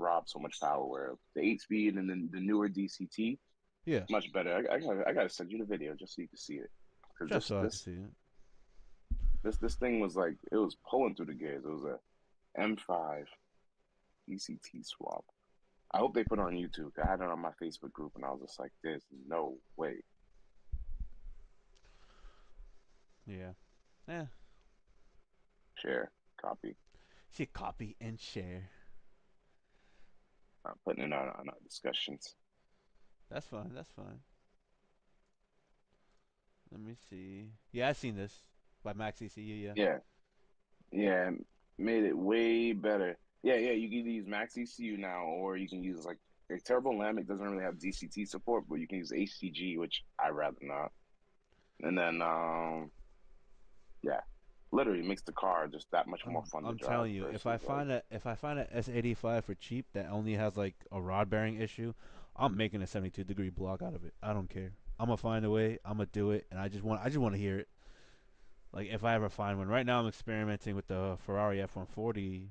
rob so much power. Where the 8 speed and then the newer DCT, Yeah, much better. I gotta send you the video just so you can see it. Because just this so I can this see it. this thing was like it was pulling through the gears. It was a M5 DCT swap. I hope they put it on YouTube. I had it on my Facebook group, and I was just like, "There's no way." Yeah. Yeah. Share, copy. See, copy and share. I'm putting it on our discussions. That's fine. That's fine. Let me see. Yeah, I've seen this by Max ECU. Yeah. Yeah, yeah, made it way better. Yeah, yeah. You can either use Max ECU now, or you can use like Turbo Lambic doesn't really have DCT support, but you can use HCG, which I rather not. And then yeah, literally makes the car just that much more fun to I'm drive telling you, versus like if I find a S85 for cheap that only has like a rod bearing issue, I'm making a 72-degree block out of it. I don't care. I'm gonna find a way. I'm gonna do it, and I just want to hear it. Like if I ever find one. Right now, I'm experimenting with the Ferrari F140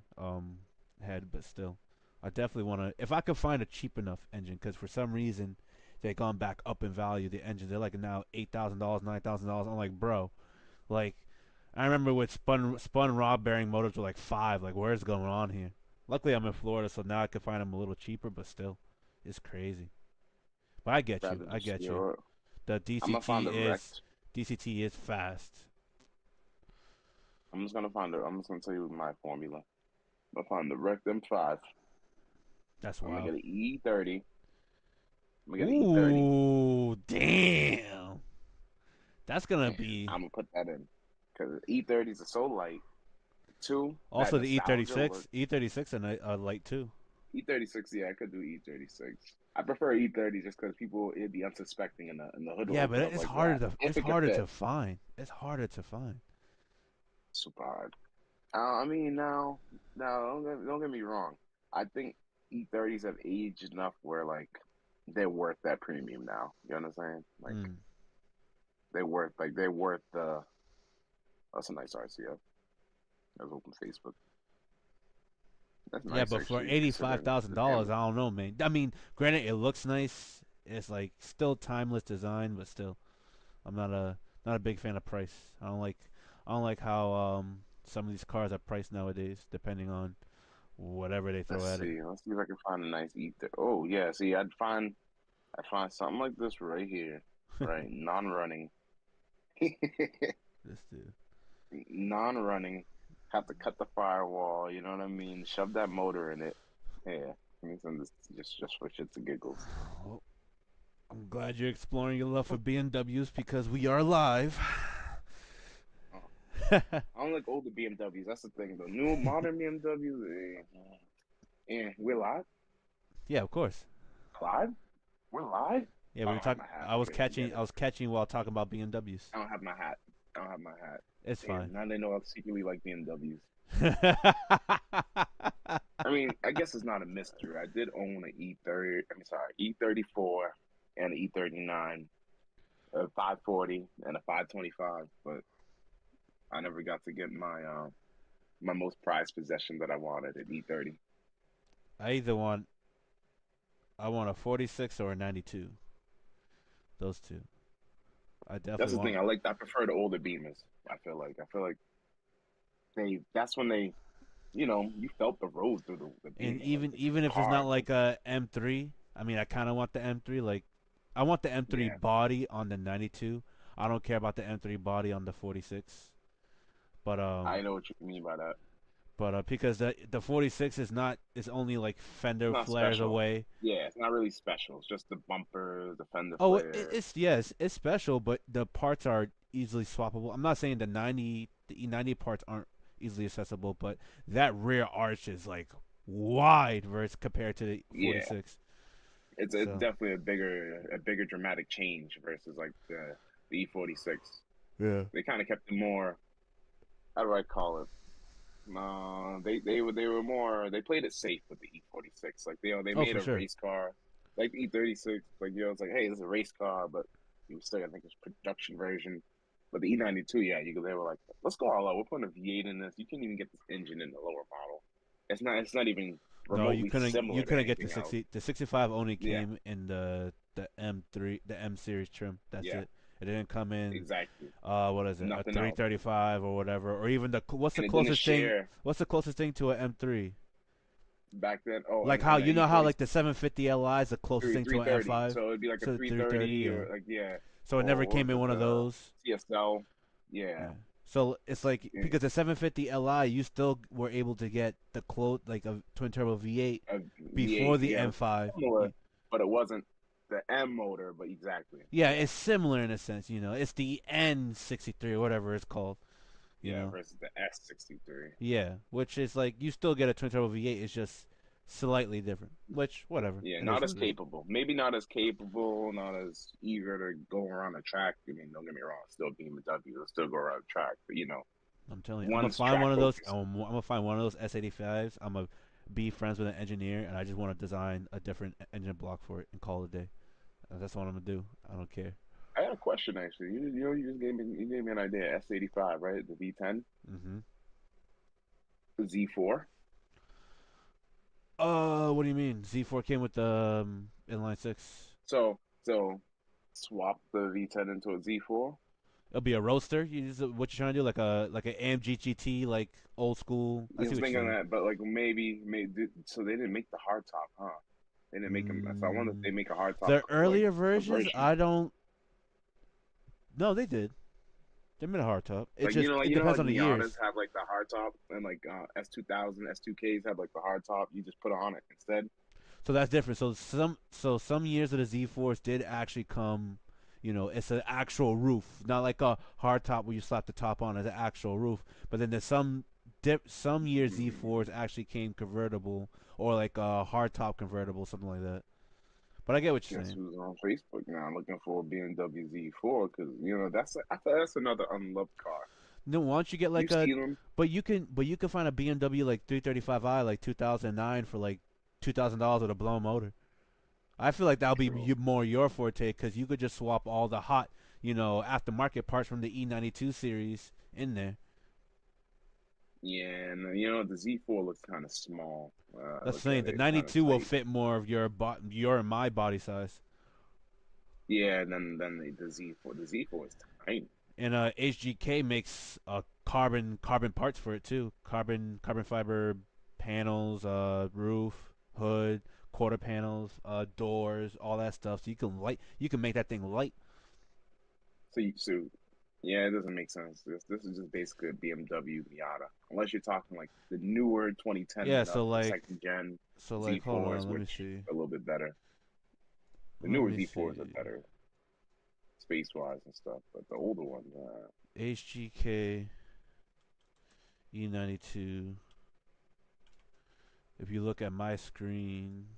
head, but still, I definitely want to. If I could find a cheap enough engine, because for some reason they've gone back up in value. The engines they're like now $8,000, $9,000. I'm like, bro, like I remember with spun rod bearing motors were like 5. Like where's going on here? Luckily, I'm in Florida, so now I can find them a little cheaper, but still, it's crazy. But I get you. rather I just get you. The I'm gonna find the wreck. DCT is fast. I'm just gonna tell you my formula. I'm gonna find the wrecked M5. That's I'm gonna wild. get an E30. I'm gonna get an E30. Ooh, damn. That's gonna be I'm gonna put that in because E30s are so light. Two, that also the nostalgia E36. look. E36 and a light too. E36, yeah, I could do E36. I prefer E30 just because people it'd be unsuspecting and the hood will Yeah, but open up like that. If it's it could harder fit, to find. It's harder to find. super hard. I mean, now don't get me wrong. I think E30s have aged enough where like they're worth that premium now. You understand? Like Mm. they're worth the. That's a nice RCF. Let's open Facebook. That's Yeah, nice but for actually, eighty-five considering thousand the dollars, damage. I don't know, man. I mean, granted, it looks nice. It's like still timeless design, but still, I'm not a big fan of price. I don't like how some of these cars are priced nowadays, depending on whatever they throw Let's at it. see. Let's see if I can find a nice ether. Oh yeah, see, I'd find something like this right here, right? Non-running, This dude. non-running. Have to cut the firewall. You know what I mean? Shove that motor in it. Yeah, I mean, some this just for shits and giggles. Well, I'm glad you're exploring your love for BMWs because we are live. Oh, I don't like older BMWs. That's the thing, though. New modern BMWs. We're live. Yeah, of course. Live. We're live. Yeah, I we were don't have talking. my hat. Okay, forget I it. was catching while talking about BMWs. I don't have my hat. I don't have my hat. It's fine. Damn, now they know I secretly like BMWs. I mean, I guess it's not a mystery. I did own an E30. I mean, sorry, E34 and an E39, a 540 and a 525, but I never got to get my most prized possession that I wanted, an E30. I either want I want a 46 or a 92. Those two. I That's definitely the thing. want. I prefer the older Beamers. I feel like they that's when they you felt the road through the And Beamer, like it's even a if it's not car. like a M3, I mean, I kind of want the M3. Like, I want the M3 Yeah, body on the 92. I don't care about the M3 body on the 46. But I know what you mean by that. because the 46 is only like It's fender not flares special. away. Yeah, it's not really special. It's just the bumper, the fender Oh, flare. it's yes, it's special, but the parts are easily swappable. I'm not saying the E90 parts aren't easily accessible, but that rear arch is like wide versus compared to the Yeah, 46. it's So definitely a bigger dramatic change versus like the E46. yeah. They kind of kept it more. How do I call it? They were more. They played it safe with the E46. Like they Oh, made for a sure. race car, like the E36. Like it's like hey, this is a race car, but you still I think it's production version. But the E92, yeah, they were like, let's go all out. We're putting a V8 in this. You can't even get this engine in the lower model. It's not even No, you remotely couldn't. You similar to couldn't get the anything else. 60. The 65 only Yeah, came in the M3, the M series trim. That's yeah, it. It didn't come in. exactly. What is it? A Nothing else, 335 or whatever, or even the what's the and it didn't closest thing? share What's the closest thing to an M3? back then. Oh, Like how and the you know how E40 like the 750 Li is the closest thing to an 330. M5. So it'd be like a So 330, 330 yeah. or like yeah, So it or never what came was in it one of the those. CSL? Yeah, Yeah. So it's like yeah. because the 750 Li, you still were able to get the like a twin turbo V8 A before V8, the yeah, M5. similar, but it wasn't the M motor, but exactly, Yeah, yeah, it's similar in a sense, you know. It's the N63 or whatever it's called, you yeah, know. versus the S63. Yeah, which is like you still get a twin turbo V8. It's just slightly different. Which whatever, Yeah, it is not as what it is. capable. Maybe not as capable, not as eager to go around the track. I mean, don't get me wrong, it's still BMW, it'll still go around the track, but I'm telling you, I'm gonna one's find track one of those. focused. I'm gonna find one of those S85s. I'm gonna be friends with an engineer, and I just want to design a different engine block for it and call it a day. That's what I'm gonna do. I don't care. I had a question actually. You just gave me an idea. S85, right? The V10, Hmm. the Z4. What do you mean? Z4 came with the inline six. So swap the V10 into a Z4. It'll be a roadster. What you're trying to do, like a AMG GT, like old school. I I see was what you're thinking saying. that, but like maybe so they didn't make the hard top, huh? They didn't make them. So I wonder if Mm, they make a hard top the like earlier versions, conversion. I don't. No, they did. They made a hard top. It just it depends Like on the Miatas years. have like the hard top, and like S2000, S2Ks have like the hard top. You just put on it instead. So that's different. So some years of the Z4s did actually come, it's an actual roof, not like a hard top where you slap the top on. It's an actual roof. But then there's some years Mm, Z4s actually came convertible or like a hard top convertible, something like that. But I get what you're guess saying. who's on Facebook now looking for a BMW Z4? Because I thought that's another unloved car. No, why don't you get You like a, see them? but you can find a BMW like 335i like 2009 for like $2,000 with a blown motor. I feel like that'll be True. more your forte because you could just swap all the hot, aftermarket parts from the E92 series in there. Yeah, and the Z4 looks kind of small. That's Look the thing. at The it, it's kind of 92 will tight. fit more of your and my body size. Yeah, and then the Z4, the Z4 is tiny. And HGK makes carbon parts for it too. Carbon fiber panels, roof, hood, quarter panels, doors, all that stuff. So you can make that thing light. So yeah, it doesn't make sense. This is just basically a BMW Miata, unless you're talking like the newer 2010 Yeah. and up, So the like second gen hold Z4s, on. Let me which see. are a little bit better. The Let newer me Z4s are see. better space wise and stuff, but the older ones, HGK E92. If you look at my screen,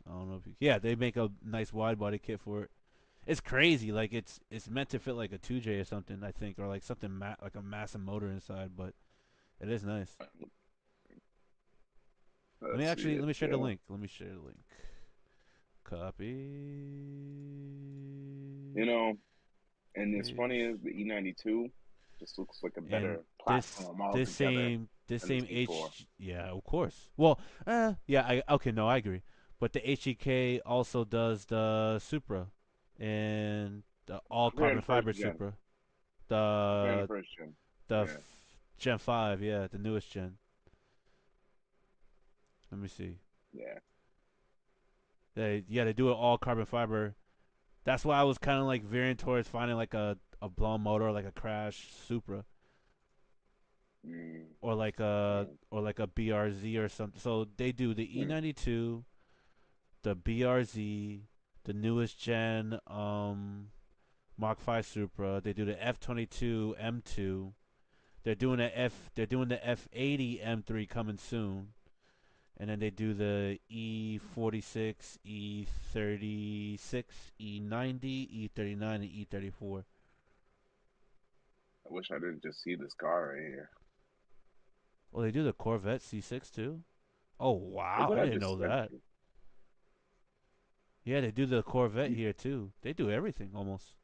I don't know if yeah, they make a nice wide body kit for it. It's crazy, like it's meant to fit like a 2J or something, I think, or like something like a massive motor inside, but it is nice. let's see Let it. me share the Yeah, link. Let me share the link. Copy. you know, and it's funny Paste. is the E92 just looks like a And better platform this altogether same this than the same Z4. H yeah, of course. Well, yeah, I okay, no, I agree. But the HEK also does the Supra and the all Compared carbon to first fiber gen, Supra. compared to The first gen, the yeah. Gen 5, yeah, the newest gen. Let me see. Yeah. They do it all carbon fiber. That's why I was kind of like veering towards finding like a blown motor, like a crash Supra, Mm, yeah. or like a BRZ or something. So they do the Hmm. E92, the BRZ, the newest gen Mark 5 Supra. They do the F22 M2. They're doing the F80 M3 coming soon. And then they do the E46, E36, E90, E39, and E34. I wish I didn't just see this car right here. Well, they do the Corvette C6 too. Oh Look wow, what I I didn't just know sent that. you. Yeah, they do the Corvette You- here too. They do everything almost.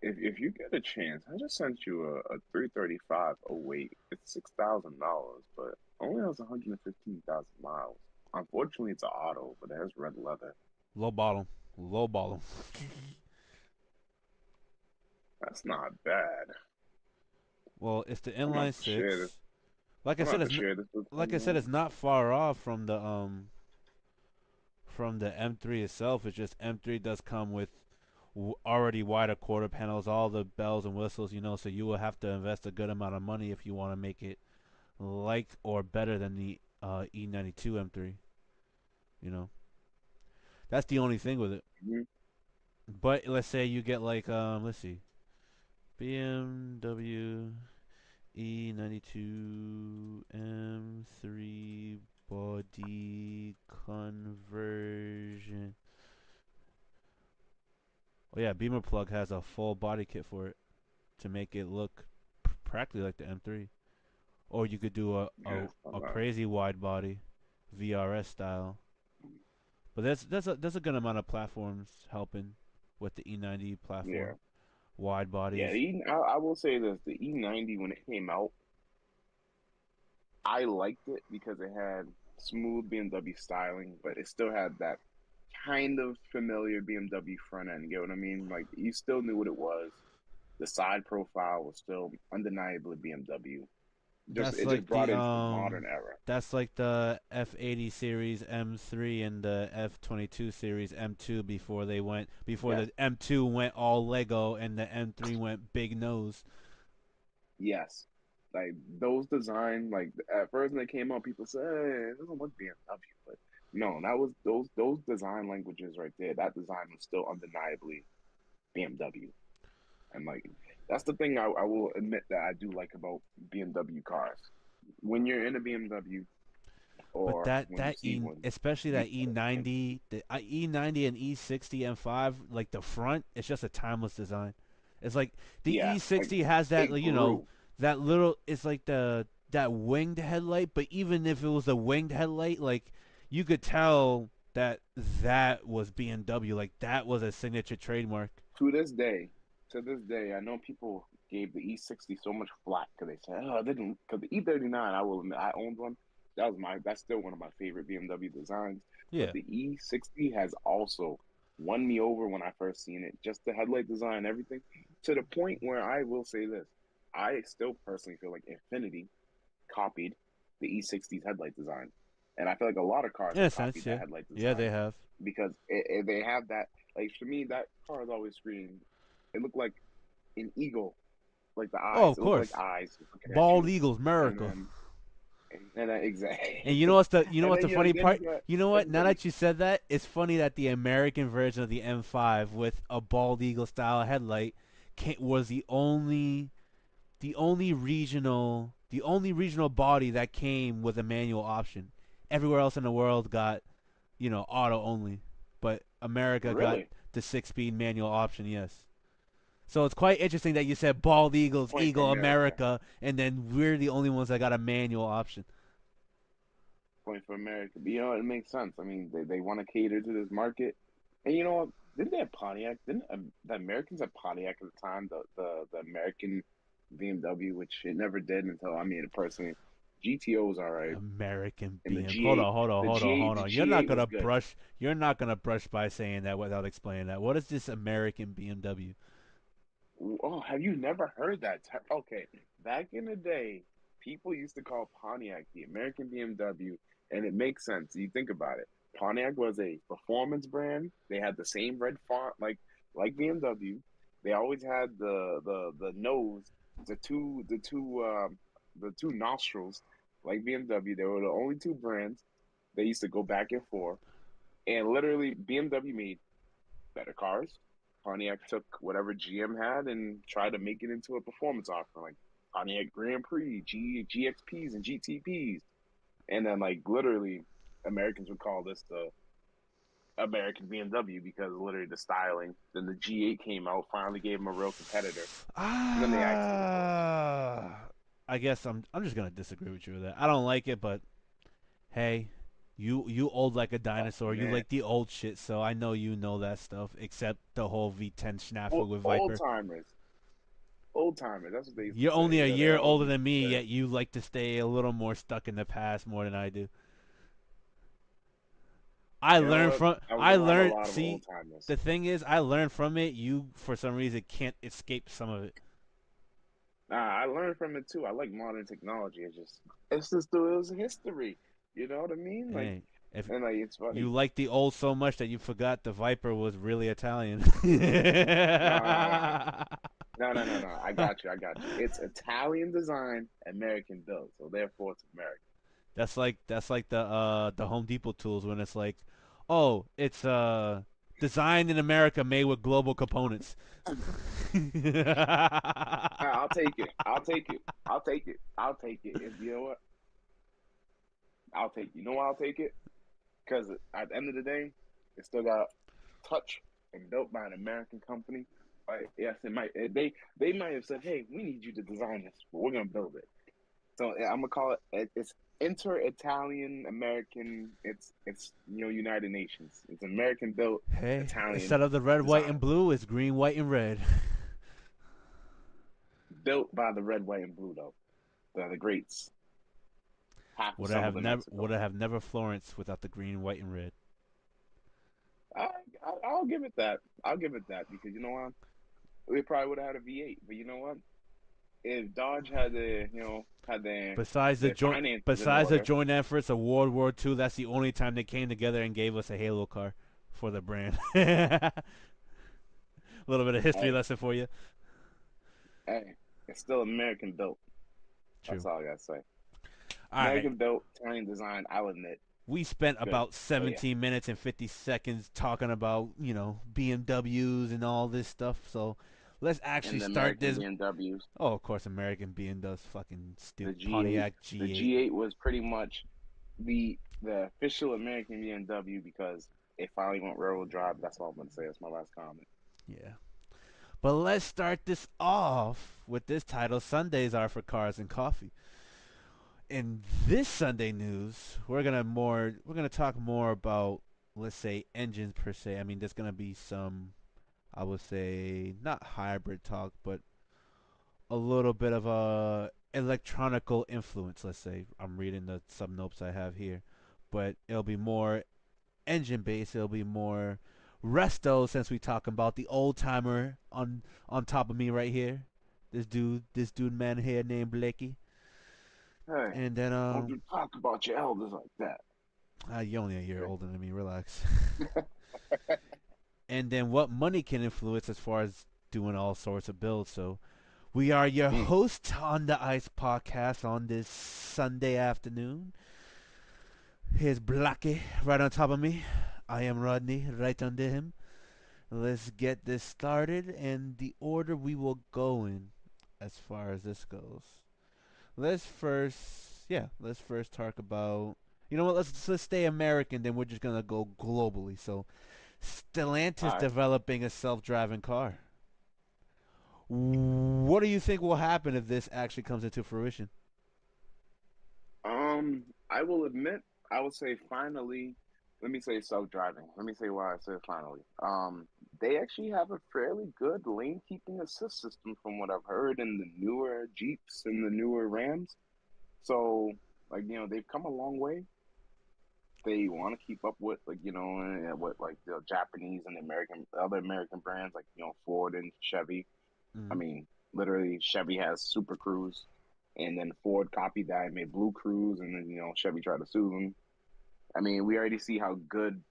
if you get a chance, I just sent you a 335. Oh wait, it's $6,000, but only has 115,000 miles. Unfortunately, it's an auto, but it has red leather. Low bottom, low bottom. That's not bad. Well, it's the I'm gonna inline have to share this. six. Like I I'm gonna said, have to share this with like I said, someone. it's not far off from the M3 itself. It's just M3 does come with already wider quarter panels, all the bells and whistles, so you will have to invest a good amount of money if you want to make it like or better than the E92 M3. You know, that's the only thing with it. Mhm. But let's say you get like let's see, BMW E92 M3 body conversion. Oh yeah, Beamer Plug has a full body kit for it to make it look practically like the M3. Or you could do a, Yeah, a, it's not a bad. crazy wide body, VRS style. But there's a good amount of platforms helping with the E90 Yeah, platform, wide yeah. bodies. I will say this: the E90 when it came out, I liked it because it had smooth BMW styling, but it still had that kind of familiar BMW front end. You know what I mean? Like you still knew what it was. The side profile was still undeniably BMW. Just That's it just like brought the it into the modern era. that's like the F80 series M3 and the F22 series M2 before Yes, the M2 went all Lego and the M3 went big nose. yes. Like those design, like at first when they came out, people said it doesn't look BMW, but no, that was those design languages right there. That design was still undeniably BMW, and like that's the thing I will admit that I do like about BMW cars. When you're in a BMW But or that when you that see E, one, especially you that can E90, the E90 and E60 M5, like the front, it's just a timeless design. It's like the yeah, like E60 has that, it like, grew. that little. It's like the that winged headlight. But even if it was a winged headlight, like you could tell that was BMW. Like that was a signature trademark. to this day, to this day, I know people gave the E60 so much flack because they said, "Oh, it didn't." Because the E39, I will admit, I owned one. That's still one of my favorite BMW designs. But Yeah, the E60 has also won me over when I first seen it. Just the headlight design, everything, to the point where I will say this: I still personally feel like Infinity copied the E60's headlight design, and I feel like a lot of cars in a have sense, copied that yeah, headlight yeah, they design have. because they have that. Like for me, that car is always screamed. It looked like an eagle, like the Oh, eyes. of It looked like course, eyes looking at bald you, eagles, and America. then And exactly, you know what's then the funny then you part? got You know what? Now everybody. that you said that, it's funny that the American version of the M5 with a bald eagle style headlight was the only regional body that came with a manual option. Everywhere else in the world got auto only, but America got Really, the 6-speed manual option. Yes. So it's quite interesting that you said bald eagles, point for Eagle America. America, and then we're the only ones that got a manual option. Point for America. But you know, it makes sense. I mean, they want to cater to this market, and you know what? Didn't they have Pontiac? Didn't the Americans have Pontiac at the time? The American BMW, which it never did until I mean, it personally, GTO was all right, American and the BM. Hold on, G8, hold on, hold on, hold The on. You're not G8 was gonna good. brush. You're not gonna brush by saying that without explaining that. What is this American BMW? Oh, have you never heard that? Okay, back in the day, people used to call Pontiac the American BMW, and it makes sense. You think about it. Pontiac was a performance brand. They had the same red font like BMW. They always had the nose, the two nostrils like BMW. They were the only two brands. They used to go back and forth, and literally BMW made better cars. Pontiac took whatever GM had and tried to make it into a performance offering, like Pontiac Grand Prix, GXPs, and GTPs. And then, like, literally, Americans would call this the American BMW because literally the styling. Then the G8 came out, finally gave them a real competitor. And then they I-C of course. I guess I'm just gonna disagree with you with that. I don't like it, but hey, you old like a Oh, dinosaur. You man. like the old shit, so I know you know that stuff. Except the whole V10 snafu with Old Viper. timers. old timers. That's what they used to You're say. only a Yeah, they year always older used than to me, say. yet you like to stay a little more stuck in the past more than I do. I You know learned what? from I was I around a learned lot of see old timers. the thing is I learned from it. You for some reason can't escape some of it. Nah, I learned from it too. I like modern technology. It's just it was history. You know what I mean? Like, Hey, if and like it's you funny. like the old so much that you forgot the Viper was really Italian. Nah, no. I got you. I got you. It's Italian design, American built, so therefore it's American. That's like the Home Depot tools when it's like, oh, it's designed in America, made with global components. I'll take it. I'll take it. I'll take it. I'll take it. If you know what, I'll take it. You know why I'll take it? Because at the end of the day, it still got touch and built by an American company. Right? Yes, it might. They might have said, "Hey, we need you to design this, but we're gonna build it." So yeah, I'm gonna call it. It's inter-Italian American. It's United Nations. It's American built, Hey, Italian instead of the red, white, and design, blue, it's green, white, and red. built by the red, white, and blue though. The greats, half Would I have assembled in never Mexico. would I have never Florence without the green, white, and red? I, I'll give it that. I'll give it that because you know what? We probably would have had a V8, but you know what? If Dodge had had their finances in Besides the order, joint efforts of World War II, that's the only time they came together and gave us a Halo car for the brand. A little bit of history hey, lesson for you. hey, it's still American built. That's True. all I gotta say. All right. American built, Italian design. I'll admit, We spent good. about But yeah, 17 minutes and 50 seconds talking about, BMWs and all this stuff. So let's actually and the start American this. BMWs, Oh, of course, American BMW fucking the stupid G8, Pontiac the G8. G8 was pretty much the official American BMW because it finally went railroad drive. That's all I'm gonna say. That's my last comment. Yeah. But let's start this off with this title Sundays are for cars and coffee. In this Sunday news, we're gonna talk more about, let's say, engines per se. I mean, there's gonna be some, I would say, not hybrid talk, but a little bit of a electronical influence. Let's say I'm reading the sub notes I have here, but it'll be more engine based. It'll be more resto since we talking about the old timer on top of me right here. This dude man here named Blakey. Hey, And then don't you talk about your elders like that. you're only a year older than me. Relax. And then what money can influence as far as doing all sorts of builds. So we are your Mm. host on the Ice Podcast on this Sunday afternoon. Here's Blackie right on top of me. I am Rodney right under him. Let's get this started and the order we will go in as far as this goes. Let's first talk about. You know what? Let's stay American. Then we're just gonna go globally. So Stellantis All right. developing a self-driving car. What do you think will happen if this actually comes into fruition? I will admit, I would say finally. Let me say self-driving. Let me say why I said finally. They actually have a fairly good lane keeping assist system from what I've heard in the newer Jeeps and the newer Rams. So, like, they've come a long way. They want to keep up with, like, what like the Japanese and other American brands like Ford and Chevy. I Mm. mean, literally, Chevy has Super Cruise, and then Ford copied that and made Blue Cruise, and then Chevy tried to sue them. I mean, we already see how good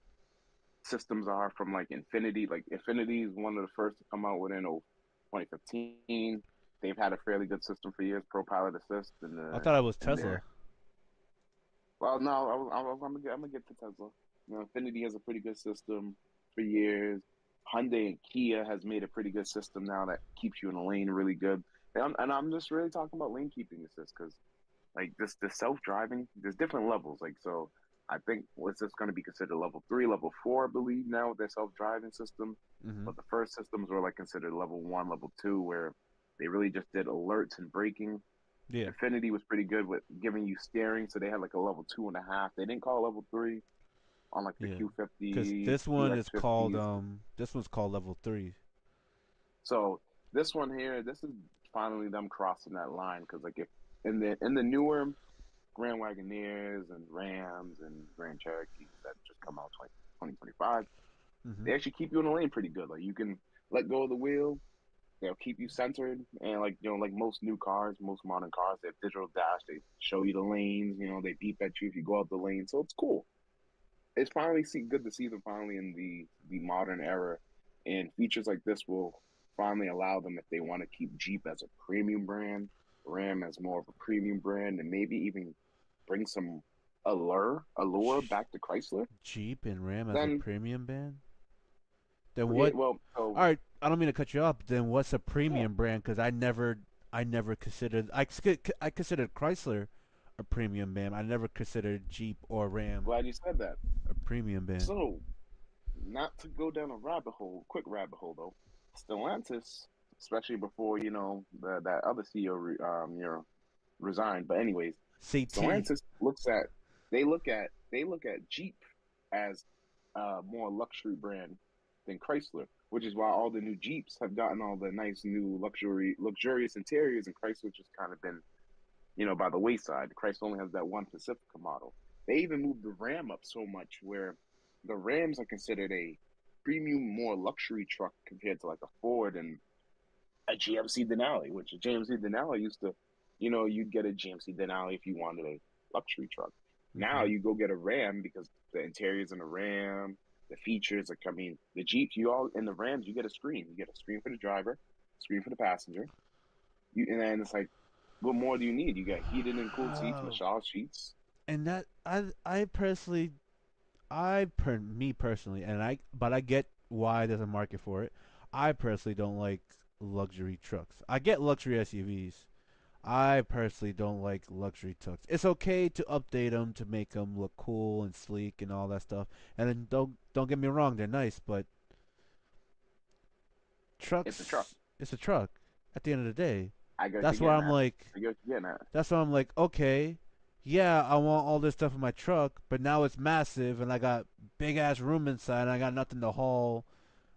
systems are from like Infinity. Like Infinity is one of the first to come out within 2015. They've had a fairly good system for years, Pro Pilot Assist, I thought it was and Tesla. their well, no, I'm gonna get to Tesla. Infinity has a pretty good system for years. Hyundai and Kia has made a pretty good system now that keeps you in a lane really good. And I'm just really talking about lane keeping assist because like the self driving, there's different levels. Like so, I think what's this going to be considered level three, level four, I believe now with their self driving system. Hmm. But the first systems were like considered level one, level two, where they really just did alerts and braking. Yeah, Infinity was pretty good with giving you steering, so they had like a level two and a half. They didn't call it level three on like the yeah. Because Q50s, this one is called QX50s. this one's called level 3. So this one here, this is finally them crossing that line because like if in the newer Grand Wagoneers and Rams and Grand Cherokees that just come out 2025, Hmm. they actually keep you in the lane pretty good. Like you can let go of the wheel, they'll keep you centered, and like like most new cars, most modern cars, they have digital dash. They show you the lanes. They beep at you if you go out the lane, so it's cool. It's finally good to see them finally in the modern era, and features like this will finally allow them if they want to keep Jeep as a premium brand, Ram as more of a premium brand, and maybe even bring some allure back to Chrysler. Jeep and Ram as a Then premium band. Then yeah, what? well, so All right, I don't mean to cut you off. Then what's a yeah, premium brand? Because I never considered, I considered Chrysler a premium band. I never considered Jeep or Ram glad you said that. a premium band. So not to go down a rabbit hole, quick rabbit hole though. Stellantis, especially before that other CEO resigned. But anyways, CT. Stellantis they look at Jeep as a more luxury brand than Chrysler, which is why all the new Jeeps have gotten all the nice new luxurious interiors, and Chrysler just kind of been by the wayside. Chrysler only has that one Pacifica model. They even moved the Ram up so much where the Rams are considered a premium, more luxury truck compared to like a Ford and a GMC Denali, which a GMC Denali used to, you'd get a GMC Denali if you wanted a luxury truck. Now Hmm. you go get a Ram because the interiors in the Ram, the features, like I mean, the Jeeps, you all in the Rams, you get a screen. You get a screen for the driver, screen for the passenger. And then it's like, what more do you need? You got heated and cooled seats, massage sheets. And that I personally me personally, and but I get why there's a market for it. I personally don't like luxury trucks. I get luxury SUVs. I personally don't like luxury trucks. It's okay to update them to make them look cool and sleek and all that stuff. And then don't get me wrong, they're nice, but It's a truck. trucks, it's a truck. At the end of the day, I get what you're that's where getting I'm at. like, I get what you're getting at. okay, yeah, I want all this stuff in my truck, but now it's massive and I got big ass room inside and I got nothing to haul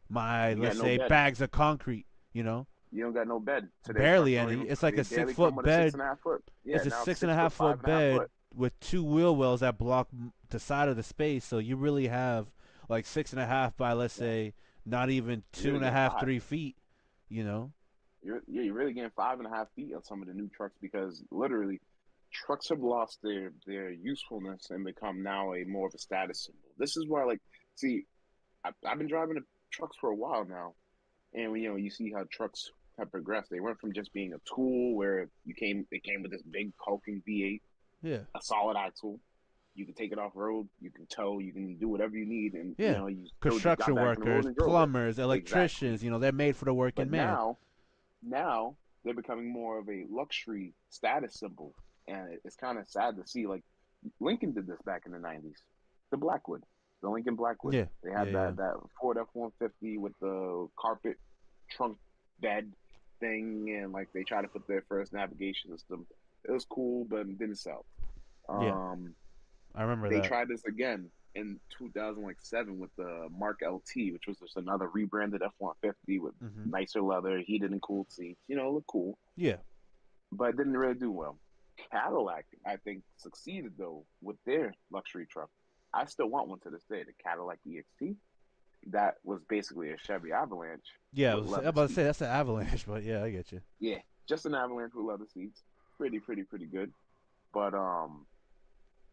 my, You got let's no say, bed. bags of concrete, you know? You don't got no bed. Today's trucks Barely don't any. even It's like they a six barely come foot with a six bed. and a half foot. Yeah, It's a now it's six and a 6 foot, half five foot and a half bed foot. with two wheel wells that block the side of the space. So you really have like six and a half by, let's Yeah, say, not even you're two really and a getting half, five. 3 feet. You know? You're really getting 5.5 feet on some of the new trucks because literally trucks have lost their usefulness and become now a more of a status symbol. This is why, like, see, I've been driving trucks for a while now, and you see how trucks have progressed. They went from just being a tool where they came with this big hulking V8, Yeah. a solid axle. You can take it off road, you can tow, you can do whatever you need, and Yeah. you still just got Construction back on the road workers, and drove it. plumbers, Exactly. electricians. They're made for the But working man. now they're becoming more of a luxury status symbol, and it's kind of sad to see. Like Lincoln did this back in the '90s. The Blackwood, the Lincoln Blackwood. Yeah. They Yeah. had Yeah. that Ford F-150 with the carpet trunk bed thing, and like they tried to put their first navigation system. It was cool, but it didn't sell. Yeah. Um, I remember they that. tried this again in 2007 with the Mark LT, which was just another rebranded F-150 with Hmm. nicer leather, heated and cooled seats. It looked cool, Yeah. but it didn't really do well. Cadillac, I think, succeeded though with their luxury truck. I still want one to this day, the Cadillac EXT. That was basically a Chevy Avalanche Yeah. with I'm leather about to say seats. that's an avalanche, but yeah, I get you. Yeah, just an Avalanche with leather seats. Pretty good.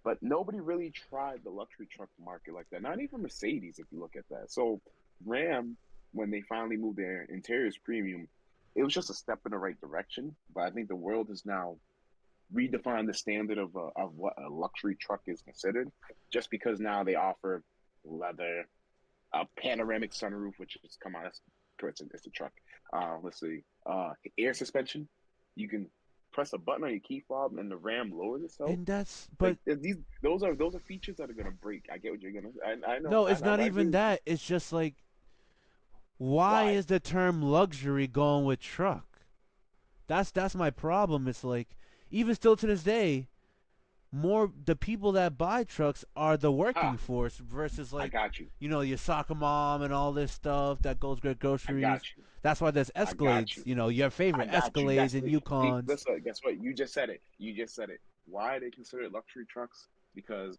But nobody really tried the luxury truck market like that. Not even Mercedes, if you look at that. So Ram, when they finally moved their interiors premium, it was just a step in the right direction. But I think the world has now redefined the standard of what a luxury truck is considered, just because now they offer leather, a panoramic sunroof, which is come on, it's a truck. Let's see, air suspension. You can press a button on your key fob and the Ram lowers itself. And that's Like but these, those are features that are gonna break. I get what you're gonna. I know. no, it's not I agree even with you. that. It's just like, why Why? is the term luxury going with truck? That's my problem. It's like, even still to this day, more the people that buy trucks are the working Ah, force versus I like, got you. your soccer mom and all this stuff that goes get I got groceries. you. That's why there's I got Escalades, you. your favorite I got you. Escalades That's and the see. Yukons. Listen, guess what? You just said it. You just said it. Why they consider it luxury trucks? Because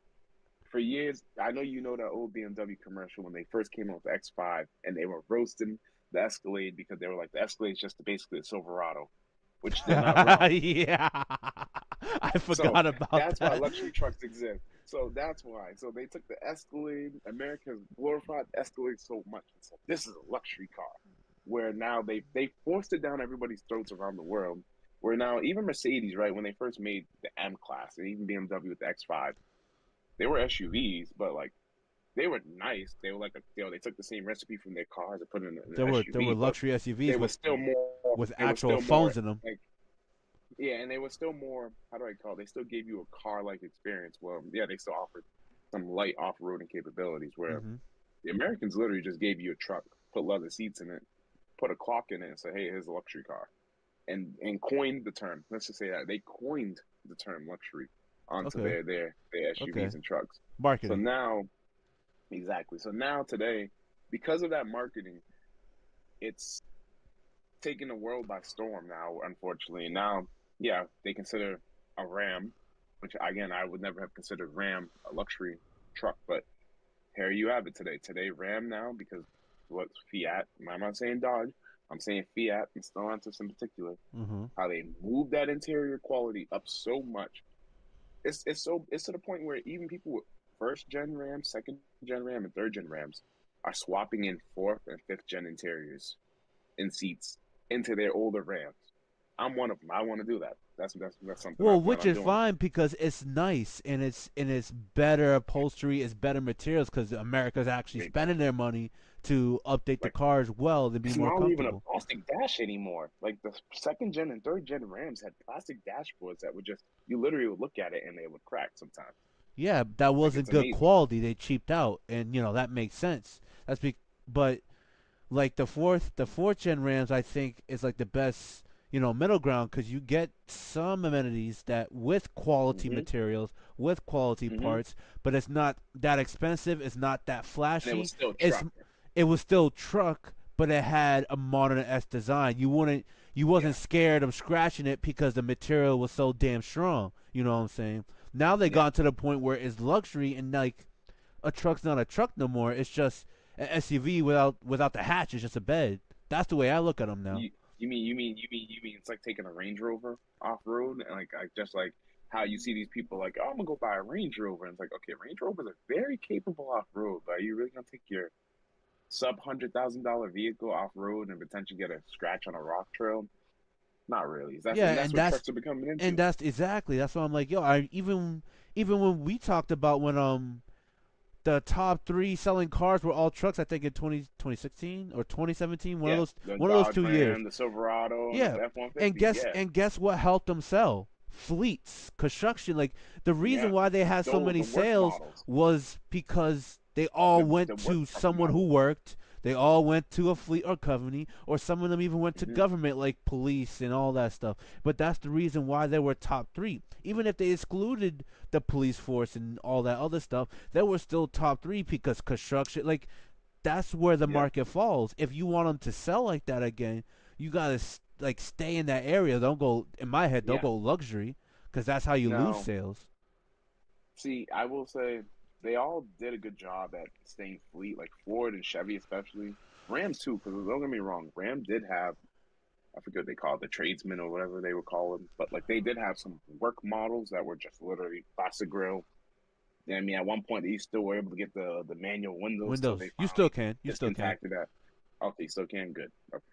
for years, I know you know that old BMW commercial when they first came out with the X5 and they were roasting the Escalade because they were like the Escalade is just basically a Silverado, which they're not wrong. Yeah. I So forgot about that's why that. luxury trucks exist. So that's why. So they took the Escalade. America's glorified Escalade so much. And said this is a luxury car. Where now they forced it down everybody's throats around the world. Where now even Mercedes, right, when they first made the M class and even BMW with the X5, they were SUVs, but like they were nice. They were like they took the same recipe from their cars and put it in an There were SUV, but luxury they SUVs were still more. with They were actual still more phones in them. like yeah, and they were still more. How do I call it? They still gave you a car like experience. Well, yeah, they still offered some light off roading capabilities. Where Hmm. the Americans literally just gave you a truck, put leather seats in it, put a clock in it, and say, "Hey, here's a luxury car," and coined the term. Let's just say that they coined the term luxury onto Okay. their Okay. SUVs and trucks. So Marketing. now, exactly. So now today, because of that marketing, it's taking the world by storm now, unfortunately. Now, yeah, they consider a Ram, which again, I would never have considered Ram a luxury truck, but here you have it today. Today, Ram now, because what's Fiat, I'm not saying Dodge, I'm saying Fiat and Stellantis in particular, Hmm. how they moved that interior quality up so much. It's to the point where even people with first gen Ram, second gen Ram, and third gen Rams are swapping in fourth and fifth gen interiors in seats into their older Rams. I'm one of them. I want to do that. That's something I Well, plan which on is doing. fine because it's nice and it's better upholstery, it's better materials because America's actually Way spending better. their money to update the Like cars well to be it's more not even a comfortable. plastic dash anymore. Like the second gen and third gen Rams had plastic dashboards that would just you literally would look at it and they would crack sometimes. Yeah, that Like wasn't it's good amazing. quality. They cheaped out, and that makes sense. But like the fourth gen Rams, I think is like the best middle ground because you get some amenities that with quality Hmm. materials, with quality Hmm. parts, but it's not that expensive. It's not that And it was flashy. still It's truck. it was still truck, but it had a modern S design. You wasn't Yeah. scared of scratching it because the material was so damn strong. You know what I'm saying? Now they Yeah. got to the point where it's luxury and like a truck's not a truck no more. It's just an SUV without the hatch. It's just a bed. That's the way I look at them now. You mean it's like taking a Range Rover off road and like just like how you see these people like, oh, I'm gonna go buy a Range Rover and it's like, okay, Range Rovers are very capable off road, but are you really gonna take your sub $100,000 vehicle off road and potentially get a scratch on a rock trail? Not really. That's Yeah, and that's what trucks are becoming and into. that's why I'm like, yo, I even when we talked about when the top three selling cars were all trucks, I think in 2016 or 2017, Yeah, the one of those Dodge 2 years. Ram, the Silverado, and Yeah, the F one and fifty. guess Yeah, and guess what helped them sell? Fleets, construction. Like the reason yeah. why they had so Those many the work sales models, was because they all went the work to truck someone who models. worked. They all went to a fleet or company, or some of them even went to Hmm. government, like police and all that stuff. But that's the reason why they were top three. Even if they excluded the police force and all that other stuff, they were still top three because construction, like that's where the Yeah, market falls. If you want them to sell like that again, you gotta like stay in that area. Don't go in my head. Don't yeah. go luxury because that's how you lose Now, sales. see, I will say they all did a good job at staying fleet, like Ford and Chevy especially. Rams too, because don't get me wrong, Ram did have I forget what they call it, the tradesmen or whatever they would call them, but like they did have some work models that were just literally plastic grill. Yeah, I mean, at one point they still were able to get the manual windows till they Windows, you still finally can. You still can. discontacted that. Okay, still can good. Okay.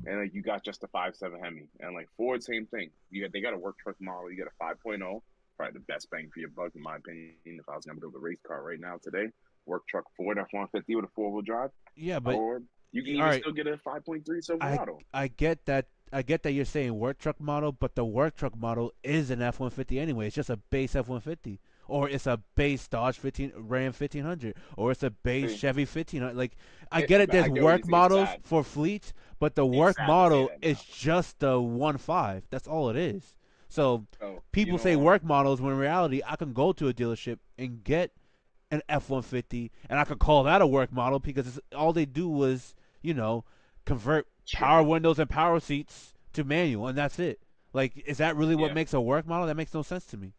And like you got just the 5.7 Hemi, and like Ford, same thing. They got a work truck model. You got a 5.0, probably the best bang for your buck in my opinion. If I was gonna build a race car right now today, work truck Ford F-150 with a four wheel drive, Yeah, but or you can all even right. still get a 5.3 I Silverado. I get that. I get that you're saying work truck model, but the work truck model is an F-150 anyway. It's just a base F-150, or it's a base Dodge 15 Ram 1500, or it's a base See, Chevy 1500. Like I get it. There's I get what you work say. It's models sad. for fleets, but the It's work sad to say model that is now. just the 1.5. That's all it is. So Oh, you people know say what? work models when in reality I can go to a dealership and get an F-150 and I could call that a work model because all they do was, you know, convert Strip power it. windows and power seats to manual and that's it. Like, is that really what Yeah. makes a work model? That makes no sense to me.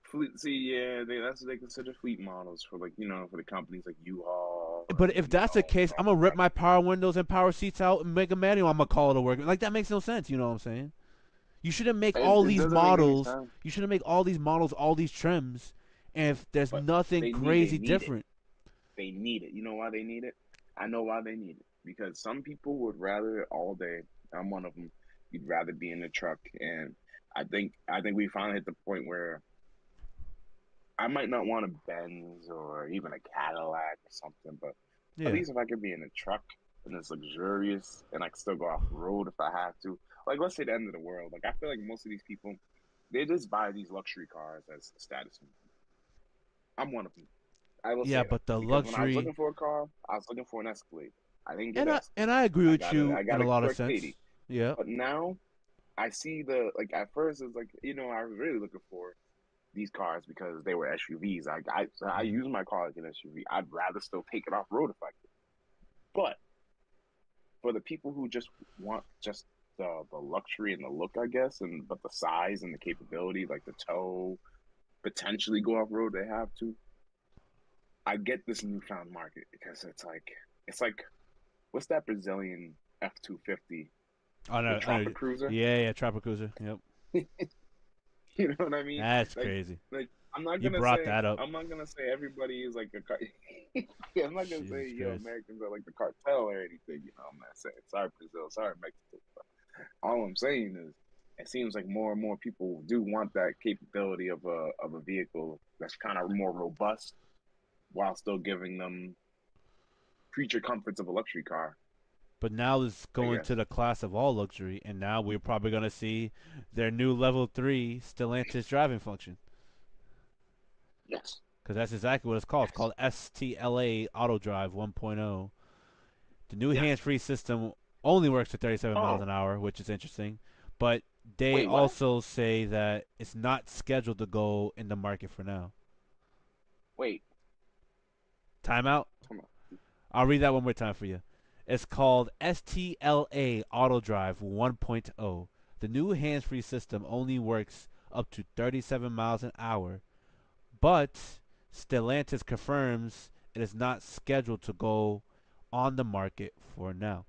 Fleet. See, yeah, that's what they consider fleet models for like for the companies like U-Haul But if and that's the case, I'm gonna rip my power windows and power seats out and make a manual. I'm gonna call it a work. Like that makes no sense. You know what I'm saying? You shouldn't make all it these doesn't make any models. sense. You shouldn't make all these models, all these trims, and if there's But nothing they crazy need it. different. They need it. You know why they need it? I know why they need it. Because some people would rather all day. I'm one of them. You'd rather be in the truck, and I think we finally hit the point where I might not want a Benz or even a Cadillac or something, but at Yeah, least if I could be in a truck and it's luxurious and I can still go off the road if I have to. Like let's say the end of the world. Like I feel like most of these people they just buy these luxury cars as a status symbol. I'm one of them. I will yeah, say that but the because when I was luxury, looking for a car, I was looking for an Escalade. I didn't get and an I Escalade. agree with you I in got a a lot of sense. Mercedes. Yeah, But now I see the like at first it's like I was really looking for these cars because they were SUVs. I mm-hmm. use my car like an SUV. I'd rather still take it off road if I could. But for the people who just want just the luxury and the look, I guess, and but the size and the capability, like the tow, potentially go off road, they have to. I get this newfound market because it's like what's that Brazilian F-250, the I know. Tropic Cruiser? Yeah, Trapper Cruiser. Yep, You know what I mean? that's Like, crazy. like You brought that up. I'm not gonna say everybody is like a car. Yeah, I'm not gonna say Jesus Christ. Americans are like the cartel or anything. I'm not saying sorry Brazil, sorry Mexico. But all I'm saying is, it seems like more and more people do want that capability of a vehicle that's kind of more robust while still giving them creature comforts of a luxury car. But now it's I going to guess. the class of all luxury, and now we're probably gonna see their new level 3 Stellantis driving function. Yes. Because that's exactly what it's called. It's Yes. called STLA Auto Drive 1.0. The new Yes. hands-free system only works at 37 miles Oh, an hour, which is interesting. But they wait, what? also say that it's not scheduled to go in the market for now. Wait. Timeout. Come on. I'll read that one more time for you. It's called STLA Auto Drive 1.0. The new hands-free system only works up to 37 miles an hour, but Stellantis confirms it is not scheduled to go on the market for now.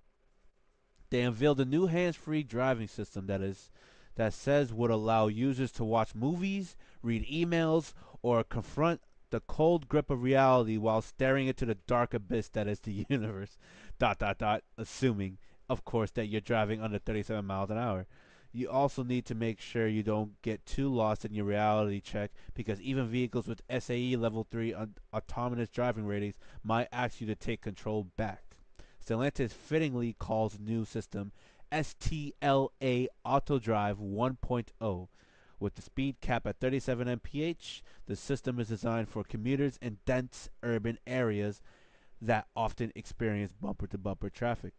They unveiled a new hands-free driving system that says would allow users to watch movies, read emails, or confront the cold grip of reality while staring into the dark abyss that is the universe. Dot dot dot. Assuming, of course, that you're driving under 37 miles an hour. You also need to make sure you don't get too lost in your reality check because even vehicles with SAE level 3 autonomous driving ratings might ask you to take control back. Stellantis fittingly calls the new system STLA AutoDrive 1.0. With the speed cap at 37 mph, the system is designed for commuters in dense urban areas that often experience bumper to bumper traffic.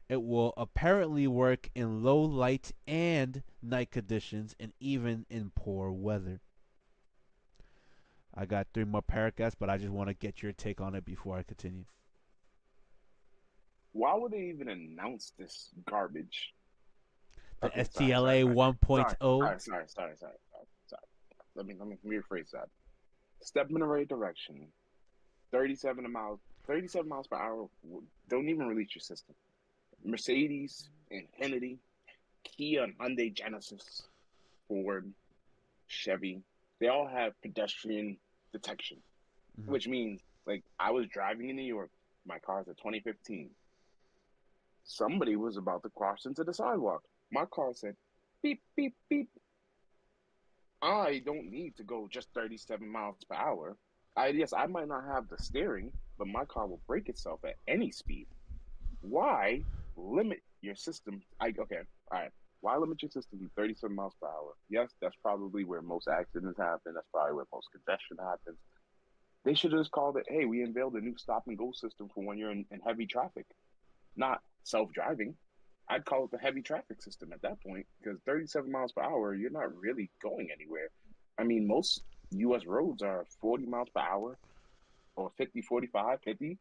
It will apparently work in low light and night conditions and even in poor weather. I got three more paragraphs, but I just want to get your take on it before I continue. Why would they even announce this garbage? The Okay, sorry, sorry, STLA sorry, sorry, 1.0. sorry, sorry, sorry, sorry, sorry, sorry. Let me rephrase that. Step in the right direction. 37 miles per hour. Don't even release your system. Mercedes, Infiniti, Kia, and Hyundai Genesis, Ford, Chevy. They all have pedestrian detection, Mm-hmm. which means like I was driving in New York. My car's a 2015. Somebody was about to cross into the sidewalk. My car said, beep, beep, beep. I don't need to go just 37 miles per hour. Yes, I might not have the steering, but my car will brake itself at any speed. Why limit your system? Okay, all right. Why limit your system to 37 miles per hour? Yes, that's probably where most accidents happen. That's probably where most congestion happens. They should have just called it, hey, we unveiled a new stop and go system for when you're in heavy traffic, not self driving. I'd call it the heavy traffic system at that point because 37 miles per hour, you're not really going anywhere. I mean, most U.S. roads are 40 miles per hour or 50, 45, 50.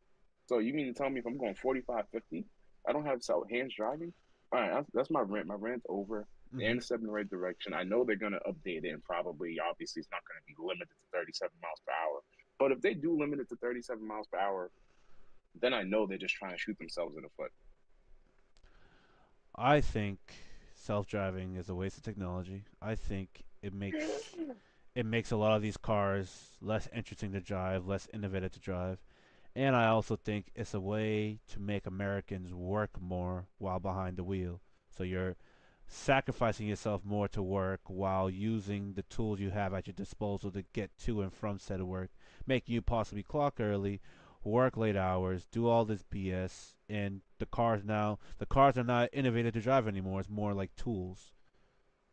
So you mean to tell me if I'm going 45, 50, I don't have hands driving? All right, that's my rant. My rant's over. They're Hmm. in the right direction. I know they're going to update it and probably, obviously, it's not going to be limited to 37 miles per hour. But if they do limit it to 37 miles per hour, then I know they're just trying to shoot themselves in the foot. I think self-driving is a waste of technology. I think it makes a lot of these cars less interesting to drive, less innovative to drive. And I also think it's a way to make Americans work more while behind the wheel. So you're sacrificing yourself more to work while using the tools you have at your disposal to get to and from said work, making you possibly clock early, work late hours, do all this BS, and the cars are not innovative to drive anymore. It's more like tools.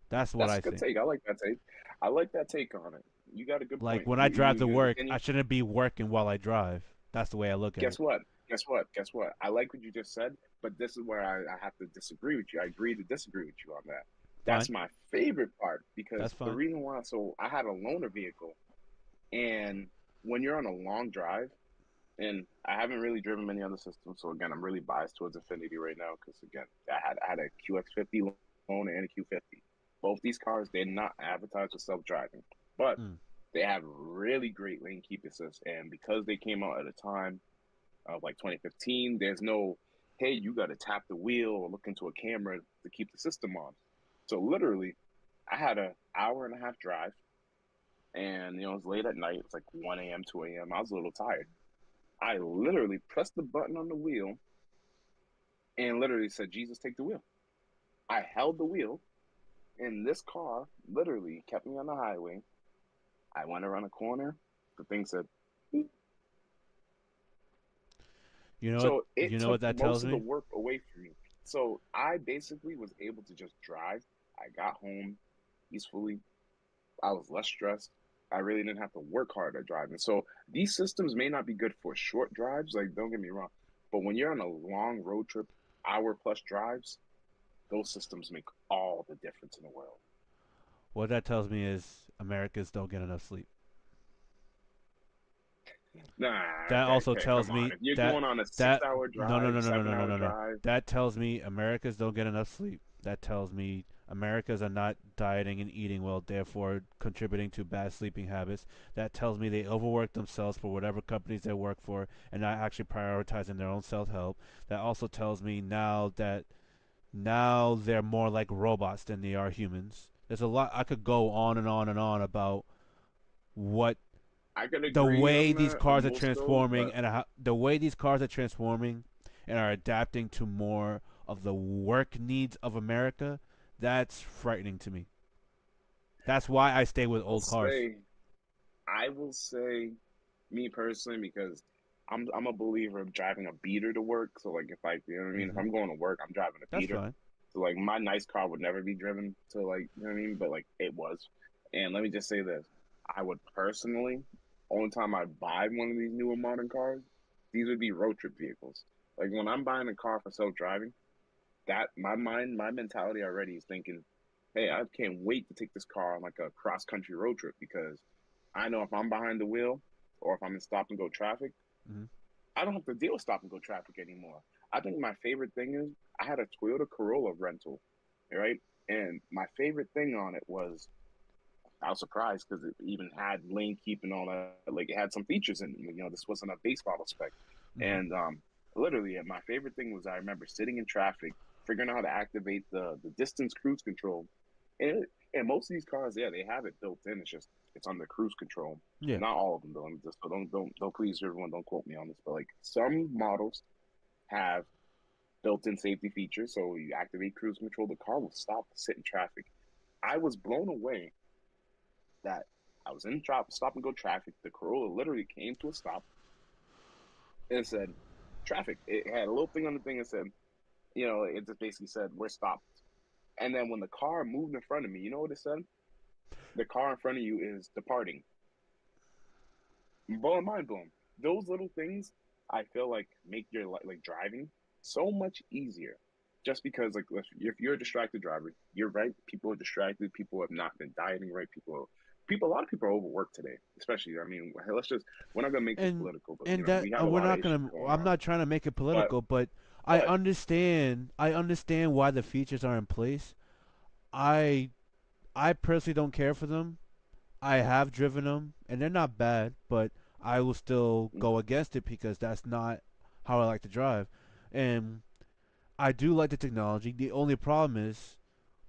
That's what That's I a good think. take. I like that take. I like that take on it. You got a good Like point. when I drive to You work, can I you shouldn't be working while I drive. That's the way I look at guess it. what? Guess what? I like what you just said, but this is where I have to disagree with you. I agree to disagree with you on that. Fine. That's my favorite part That's because the fine. reason why, so I had a loaner vehicle, and when you're on a long drive, and I haven't really driven many other systems, so again, I'm really biased towards Infinity right now because again, I had a QX50 loaner and a Q50. Both these cars, they're not advertised for self-driving, but Mm. they have really great lane keep assist, and because they came out at a time of like 2015. There's no, hey, you got to tap the wheel or look into a camera to keep the system on. So literally, I had an hour and a half drive, and it was late at night. It was like 1 a.m., 2 a.m. I was a little tired. I literally pressed the button on the wheel and literally said, "Jesus, take the wheel." I held the wheel, and this car literally kept me on the highway. I went around a corner. The thing said, You know what? so it You know took what that most tells of the me? work away from me. So I basically was able to just drive. I got home peacefully. I was less stressed. I really didn't have to work hard at driving. So these systems may not be good for short drives, like don't get me wrong, but when you're on a long road trip, hour plus drives, those systems make all the difference in the world. What that tells me is Americans don't get enough sleep. Nah, That okay, also okay, tells come on. me If you're that going on a that 6 hour no no drive, no no no seven no no hour no no. drive, That tells me Americans don't get enough sleep. That tells me Americans are not dieting and eating well, therefore contributing to bad sleeping habits. That tells me they overwork themselves for whatever companies they work for and not actually prioritizing their own self help. That also tells me now they're more like robots than they are humans. There's a lot I could go on and on and on about what I could the agree way on these that cars on are most of those, transforming but and the way these cars are transforming and are adapting to more of the work needs of America, that's frightening to me. That's why I stay with I'll old cars. say I will say me personally because I'm a believer of driving a beater to work. So like if I you know what I mean, if Hmm. I'm going to work, I'm driving a That's beater. fine. So like my nice car would never be driven to like you know what I mean, but like it was. And let me just say this. I would personally only time I buy one of these newer modern cars, these would be road trip vehicles. Like when I'm buying a car for self-driving, that my mentality already is thinking, hey, I can't wait to take this car on like a cross country road trip because I know if I'm behind the wheel or if I'm in stop and go traffic, Hmm. I don't have to deal with stop and go traffic anymore. I think my favorite thing is I had a Toyota Corolla rental, right? And my favorite thing on it was I was surprised because it even had lane keep and all that. Like it had some features in it. You know, this wasn't a base model spec. Hmm. And literally, my favorite thing was I remember sitting in traffic, figuring out how to activate the distance cruise control. And most of these cars, yeah, they have it built in. It's just it's on the cruise control. Yeah. Not all of them though. Just so don't please everyone don't quote me on this, but like some models have built-in safety features. So you activate cruise control, the car will stop to sit in traffic. I was blown away that I was in stop and go traffic. The Corolla literally came to a stop and said, traffic. It had a little thing on the thing that said, you know, it just basically said, we're stopped. And then when the car moved in front of me, you know what it said? The car in front of you is departing. Blowing mind blown. Those little things I feel like make your like driving so much easier. just because like if you're a distracted driver, you're right. People are distracted. People have not been dieting right. A lot of people are overworked today. Especially, I mean, let's just we're not gonna make this and political, but and that we have a we're lot of not issues gonna. going I'm on. not trying to make it But political, but I but understand. I understand why the features are in place. I I personally don't care for them. I have driven them, and they're not bad, but I will still go against it because that's not how I like to drive. And I do like the technology. The only problem is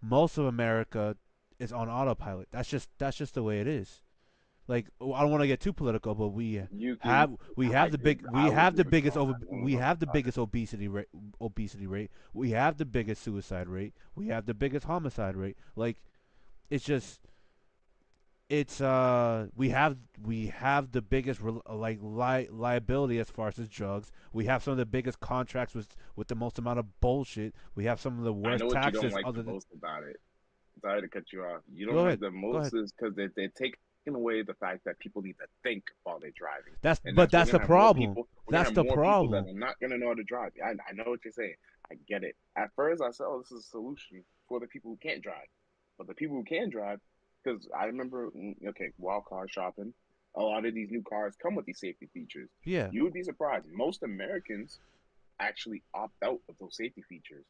most of America is on autopilot. That's just the way it is. Like I don't want to get too political, but you can, have I would agree the with you biggest on that. One we have hundred the percent. biggest obesity rate. We have the biggest suicide rate. We have the biggest homicide rate. Like it's just it's we have the biggest liability as far as drugs. We have some of the biggest contracts with the most amount of bullshit. We have some of the I know worst what you don't taxes like the other than. most about it. Sorry to cut you off. You don't Go like ahead. the Go most ahead. is because they're taking away the fact that people need to think while they're driving, and But we're that's gonna the have more problem. people. We're gonna That's have the more people that problem. are not gonna know how to drive. I know what you're saying. I get it. At first, I said, "Oh, this is a solution for the people who can't drive," but the people who can drive, because I remember, okay, while car shopping, a lot of these new cars come with these safety features. Yeah. You would be surprised. Most Americans actually opt out of those safety features.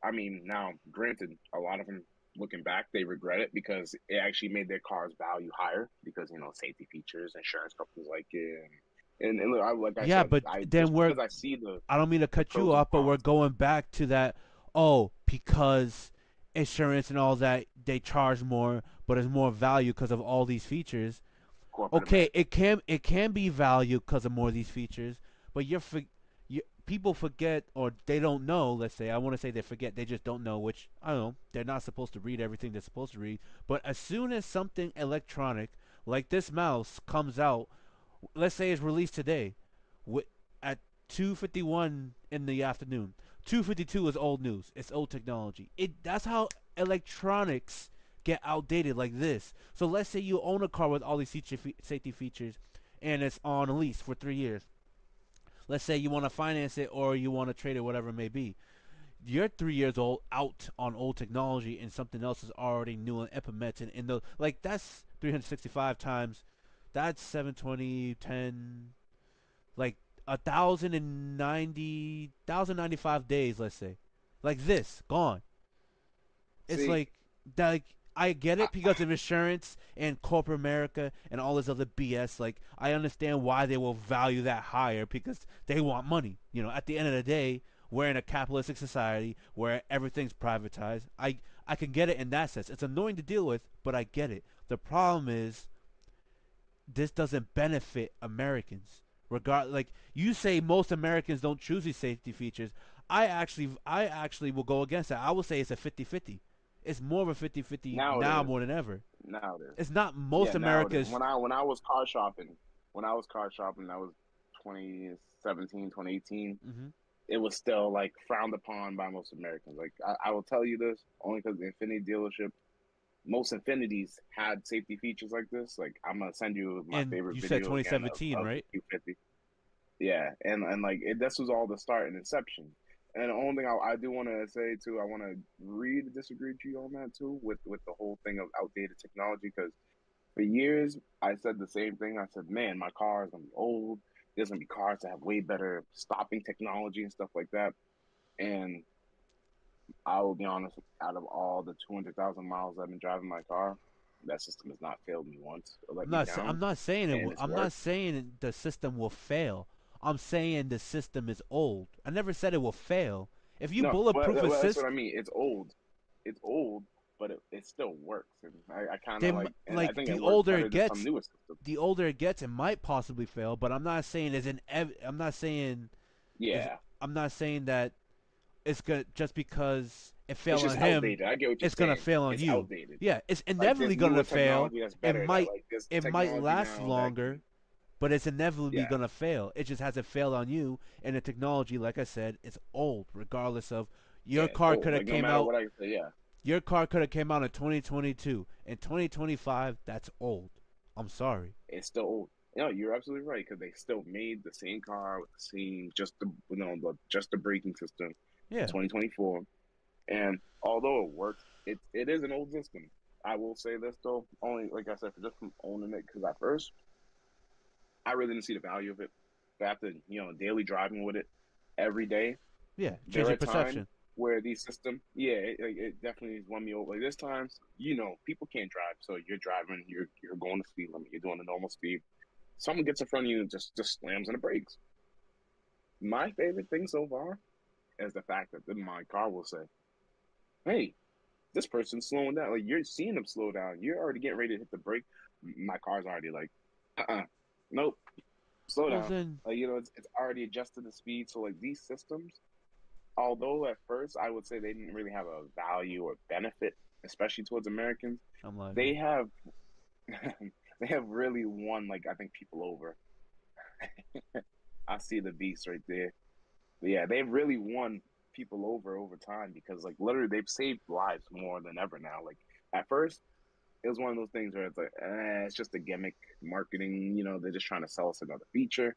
I mean, now, granted, a lot of them looking back, they regret it because it actually made their car's value higher because safety features, insurance companies like it, and look, like I Yeah, said, but I then just we're because I see the I don't mean to cut you pros and off, but we're cons of going back to that. Oh, because insurance and all that, they charge more, but it's more value because of all these features. corporate Okay, America. it can be value because of more of these features, but people forget or they don't know. Let's say I want to say they forget, they just don't know. Which I don't know. They're not supposed to read everything they're supposed to read. But as soon as something electronic like this mouse comes out, let's say it's released today, at 2:51 in the afternoon. 2:52 is old news. It's old technology. That's how electronics get outdated like this. So let's say you own a car with all these safety features, and it's on a lease for 3 years. Let's say you want to finance it or you want to trade it, whatever it may be. You're 3 years old, out on old technology, and something else is already new and implemented. In the like that's 365 times. That's 720, 10, like 1,090 days, let's say, like this gone. It's See, like I get I, it because of insurance and corporate America and all this other BS. Like I understand why they will value that higher because they want money. At the end of the day, we're in a capitalistic society where everything's privatized. I can get it in that sense. It's annoying to deal with, but I get it. The problem is this doesn't benefit Americans. Like you say, most Americans don't choose these safety features. I actually will go against that. I will say it's a 50-50. It's more of a 50-50 now it now is. more than ever. Now it is. It's not Yeah, most now it is. America's. When I was car shopping, that was 2017, 2018. Hmm. It was still like frowned upon by most Americans. Like I will tell you this only because the Infinity dealership, most Infinities had safety features like this. Like I'm gonna send you my And favorite you said video again 2017, of the right? 250. Yeah, and like this was all the start and inception. And the only thing I do want to say too, I want to read disagree with you on that too, with the whole thing of outdated technology. Because for years I said the same thing. I said, man, my car is gonna be old. There's gonna be cars that have way better stopping technology and stuff like that. And I will be honest, out of all the 200,000 miles I've been driving my car, that system has not failed me once or let me I'm down, not saying and it's I'm not worked. saying the system will fail. I'm saying the system is old. I never said it will fail. If you No, bulletproof a that's what I system, mean. It's old, but it still works, and I kind of then like, and I like think it works better than some newer systems. the older it gets, it might possibly fail. But I'm not saying is Yeah, I'm not saying that it's gonna just because it it's failed on just him, outdated. I get what you're it's gonna saying. fail on It's you. outdated. Yeah, it's Like there's inevitably newer gonna fail. technology that's It better. That might like there's it might technology last now that can, longer, but it's inevitably yeah, gonna fail. It just hasn't failed on you, and the technology, like I said, it's old. Regardless of yeah, your it's car old. could have Like no came matter out, what I say, yeah, your car could have came out in 2022. In 2025, that's old. I'm sorry. it's still old. No, you're absolutely right because they still made the same car with the same just the just the braking system in Yeah. 2024. And although it works, it is an old system. I will say this though, only like I said, for just from owning it, because at first I really didn't see the value of it. But after daily driving with it every day, Yeah, change there your are times perception. where these system, yeah, it definitely has won me over. Like there's times, people can't drive, so you're driving, you're going the speed limit, you're doing the normal speed. Someone gets in front of you and just slams on the brakes. My favorite thing so far is the fact that my car will say, "Hey, this person's slowing down." Like you're seeing them slow down. You're already getting ready to hit the brake. My car's already like, nope, slow Well down. then, Like it's already adjusted the speed. So like these systems, although at first I would say they didn't really have a value or benefit, especially towards Americans, I'm lagging. they have they have really won like I think people over. I see the beast right there. But yeah, they've really won people over time because like literally they've saved lives more than ever now. Like at first it was one of those things where it's like, it's just a gimmick marketing. They're just trying to sell us another feature.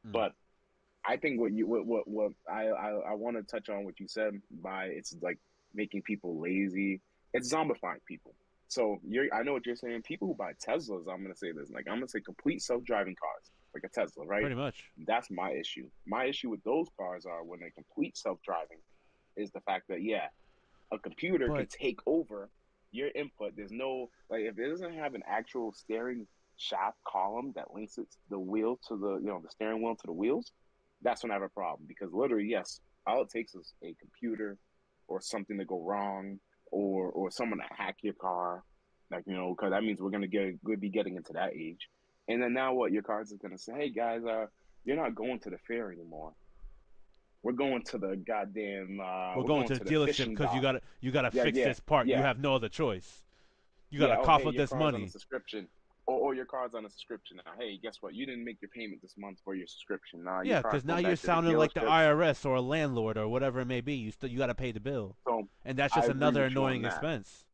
Mm. But I think what I want to touch on what you said by it's like making people lazy. It's zombifying people. So I know what you're saying. People who buy Teslas, I'm gonna say this, like I'm gonna say complete self-driving cars, like a Tesla, right? Pretty much. That's my issue. My issue with those cars are when they're complete self-driving is the fact that yeah, a computer can But take over your input. There's no like if it doesn't have an actual steering shaft column that links it the wheel to the steering wheel to the wheels, that's when I have a problem because literally yes, all it takes is a computer or something to go wrong or someone to hack your car, like because that means we'll be getting into that age. And then now what your car is going to say, hey guys, you're not going to the fair anymore. We're going to the goddamn we're we're going going to the to the dealership fishing because you dock. gotta Yeah, fix yeah, this part. You yeah, have no other choice. You gotta yeah. Oh, cough hey, up your this car's on a money. subscription, or your car's on a subscription now. Hey, guess what? You didn't make your payment this month for your subscription. Nah, your Yeah, car's because now going you're back to the sounding like the dealership. IRS or a landlord or whatever it may be. You got to pay the bill, So and that's I just agree another with you on annoying that. expense.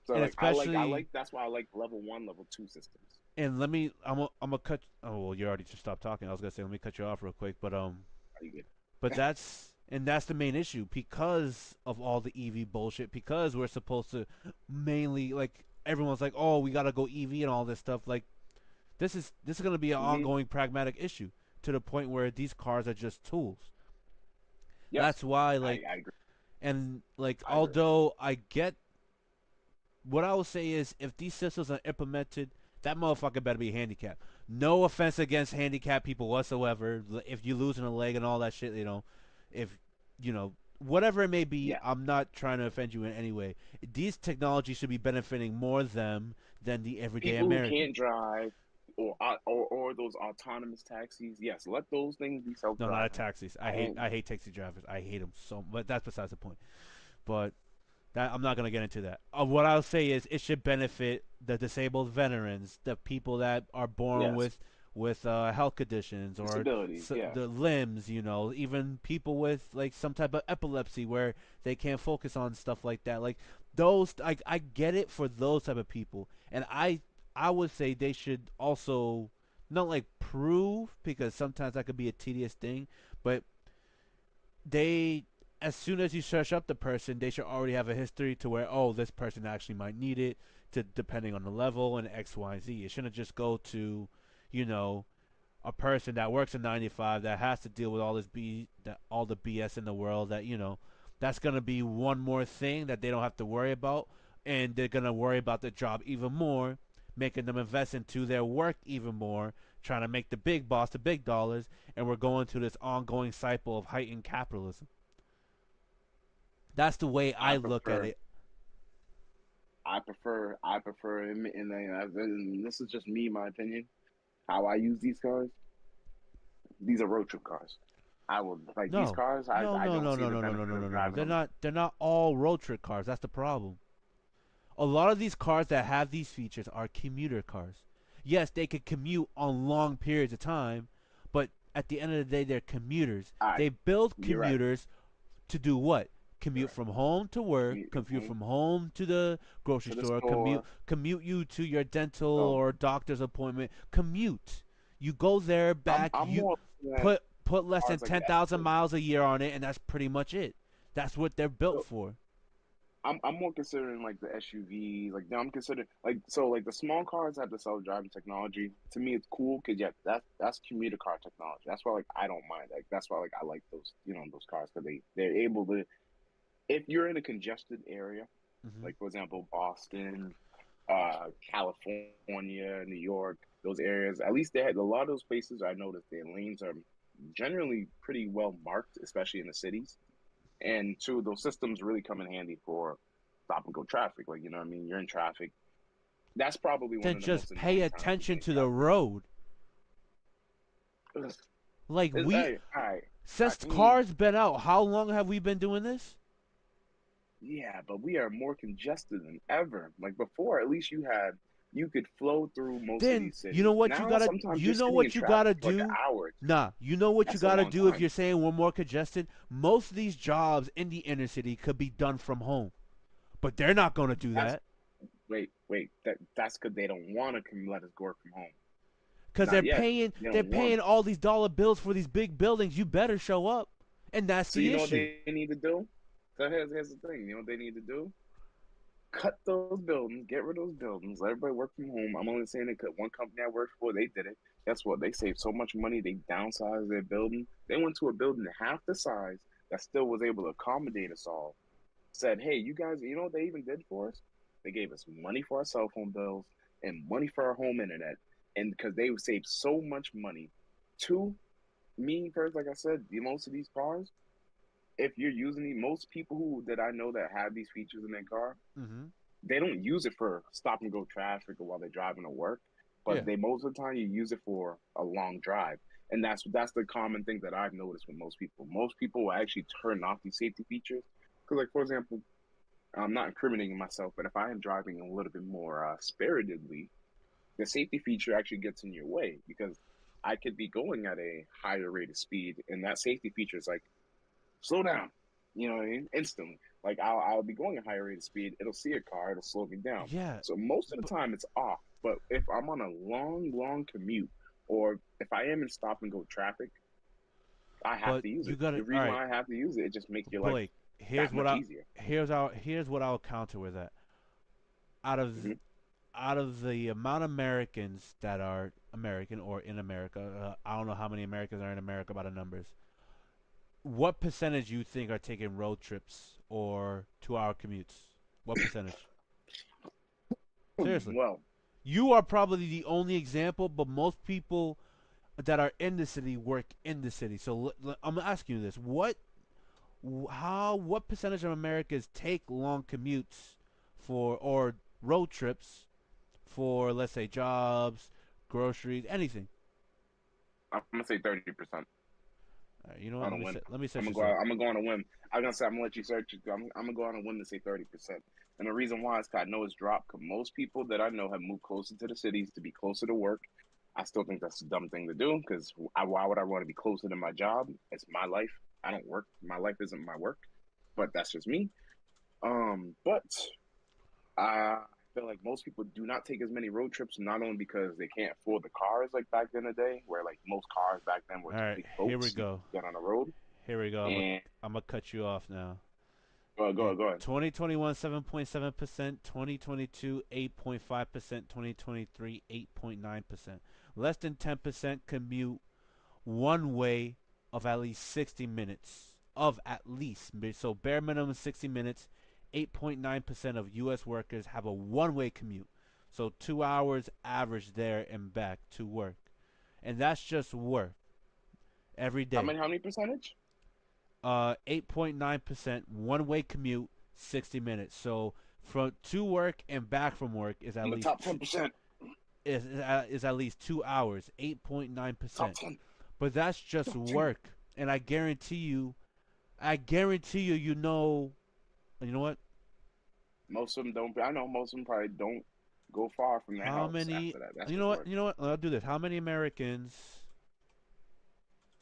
So And like I especially, like that's why I like level one, level two systems. and let me, I'm gonna cut. Oh well, you already just stopped talking. I was gonna say let me cut you off real quick, Are you good? but that's the main issue because of all the EV bullshit. Because we're supposed to mainly like everyone's like, oh, we gotta go EV and all this stuff. Like this is gonna be an Mm-hmm. ongoing pragmatic issue to the point where these cars are just tools. Yes, That's why I, like I agree. and like I agree. although I get what I will say is if these systems are implemented, that motherfucker better be handicapped. No offense against handicapped people whatsoever. If you losing a leg and all that shit, if whatever it may be, Yeah, I'm not trying to offend you in any way. These technologies should be benefiting more them than the everyday people who American. can't drive or those autonomous taxis. Yes, let those things be No, not self-driving. taxis. I hate And I hate taxi drivers. I hate them so. But that's besides the point. But that I'm not gonna get into that. What I'll say is it should benefit the disabled veterans, the people that are born yes, with health conditions or disabilities. Yeah, the limbs. Even people with like some type of epilepsy where they can't focus on stuff like that. Like those, I get it for those type of people, and I would say they should also not like prove because sometimes that could be a tedious thing, but they as soon as you search up the person, they should already have a history to where this person actually might need it to depending on the level and X, Y, Z. It shouldn't just go to, you know, a person that works in 95 that has to deal with all the BS in the world that that's gonna be one more thing that they don't have to worry about, and they're gonna worry about the job even more, making them invest into their work even more, trying to make the big boss the big dollars, and we're going to this ongoing cycle of heightened capitalism. That's the way I I look at prefer. it. And this is just me, my opinion. How I use these cars. These are road trip cars. I will like these No, cars. no, I no, don't no, see no, the no, no, no, benefit no, of no, no. driving them. They're not all road trip cars. That's the problem. A lot of these cars that have these features are commuter cars. Yes, they could commute on long periods of time, but at the end of the day, they're commuters. All right, They build you're right. commuters to do what? You're Commute right. from home to work, Commute from commute home from home to the grocery to the store, commute store. commute you to your dental So or doctor's appointment. Commute. You go there, back. I'm You more looking at put less than cars like ten that thousand because miles a year on it, and that's pretty much it. That's what they're built So for. I'm more considering like the SUVs. Like I'm considering like so like the small cars have the self driving technology. To me, it's cool because yeah, that's commuter car technology. That's why like I don't mind. Like that's why like I like those those cars because they're able to if you're in a congested area, Hmm. like for example Boston, California, New York, those areas. At least they had a lot of those places. I noticed their lanes are generally pretty well marked, especially in the cities. And two, those systems really come in handy for stop and go traffic. Like, you know what I mean? You're in traffic. That's probably one Then of the most just pay annoying times to be attention in to the traffic. road. Ugh. Like we, Hey, all right. since I mean, cars been out, how long have we been doing this? yeah, but we are more congested than ever. Like before, at least you could flow through most of Then these you know cities. what you Now, gotta, sometimes you just know sitting in what you gotta traffic for like an do. hour or two, Nah, you know what you that's a gotta long do if time. you're saying we're more congested. Most of these jobs in the inner city could be done from home, but they're not gonna do That's that wait. That's because they don't want to come let us work from home. because Not yet. They they're don't want paying to. all these dollar bills for these big buildings. You better show up, and that's So the you know what issue. they need to do? So here's the thing. You know what they need to do? Cut those buildings, get rid of those buildings, let everybody work from home. I'm only saying it because one company I worked for, they did it. Guess what? They saved so much money, they downsized their building. They went to a building half the size that still was able to accommodate us all. Said, hey, you guys, you know what they even did for us? They gave us money for our cell phone bills and money for our home internet. And because they saved so much money. Two, me first, like I said, most of these cars, if you're using the most people who that I know that have these features in their car, Hmm. they don't use it for stop and go traffic or while they're driving to work, but Yeah, they most of the time you use it for a long drive. And that's the common thing that I've noticed with most people. Most people will actually turn off these safety features. Because, like for example, I'm not incriminating myself, but if I am driving a little bit more spiritedly, the safety feature actually gets in your way because I could be going at a higher rate of speed, and that safety feature is like slow down. You know what I mean? Instantly. Like I'll be going at higher rate of speed. It'll see a car. It'll slow me down. yeah, So most of the but time it's off. But if I'm on a long commute, or if I am in stop and go traffic, I have but to use you it. gotta. The All reason right, why I have to use it, it just makes your life Blake. that much easier. Here's what I'll counter with that. Out of Hmm. out of the amount of Americans that are American or in America, I don't know how many Americans are in America by the numbers. What percentage you think are taking road trips or 2 hour commutes? What percentage? Seriously, Well, you are probably the only example, but most people that are in the city work in the city. So I'm asking you this: what percentage of Americans take long commutes for or road trips for, let's say, jobs, groceries, anything? I'm gonna say 30% You know what? on a whim. Let me I'm search gonna this go. up. I'm gonna go on a whim. I'm gonna say I'm gonna let you search it. I'm gonna go on a whim to say 30%. And the reason why is 'cause I know it's dropped. Cause most people that I know have moved closer to the cities to be closer to work. I still think that's a dumb thing to do because why would I want to be closer to my job? It's my life. I don't work. My life isn't my work. But that's just me. But I feel like most people do not take as many road trips, not only because they can't afford the cars like back in the day, where like most cars back then were All just right, big here we boats you go. could get on the road. Here we go. And I'm gonna cut you off now. go ahead. 2021, 7.7%. 2022, 8.5%. 2023, 8.9%. Less than 10% commute one way of at least 60 minutes. Of at least. So bare minimum 60 minutes. 8.9% of U.S. workers have a one way commute. So 2 hours average there and back to work. And that's just work every day. How many percentage? 8.9% one way commute, 60 minutes. So from to work and back from work is at In the least top 10%. is at least 2 hours, Top 8.9%. 10. But that's just Top 10. work, and you know, you know what? Most of them don't. I know most of them probably don't go far from their How house many? after that. That's You know just what? work. You know what? I'll do this. How many Americans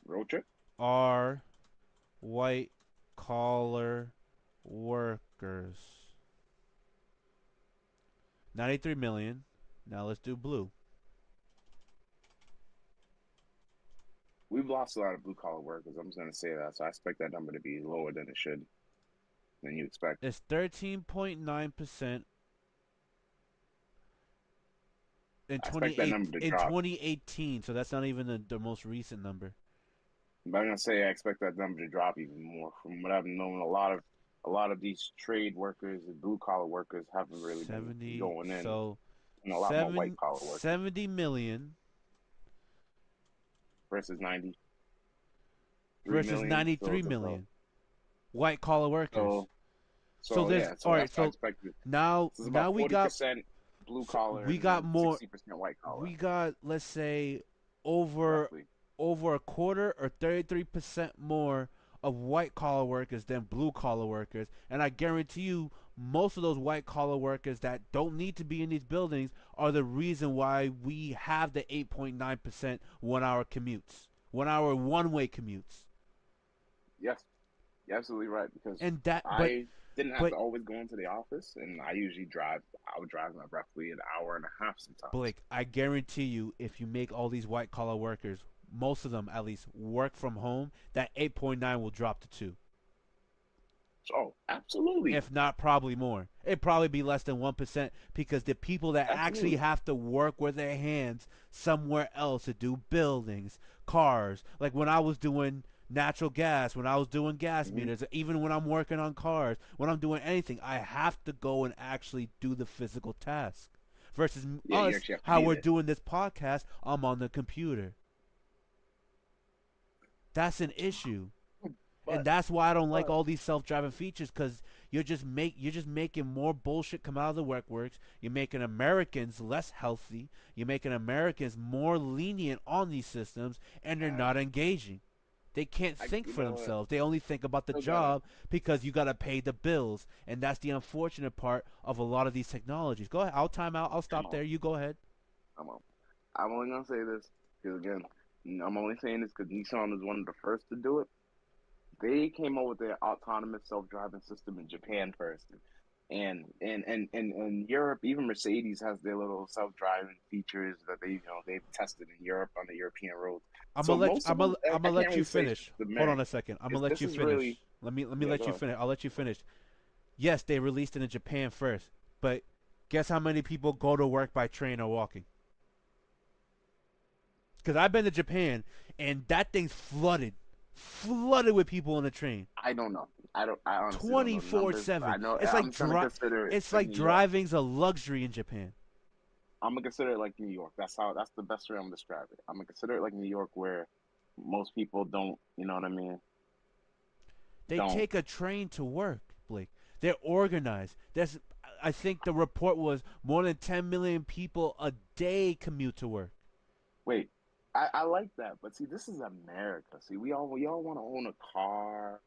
Road trip? are white collar workers? 93 million. Now let's do blue. We've lost a lot of blue collar workers. I'm just going to say that. So I expect that number to be lower than it should. than you expect. It's 13.9% in I expect that number to in drop. 2018. So that's not even the most recent number. But I'm gonna say I expect that number to drop even more. From what I've known, a lot of these trade workers and blue collar workers haven't really been 70 going in, so and a lot more white seven collar workers 70 million versus 93 versus million. So 93 it's about million white collar workers. so So so there's yeah. So all right. that's what I So expected. now So it's about now 40% blue collar we got and more. 60% white collar, We got, let's say, over roughly. over a quarter or 33% more of white collar workers than blue collar workers, and I guarantee you most of those white collar workers that don't need to be in these buildings are the reason why we have the 8.9% 1 hour commutes, 1 hour one way commutes. Yes, you're absolutely right. Because And that I didn't have but to always go into the office, and I usually drive. I would drive like roughly an hour and a half sometimes. Blake, I guarantee you, if you make all these white collar workers, most of them at least, work from home, that 8.9 will drop to 2. So absolutely, If not probably more. It'd probably be less than 1% because the people that actually absolutely. have to work with their hands somewhere else to do buildings, cars, like when I was doing natural gas, when I was doing gas Hmm. meters, even when I'm working on cars, when I'm doing anything, I have to go and actually do the physical task. Versus Yeah, you us, actually have to how be we're there. doing this podcast, I'm on the computer. That's an issue. And But that's why I don't like but all these self-driving features because you're just making more bullshit come out of the workworks. You're making Americans less healthy. You're making Americans more lenient on these systems, and they're I not engaging. They can't I think you for know what? themselves. They only think about the Still gotta job because you got to pay the bills, and that's the unfortunate part of a lot of these technologies. Go ahead. I'll time out. I'll come stop on, there. You go ahead. come on. I'm only gonna say this because again, I'm only saying this because Nissan was one of the first to do it. They came up with their autonomous self-driving system in Japan first, and Europe, even Mercedes has their little self-driving features that they've tested in Europe on the European roads. So most of them, I'm I gonna can't let really you say it's finish. just Hold on a American. second. I'm gonna let This you is really, finish. Let me yeah, let go you ahead. finish. I'll let you finish. Yes, they released it in Japan first, but guess how many people go to work by train or walking? Because I've been to Japan and that thing's flooded with people on the train, I don't know. I honestly don't twenty know the four numbers, but I seven. know It's I'm gonna consider it it's like like New York. driving's a luxury in Japan. I'm gonna consider it like New York. That's the best way I'm gonna describe it. I'm gonna consider it like New York, where most people don't, you know what I mean? They Don't take a train to work, Blake. They're organized. I think the report was more than 10 million people a day commute to work. wait. I like that, but see, this is America. See, we all want to own a car.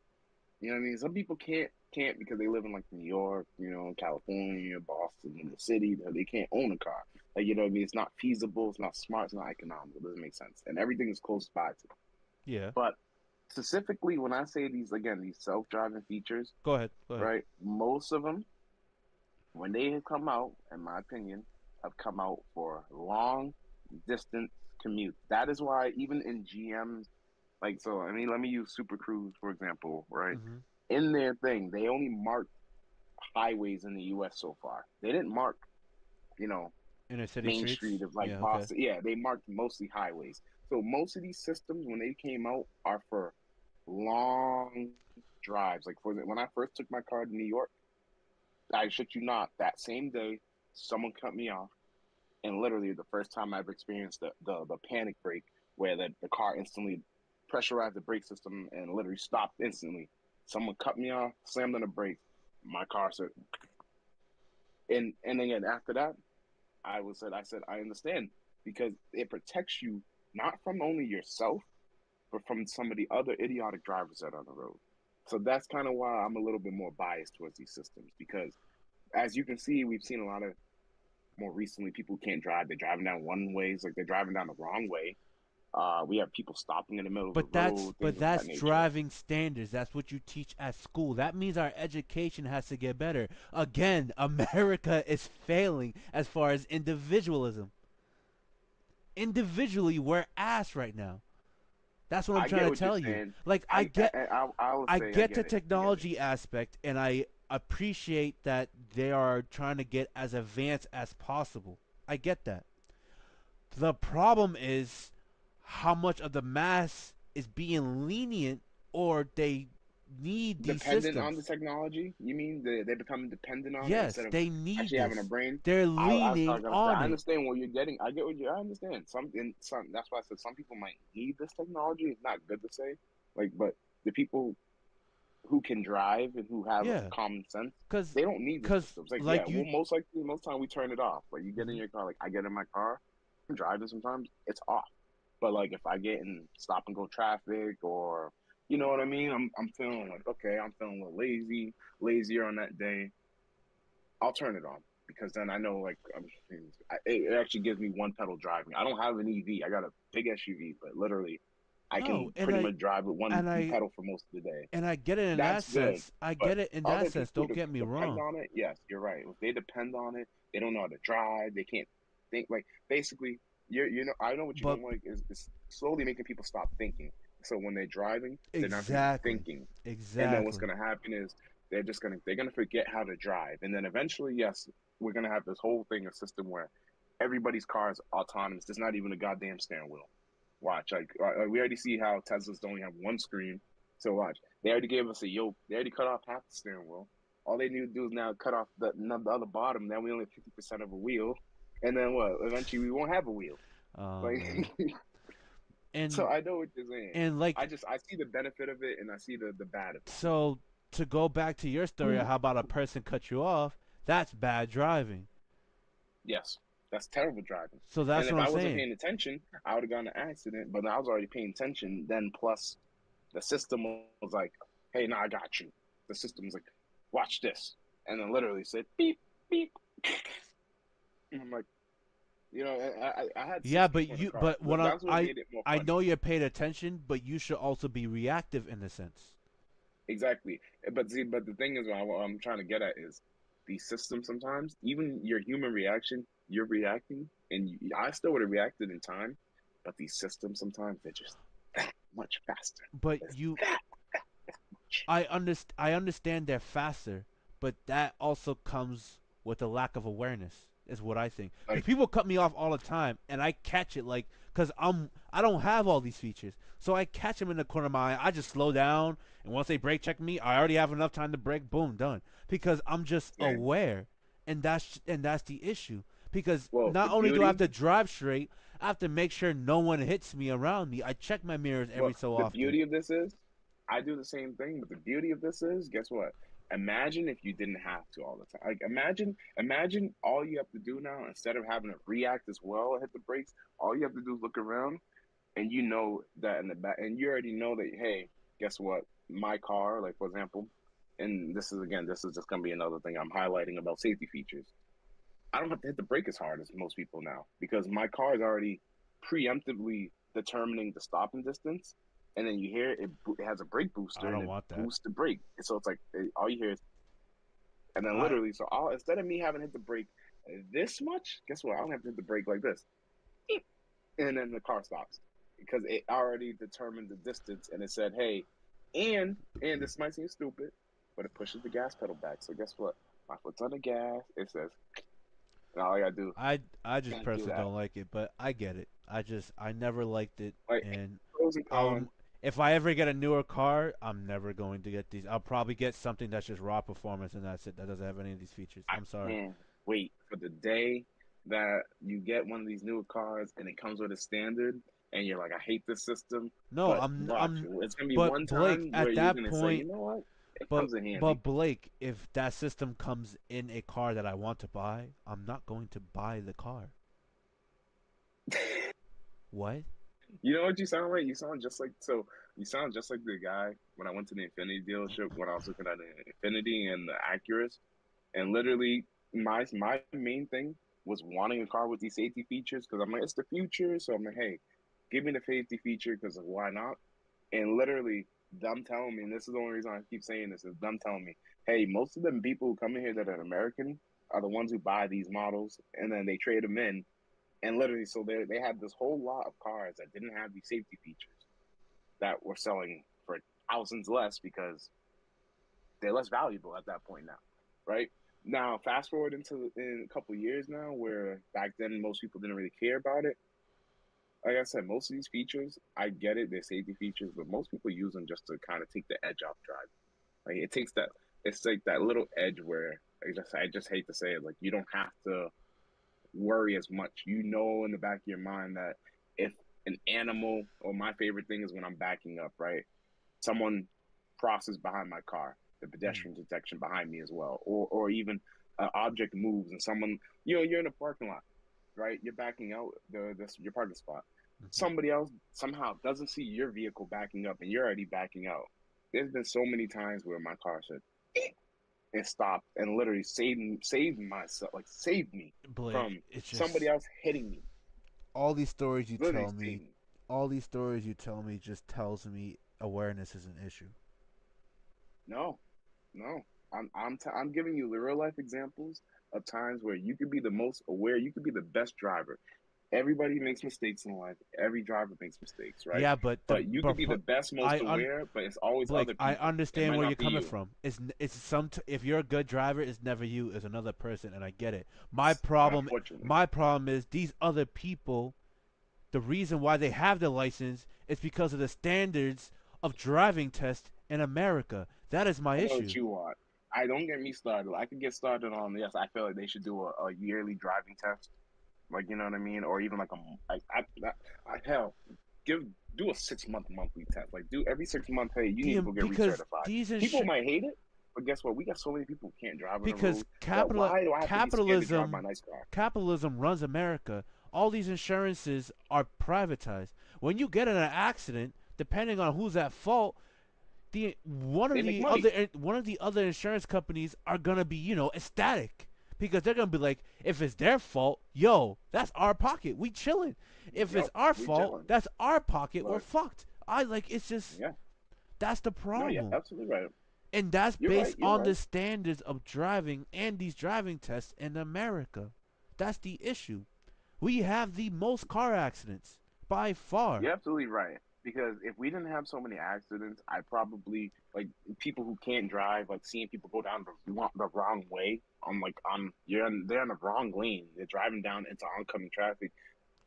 You know what I mean? Some people can't because they live in like New York, California, Boston, in the city. They can't own a car. Like you know what I mean? It's not feasible. It's not smart. It's not economical. It doesn't make sense. And everything is close by to them. Yeah. But specifically, when I say these again, these self-driving features, Go ahead. Go ahead. right? Most of them, when they have come out, in my opinion, have come out for long distance commute. That is why even in GM's, like, so I mean, let me use Super Cruise for example, right? Hmm. In their thing, they only marked highways in the U.S. so far. They didn't mark, you know, Inner city Main streets. Street of like Yeah. Okay. Boston. Yeah, they marked mostly highways. So most of these systems, when they came out, are for long drives. Like when I first took my car to New York, I shit you not, that same day, someone cut me off, and literally the first time I ever experienced the panic brake, where the car instantly pressurized the brake system and literally stopped instantly. Someone cut me off, slammed on the brakes, my car said, and again after that, I said I understand because it protects you not from only yourself but from some of the other idiotic drivers that are on the road. So that's kind of why I'm a little bit more biased towards these systems because as you can see, we've seen a lot of more recently people who can't drive. They're driving down one ways, like they're driving down the wrong way. We have people stopping in the middle of the road, But things of that that's nature. driving standards. That's what you teach at school. That means our education has to get better. Again, America is failing as far as individualism. Individually, we're ass right now. That's what I'm I trying get to what you're tell you. saying. Like I Will I say I get the get it. I get it. technology aspect, and I appreciate that they are trying to get as advanced as possible. I get that. The problem is how much of the mass is being lenient, or they need these Dependent on the systems. technology? You mean they become dependent on it Yes, instead of they need actually having a this. brain? They're I was leaning gonna say on I it. understand what you're getting. I get what you. I understand. Some. That's why I said some people might need this technology. It's not good to say, like, but the people who can drive and who have Yeah, common sense, cause, they don't need the cause systems. Like, yeah, like well, you. most likely, most time we turn it off. Like, you get in Mhm. your car. Like, I get in my car, I'm driving sometimes. It's off. But like if I get in stop and go traffic or you know what I mean, I'm feeling like okay, I'm feeling a little lazier on that day. I'll turn it on because then I know like it actually gives me one pedal driving. I don't have an EV. I got a big SUV, but literally I No, can pretty much drive with one and I pedal for most of the day. and I get it in that That's good. sense. I But get it in that other sense. people Don't to get me depend wrong. on it, yes, you're right. If they depend on it, they don't know how to drive. They can't think. Like basically, you know, I know what you But don't like is slowly making people stop thinking. So when they're driving, they're not going to be exactly, thinking, and then what's exactly. going to happen is they're gonna forget how to drive, and then eventually, yes, we're going to have this whole thing, a system where everybody's car is autonomous. There's not even a goddamn steering wheel. Watch, like we already see how Teslas only have one screen. So watch, they already gave us a yoke. They already cut off half the steering wheel. All they need to do is now cut off the other bottom. Then we only have 50% of a wheel, and then what? Eventually, we won't have a wheel. Oh Like, man. so And I know what you're saying. like I see the benefit of it, and I see the bad of it too. so to go back to your story of how about a person cut you off, that's bad driving. Yes, that's terrible driving. So And that's what if I'm I wasn't saying. paying attention, I would have gotten in an accident. But I was already paying attention. Then plus the system was like, "Hey, now I got you." The system was like, "Watch this," and then literally said, "Beep, beep." And I'm like, I had Yeah, six but people in the you car. but what That's what made it more I know funny. you're paid attention, but you should also be reactive in a sense. Exactly. But see, but the thing is, what I'm trying to get at is the system. Sometimes even your human reaction, you're reacting, and I still would have reacted in time. But these systems sometimes they're just that much faster. But It's you that much. I understand they're faster, but that also comes with a lack of awareness. Is what I think. Because Like, people cut me off all the time, and I catch it like, because I don't have all these features, so I catch them in the corner of my eye. I just slow down, and once they brake check me, I already have enough time to brake. Boom, done. Because I'm just man, aware, and that's the issue. Because well, the not only do I have beauty, to drive straight, I have to make sure no one hits me around me. I check my mirrors well, every so the often. beauty of this is, I do the same thing. But the beauty of this is, guess what? Imagine if you didn't have to all the time. Like, imagine all you have to do now instead of having to react as well and hit the brakes. All you have to do is look around and you know that in the back, and you already know that. Hey, guess what? My car, like for example, and this is just gonna be another thing I'm highlighting about safety features. I don't have to hit the brake as hard as most people now because my car is already preemptively determining the stopping distance, and then you hear it has a brake booster I and don't it want that. boosts the brake. So it's like all you hear is, and then I literally, so instead of me having to hit the brake this much, guess what? I don't have to hit the brake like this, and then the car stops because it already determined the distance and it said, hey, and this might seem stupid, but it pushes the gas pedal back. So guess what? My foot's on the gas. It says, and all I gotta do, I just gotta do personally that. don't like it, but I get it. I never liked it, Like and pros and I'll cons. if I ever get a newer car, I'm never going to get these. I'll probably get something that's just raw performance, and that's it. That doesn't have any of these features. I I'm sorry. can't wait for the day that you get one of these newer cars and it comes with a standard, and you're like, I hate this system. No, But watch, it's gonna be one but Blake, time where at you're that gonna say, you point, know what? It comes in but handy. Blake, if that system comes in a car that I want to buy, I'm not going to buy the car. What? You know what you sound like? You sound just like so. You sound just like the guy when I went to the Infinity dealership when I was looking at the Infinity and the Acuras, and literally my main thing was wanting a car with these safety features because I'm like it's the future, so I'm like, hey, give me the safety feature because why not? And literally them telling me, and this is the only reason I keep saying this is them telling me, hey, most of them people who come in here that are American are the ones who buy these models and then they trade them in and literally, so they had this whole lot of cars that didn't have these safety features. that we're selling for thousands less because they're less valuable at that point now, right? Now, fast forward into in a couple of years now, where back then most people didn't really care about it. Like I said, most of these features, I get it, they're safety features, but most people use them just to kind of take the edge off driving. Like it takes that, it's like that little edge where I just hate to say it, like you don't have to worry as much. You know, in the back of your mind that if an animal, or my favorite thing is when I'm backing up, right? Someone crosses behind my car, the Mm. pedestrian detection behind me as well, or even an object moves and someone, you know, you're in a parking lot, right? You're backing out your parking spot. Mhm. Somebody else somehow doesn't see your vehicle backing up, and you're already backing out. There's been so many times where my car said and stopped and literally saved myself, like saved me Blake, from it's somebody just else hitting me. all these stories you Literally tell me, saved me. all these stories you tell me just tells me awareness is an issue. No, no. I'm giving you the real life examples of times where you could be the most aware, you could be the best driver. Everybody makes mistakes in life. Every driver makes mistakes, right? Yeah, but But you could be the best, most I un aware, but it's always Blake, other I people. It understand might where not you're be coming you. from. If you're a good driver, it's never you, it's another person, and I get it. My problem is these other people. The reason why they have the license is because of the standards of driving tests in America. That is my I know what issue. you want. I don't get me started. I could get started on yes. I feel like they should do a yearly driving test, like you know what I mean, or even like hell, give do a 6 month monthly test. Like do every 6 month. Hey, you need to go get Because recertified. these People insu- might hate it, but guess what? We got so many people who can't drive on the because road that why do I have to be scared to drive my capitalism nice car? capitalism runs America. All these insurances are privatized. When you get in an accident, depending on who's at fault, the They make money. one of the other insurance companies are gonna be ecstatic because they're gonna be like, if it's their fault, yo, that's our pocket, we chilling. If it's Yep, our we fault, chilling. that's our pocket, we're Look, fucked. I like it's just yeah, that's the no, yeah, problem, absolutely right. and that's You're right. based You're on the right. standards of driving and these driving tests in America. That's the issue. We have the most car accidents by far. You're absolutely right. Because if we didn't have so many accidents, I probably like people who can't drive, like seeing people go down the wrong way. On like on they're in the wrong lane. They're driving down into oncoming traffic.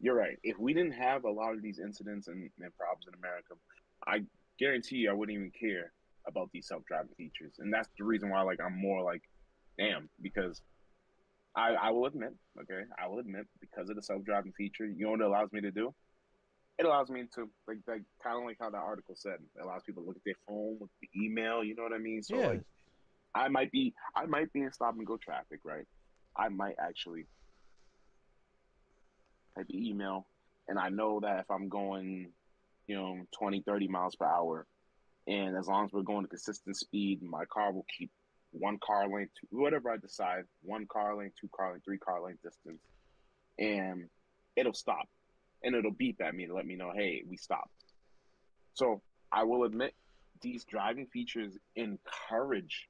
You're right. If we didn't have a lot of these incidents and problems in America, I guarantee you I wouldn't even care about these self-driving features. And that's the reason why like I'm more like, damn, because I will admit, okay, I will admit because of the self-driving feature, you know what it allows me to do? It allows me to like kind of like how that article said. It allows people to look at their phone, look at the email. You know what I mean? So Yeah. like, I might be in stop and go traffic, right? I might actually type the email, and I know that if I'm going, 20, 30 miles per hour, and as long as we're going to consistent speed, my car will keep one car length, whatever I decide, one car length, two car length, three car length distance, and it'll stop, and it'll beep at me to let me know, hey, we stopped. So I will admit these driving features encourage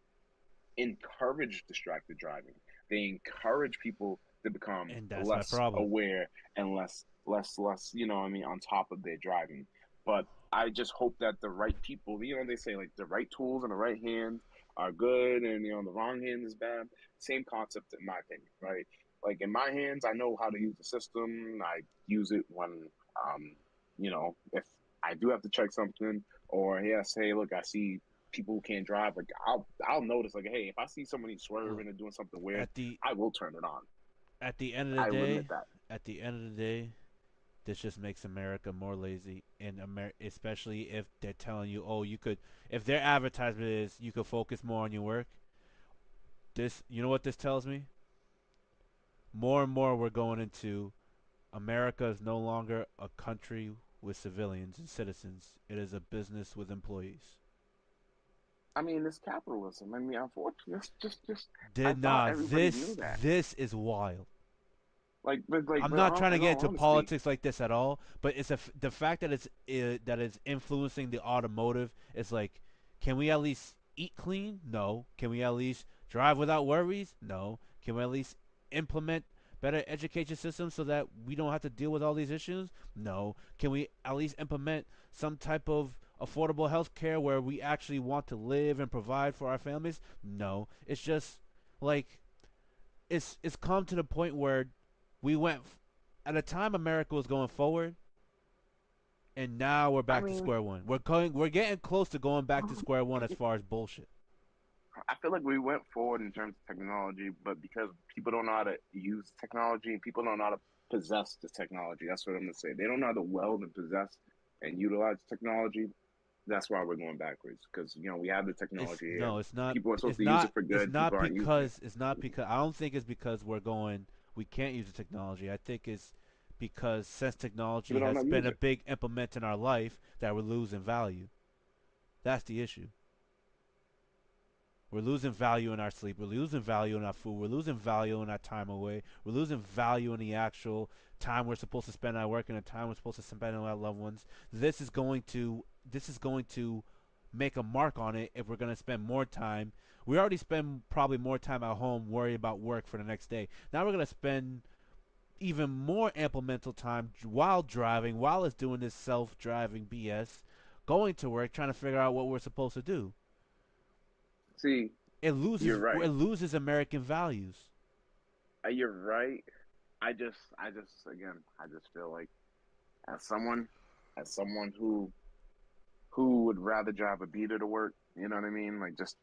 distracted driving. They encourage people to become And that's my less problem. aware and less, what I mean, on top of their driving. But I just hope that the right people, they say like the right tools in the right hands are good and the wrong hand is bad. Same concept in my opinion, right? Like in my hands, I know how to use the system. I use it when if I do have to check something or yes, hey, look, I see people who can't drive, like I'll notice like, hey, if I see somebody Look, swerving and doing something weird, at the I will turn it on. at the end of the I will day, admit that. at the end of the day, this just makes America more lazy, and especially if they're telling you, oh, if their advertisement is you could focus more on your work. You know what this tells me? More and more, we're going into America is no longer a country with civilians and citizens. It is a business with employees. I mean, it's capitalism. I mean, unfortunately, just I Did thought not everybody knew this that. this is wild. I'm But not trying to in get all into honesty, politics like this at all, but the fact that it's influencing the automotive. It's like, can we at least eat clean? No. Can we at least drive without worries? No. Can we at least implement better education systems so that we don't have to deal with all these issues? No. Can we at least implement some type of affordable health care where we actually want to live and provide for our families? No. It's just like it's come to the point where we went at a time America was going forward, and now we're I back to mean, square one. We're getting close to going back to square one as far as bullshit. I feel like we went forward in terms of technology, but because people don't know how to use technology and people don't know how to possess the technology, that's what I'm gonna say. They don't know how to weld and possess and utilize technology. That's why we're going backwards. Because we have the It's technology here. no, it's not. People are supposed It's to use not. it for It's good. not People aren't using it. because. It's not because. I don't think it's because we're going. We can't use the technology. I think it's because since technology People don't know has how to been use a it. big implement in our life, that we're losing value. That's the issue. We're losing value in our sleep. We're losing value in our food. We're losing value in our time away. We're losing value in the actual time we're supposed to spend at work and the time we're supposed to spend on our loved ones. This is going to. This is going to make a mark on it if we're going to spend more time. We already spend probably more time at home worrying about work for the next day. Now we're going to spend even more ample mental time while driving, while it's doing this self-driving BS, going to work, trying to figure out what we're supposed to do. See, It you're loses it right. loses American values. You're right. Again, I just feel like as someone, as someone who would rather drive a beater to work. You know what I mean? Like just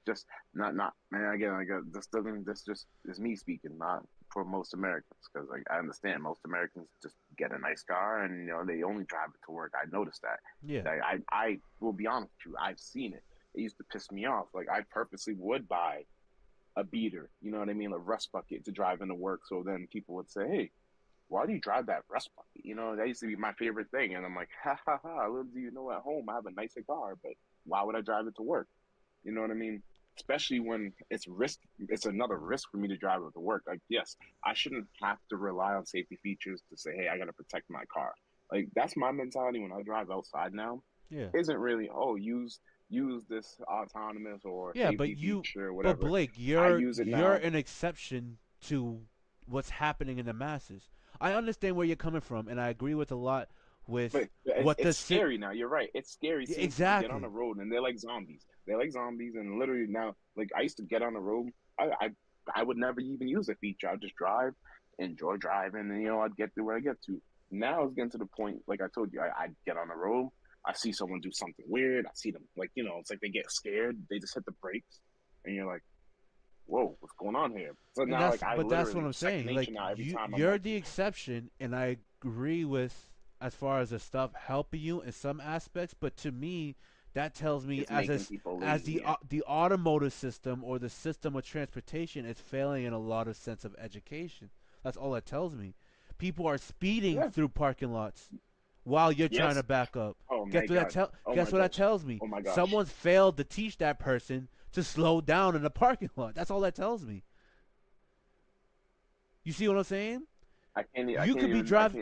not man. Again, like this doesn't. This just is me speaking, not for most Americans, because like I understand most Americans just get a nice car and they only drive it to work. I noticed that. Yeah. Like, I will be honest with you. I've seen it. It used to piss me off. Like I purposely would buy a beater. You know what I mean? A rust bucket to drive into work. So then people would say, "Hey, why do you drive that rust bucket?" That used to be my favorite thing. And I'm like, ha ha ha, little do you know at home I have a nicer car, but why would I drive it to work? You know what I mean? Especially when it's another risk for me to drive it to work. Like, yes, I shouldn't have to rely on safety features to say, hey, I gotta protect my car. Like that's my mentality when I drive outside now. Yeah. Isn't really, oh, use this autonomous or Yeah, safety feature or but whatever. Blake, I you're use it you're now. an exception to what's happening in the masses. I understand where you're coming from, and I agree with a lot with But it's, what the it's sit. scary now. You're right. It's scary seeing people get on the Exactly. road and they're like zombies. They're like zombies, and literally now, like I used to get on the road. I would never even use a feature. I'd just drive, enjoy driving, and I'd get to where I get to. Now it's getting to the point, like I told you, I get on the road. I see someone do something weird. I see them like it's like they get scared. They just hit the brakes, and you're like, "Whoa, what's going on here?" So And now, like I that's what literally I'm second saying. nature Like now. Every time I'm you're like, the exception, and I agree with as far as the stuff helping you in some aspects. But to me, that tells me it's making people as lazy. the automotive system or the system of transportation is failing in a lot of sense of education. That's all it tells me. People are speeding Yeah. through parking lots while you're trying to Yes. back up. Oh my God. Oh Guess my what that gosh. tells me? Oh my gosh. Someone's failed to teach that person to slow down in the parking lot. That's all that tells me. You see what I'm saying? I can't You could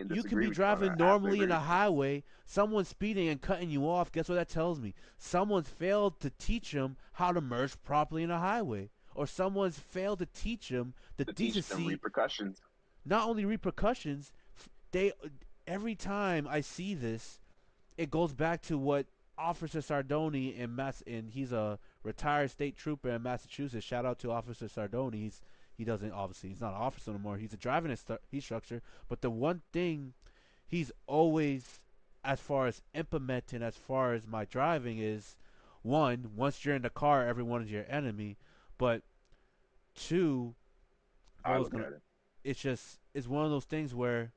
disagree be with you on driving that. I have to normally in agree a with you. highway, someone's speeding and cutting you off. Guess what that tells me? Someone's failed to teach them how to merge properly in a highway, or someone's failed to teach them the To teach them decency. repercussions. Not only repercussions, they every time I see this, it goes back to what Officer Sardoni and he's a retired state trooper in Massachusetts. Shout out to Officer Sardoni. He doesn't obviously he's not an officer anymore. He's a driving instructor. But the one thing he's always as far as implementing as far as my driving is one, once you're in the car, everyone is your enemy. But two, what I was look gonna at it. it's one of those things where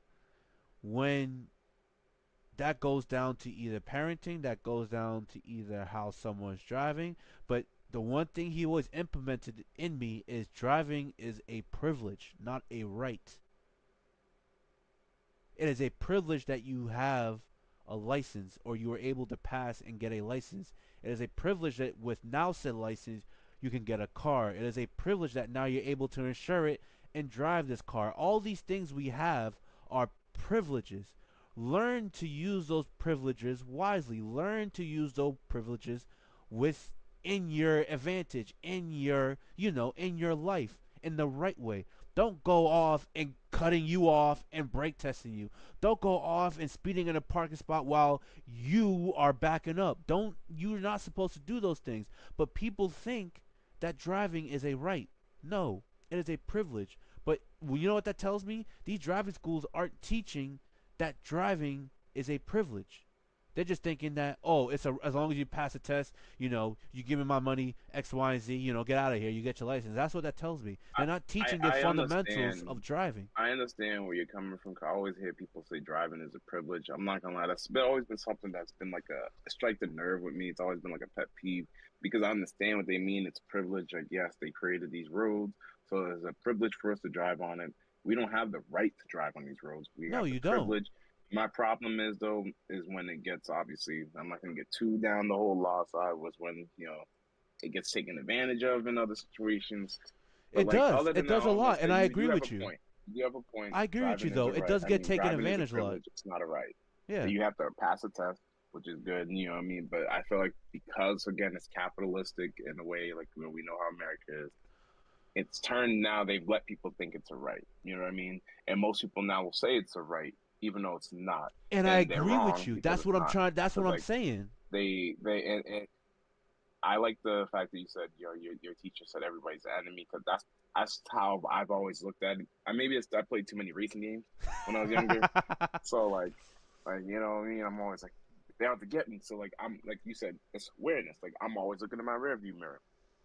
when that goes down to either parenting, that goes down to either how someone's driving. But the one thing he always implemented in me is driving is a privilege, not a right. It is a privilege that you have a license or you are able to pass and get a license. It is a privilege that with now said license you can get a car. It is a privilege that now you're able to insure it and drive this car. All these things we have are privileges. Learn to use those privileges wisely. Learn to use those privileges with in your advantage, in your in your life, in the right way. Don't go off and cutting you off and brake testing you. Don't go off and speeding in a parking spot while you are backing up. Don't You're not supposed to do those things. But people think that driving is a right. No, it is a privilege. But you know what that tells me? These driving schools aren't teaching that driving is a privilege. They're just thinking that, oh, it's as long as you pass the test, you give me my money, X, Y, and Z, get out of here, you get your license. That's what that tells me. I, They're not teaching the I fundamentals understand. of driving. I understand where you're coming from. 'Cause I always hear people say driving is a privilege. I'm not gonna lie. Always been something that's been like a strike the nerve with me. It's always been like a pet peeve because I understand what they mean. It's privilege. Like yes, they created these roads, so there's a privilege for us to drive on it. We don't have the right to drive on these roads. We No, have the you don't. privilege. My problem is though is when it gets obviously. I'm not gonna get too down the whole law side. Was when it gets taken advantage of in other situations. But It like does. other It than that, does a lot, let's say and I you agree have a with you. point. You have a point. I agree with you, Driving is though. a It right. does I get mean, taken driving is a advantage a lot. privilege. It's not a right. Yeah. You have to pass a test, which is good. You know what I mean? But I feel like because again, it's capitalistic in a way. Like we know how America is. It's turned now. They've let people think it's a right. You know what I mean? And most people now will say it's a right, even though it's not, And I and they're agree with wrong you. because That's it's what I'm not. trying. That's what Because I'm like saying. and I like the fact that you said your teacher said everybody's an enemy because that's how I've always looked at it. I played too many racing games when I was younger, so like what I mean. I'm always like they have to get me. So like I'm like you said, it's awareness. Like I'm always looking in my rearview mirror.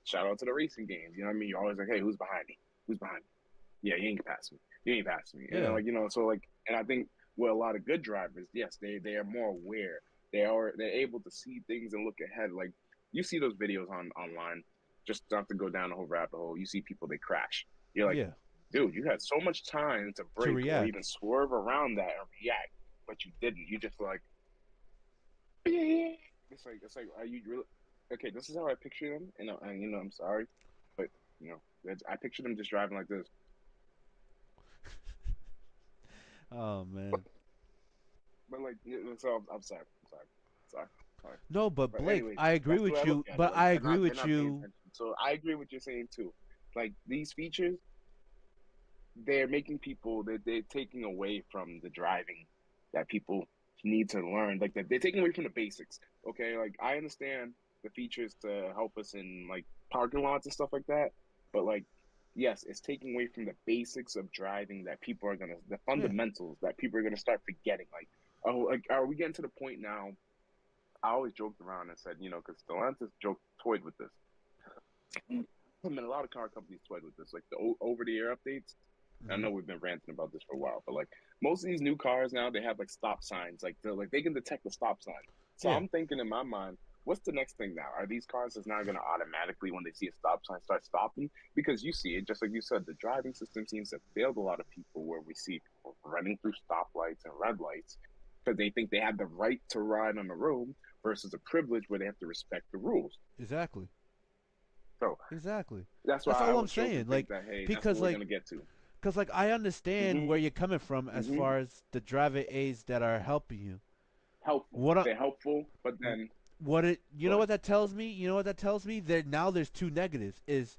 Shout out to the racing games. You know what I mean? You're always like, hey, who's behind me? Who's behind me? Yeah, you ain't pass me. You ain't pass me. And then, Yeah. so like, and I think with a lot of good drivers, yes, they are more aware. They're able to see things and look ahead. Like you see those videos online, just not to go down the whole rabbit hole. You see people they crash. You're like, Yeah. dude, you had so much time to To brake or even react. swerve around that and react, but you didn't. You just like, it's like, are you really? Okay, this is how I picture them, and I'm sorry, but I picture them just driving like this. Oh man. But like, so I'm sorry, sorry, sorry. No, but But Blake, anyways, I agree that's the way with I look you. at it. But Like I agree they're with not paying you. attention. So I agree with what you're saying too. Like these features, they're making people they're taking away from the driving that people need to learn. Like they're taking away from the basics. Okay, like I understand the features to help us in like parking lots and stuff like that, but like yes, it's taking away from the basics of driving that people are gonna the Yeah. fundamentals that people are gonna start forgetting. Like oh, like are we getting to the point now? I always joked around and said, because Stellantis toyed with this. I mean, a lot of car companies toyed with this, like the over-the-air updates. I Hmm. know we've been ranting about this for a while, but like most of these new cars now, they have like stop signs, like they can detect the stop sign. So Yeah. I'm thinking in my mind, what's the next thing now? Are these cars just now going to automatically, when they see a stop sign, start stopping? Because you see it, just like you said, the driving system seems to have failed a lot of people, where we see people running through stoplights and red lights because they think they have the right to ride on the road versus a privilege where they have to respect the rules. Exactly. So Exactly. that's That's why I all I'm would joke saying. and Like, think that hey, that's what because we're like, gonna get to. cause like I understand Mm-hmm. where you're coming from as Mm-hmm. far as the driver aids that are helping you. Helpful. What They're helpful, but I, then what it you go know ahead. what that tells me? You know what that tells me? That now there's two negatives. Is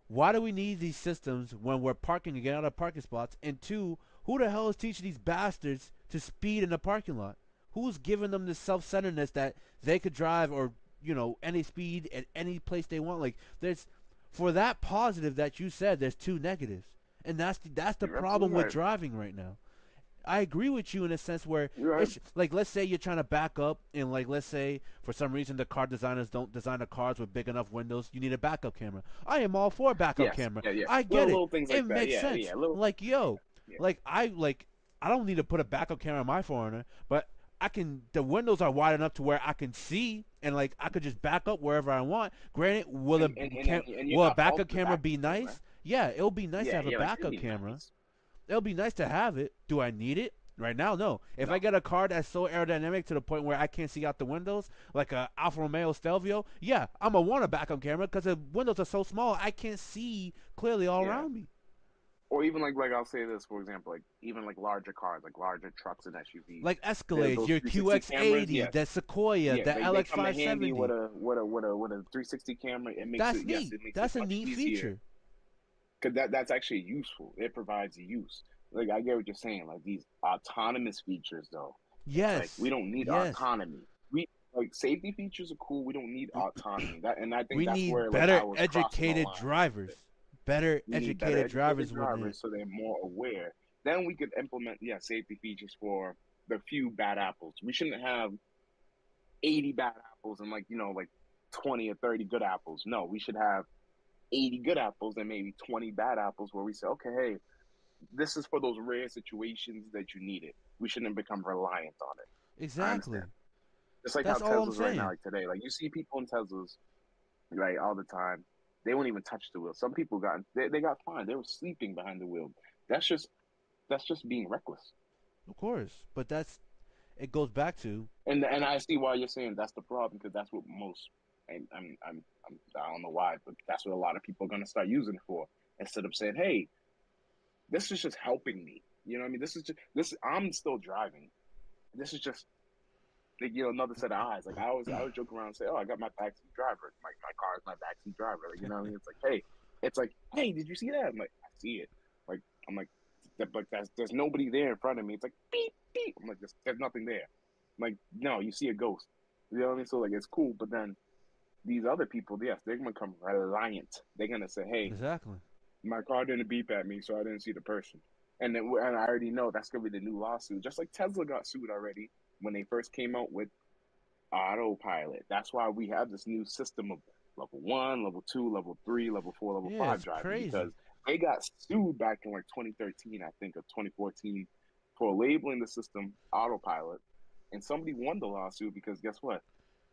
why do we need these systems when we're parking and getting out of parking spots? And two, who the hell is teaching these bastards to speed in the parking lot? Who's giving them this self-centeredness that they could drive or any speed at any place they want? Like there's for that positive that you said, there's two negatives, and that's the You're problem absolutely with right. driving right now. I agree with you in a sense where You're right. it's like let's say you're trying to back up and like let's say for some reason the car designers don't design the cars with big enough windows, you need a backup camera. I am all for a backup Yes. camera. Yeah. Yeah. I get it. Little things It like that. makes Yeah. Yeah. sense. Little. Like yo, Yeah. I don't need to put a backup camera on my Foreigner, but I can the windows are wide enough to where I can see and like I could just back up wherever I want. Granted, And you're will a not backup faulting the camera backup be camera. nice? Yeah, it'll be nice to Yeah. have a Yeah. Like it'd backup be camera. nice. It'll be nice to have it. Do I need it? Right now, no. If I No. get a car that's so aerodynamic to the point where I can't see out the windows, like a Alfa Romeo Stelvio, yeah, I'm gonna want a backup camera because the windows are so small I can't see clearly all Yeah. around me. Or even like I'll say this for example, like even like larger cars, like larger trucks and SUVs. Like Escalades, Those your 360 cameras, QX80, yes. the Sequoia, Yeah, the they come in handy with LX570. a 360 camera. It makes That's it yes, neat. it makes it That's a much neat easier. feature. because that's actually useful. It provides use. Like I get what you're saying. Like these autonomous features, though, it's like we Yes, don't need yes. autonomy. We like safety features are cool. We don't need autonomy. That and I think We that's need where like better I was crossing the educated line. drivers. Better We need better educated educated drivers wouldn't it? drivers so they're more aware. Then we could implement safety features for the few bad apples. We shouldn't have 80 bad apples and like 20 or 30 good apples. No, we should have 80 good apples and maybe 20 bad apples where we say, okay, hey, this is for those rare situations that you need it. We shouldn't become reliant on it. I understand. Exactly. Just like how That's all I'm Tesla's right now, saying. like today. Like you see people in Teslas, right, all the time. They won't even touch the wheel. Some people they got fined. They were sleeping behind the wheel. That's just that's just being reckless. Of course, but that's it goes back to And I see why you're saying that's the problem because that's what most and I don't know why, but that's what a lot of people are gonna start using it for instead of saying, hey, this is just helping me. You know what I mean? This is just this. I'm still driving. This is just like, another set of eyes. Like I always joke around and say, oh, I got my backseat driver. My car is my backseat driver. Like you know what I mean? It's like, hey, did you see that? I'm like, I see it. Like I'm like there's nobody there in front of me. It's like beep beep. I'm like, there's nothing there. I'm like no, you see a ghost. You know what I mean? So like it's cool, but then these other people, yes, they're gonna become reliant. They're gonna say, hey, exactly. my car didn't beep at me, so I didn't see the person. And I already know that's gonna be the new lawsuit. Just like Tesla got sued already when they first came out with autopilot. That's why we have this new system of level one, level two, level three, level four, level Yeah, five it's driving crazy. because they got sued back in like 2013, I think, or 2014 for labeling the system autopilot. And somebody won the lawsuit because guess what?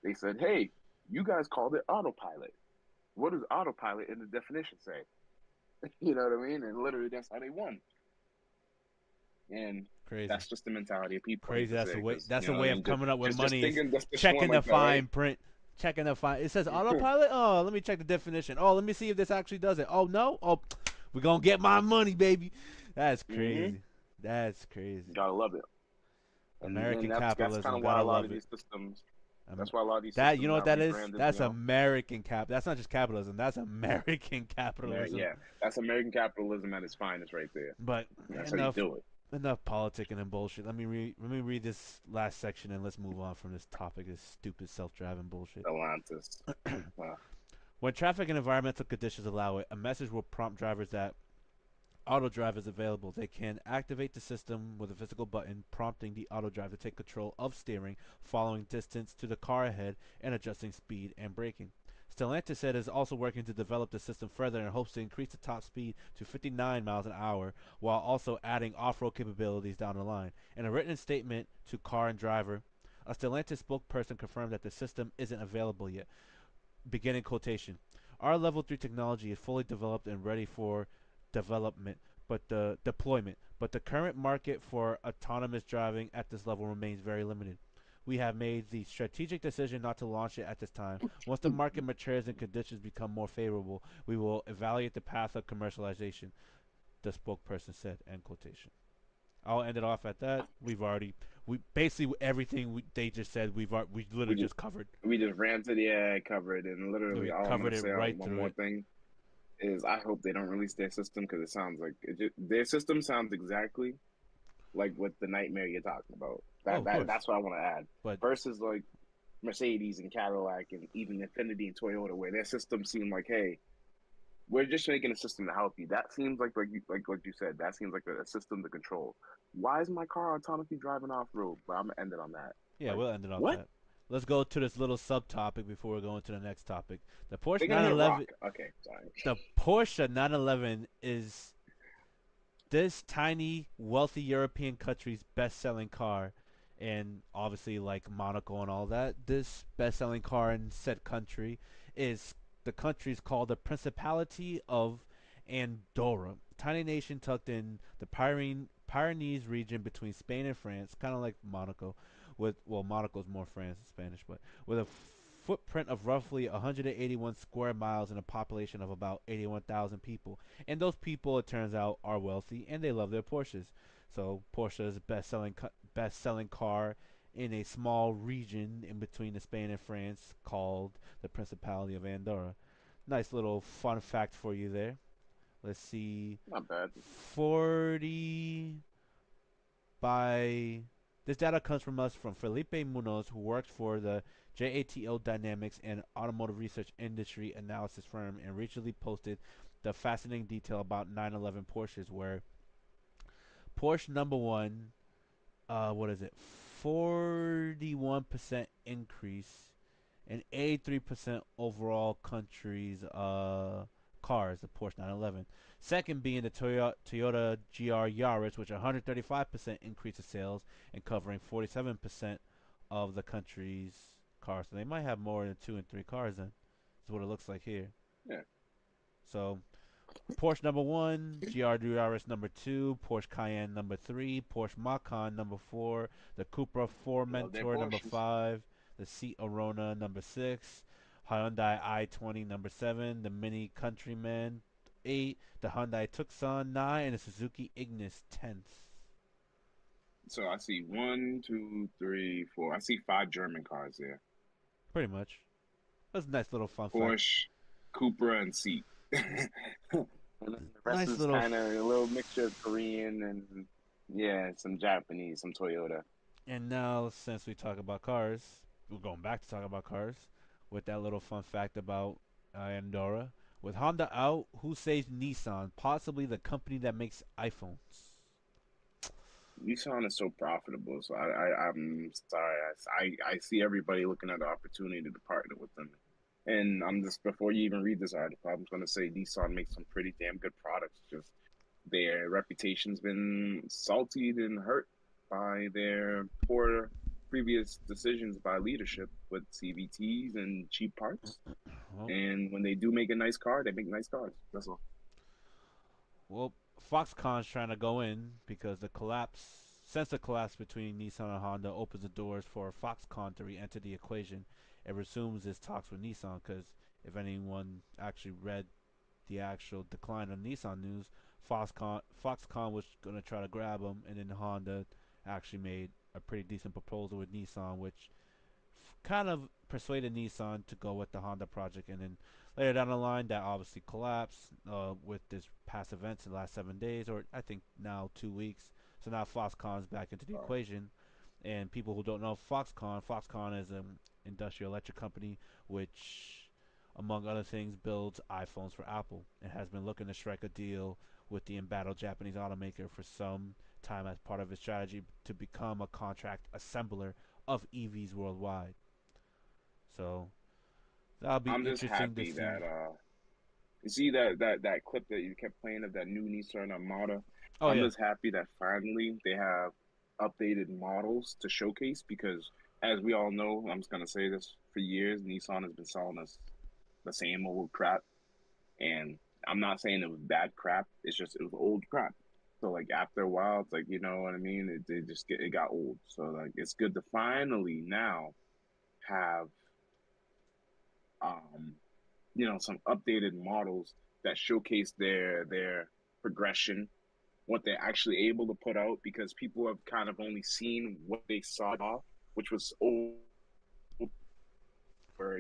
They said, hey, you guys called it autopilot. What does autopilot in the definition say? You know what I mean? And literally, that's how they won. And Crazy. that's just the mentality of people, I hate Crazy. to say, because That's you a know what I way of mean. Just coming up with just just money is thinking just one checking the like that, right? fine print. Checking the fine. It says autopilot. Oh, let me check the definition. Oh, let me see if this actually does it. Oh no. Oh, we're gonna get my money, baby. That's Mm-hmm. crazy. That's crazy. Gotta love it, and American that's kind capitalism. of why Gotta a lot of love it. these systems. Um, That's why a lot of these that you systems know what are that is? rebranded. That's American cap. That's not just capitalism. That's American capitalism. Yeah, that's American capitalism at its finest, right there. But And that's how you enough do it. politicking and bullshit. Let me read this last section and let's move on from this topic. This stupid self-driving bullshit. Atlantis. When traffic and environmental conditions allow it, a message will prompt drivers that auto drive is available. They can activate the system with a physical button, prompting the auto drive to take control of steering, following distance to the car ahead, and adjusting speed and braking. Stellantis said it is also working to develop the system further and hopes to increase the top speed to 59 miles an hour while also adding off-road capabilities down the line. In a written statement to Car and Driver, a Stellantis spokesperson confirmed that the system isn't available yet. Beginning quotation. Our level 3 technology is fully developed and ready for development, but the deployment. But the current market for autonomous driving at this level remains very limited. We have made the strategic decision not to launch it at this time. Once the market matures and conditions become more favorable, we will evaluate the path of commercialization, the spokesperson said. End quotation. I'll end it off at that. We basically everything they just said we literally we just just covered. we just ranted, yeah, covered, and literally We all I'm covered gonna it say right one through more it. thing is I hope they don't release their system because it sounds like their system sounds exactly like what the nightmare you're talking about. Oh, That of that course. that's what I want to add. But Versus like Mercedes and Cadillac and even Infiniti and Toyota, where their systems seem like, hey, we're just making a system to help you. That seems like what you said. That seems like a system to control. Why is my car autonomously driving off road? But I'm gonna end it on that. yeah, Like we'll end it off what? that. Let's go to this little subtopic before we go into the next topic. The Porsche They're gonna hit 911. rock. Okay, sorry. The Porsche 911 is this tiny, wealthy European country's best-selling car, and obviously like Monaco and all that. This best-selling car in said country is the country's called the Principality of Andorra, tiny nation tucked in the Pyrenees region between Spain and France, kind of like Monaco. With Monaco's more France and Spanish, but with a footprint of roughly 181 square miles and a population of about 81,000 people. And those people, it turns out, are wealthy and they love their Porsches. So Porsche is best selling car in a small region in between the Spain and France called the Principality of Andorra. Nice little fun fact for you there. Let's see, Not bad. 40 by. This data comes from us from Felipe Munoz, who works for the JATO Dynamics and Automotive Research Industry Analysis firm, and recently posted the fascinating detail about 911 Porsches, where Porsche number one, what is it, 41% increase and 83% overall countries cars, the Porsche 911. Second being the Toyota GR Yaris, which 135% increase of sales and covering 47% of the country's cars. So they might have more than 2 and 3 cars then. Is what it looks like here. Yeah. So Porsche number one, GR Yaris number two, Porsche Cayenne number three, Porsche Macan number four, the Cupra Love their Formentor number Porsches. five, the Seat Arona number six, Hyundai i20 number seven, the Mini Countryman 8, the Hyundai Tucson 9, and the Suzuki Ignis 10th. So I see one, two, three, four. I see five German cars there. Pretty much. That's a nice little fun fact. Porsche, Cupra, and Seat. And then the rest Nice is little. kind of a little mixture of Korean and yeah, some Japanese, some Toyota. And now, since we talk about cars, we're going back to talk about cars with that little fun fact about Andorra. With Honda out, who saves Nissan? Possibly the company that makes iPhones. Nissan is so profitable, so I'm sorry. I see everybody looking at the opportunity to partner with them. And I'm just before you even read this article, I'm going to say Nissan makes some pretty damn good products. Just their reputation's been salted and hurt by their poor previous decisions by leadership with CVTs and cheap parts. Well, And when they do make a nice car, they make nice cars. That's all. well, Foxconn's trying to go in because since the collapse between Nissan and Honda opens the doors for Foxconn to re-enter the equation. It resumes its talks with Nissan because if anyone actually read the actual decline of Nissan news, Foxconn was going to try to grab them, and then Honda actually made a pretty decent proposal with Nissan, which kind of persuaded Nissan to go with the Honda project. And then later down the line, that obviously collapsed with this past events in the last 7 days, or I think now 2 weeks. So now Foxconn's back into the Oh, equation. And people who don't know Foxconn is an industrial electric company which, among other things, builds iPhones for Apple and has been looking to strike a deal with the embattled Japanese automaker for some time as part of its strategy to become a contract assembler of EVs worldwide. So that'll be I'm just interesting to happy see. that you see that clip that you kept playing of that new Nissan Armada. Oh I'm yeah. just happy that finally they have updated models to showcase because, as we all know, I'm just gonna say this for years, Nissan has been selling us the same old crap, and I'm not saying it was bad crap. It's just it was old crap. So like after a while, it's like you know what I mean. It got old. So like it's good to finally now have um some updated models that showcase their progression, what they're actually able to put out, because people have kind of only seen what they saw off, which was old or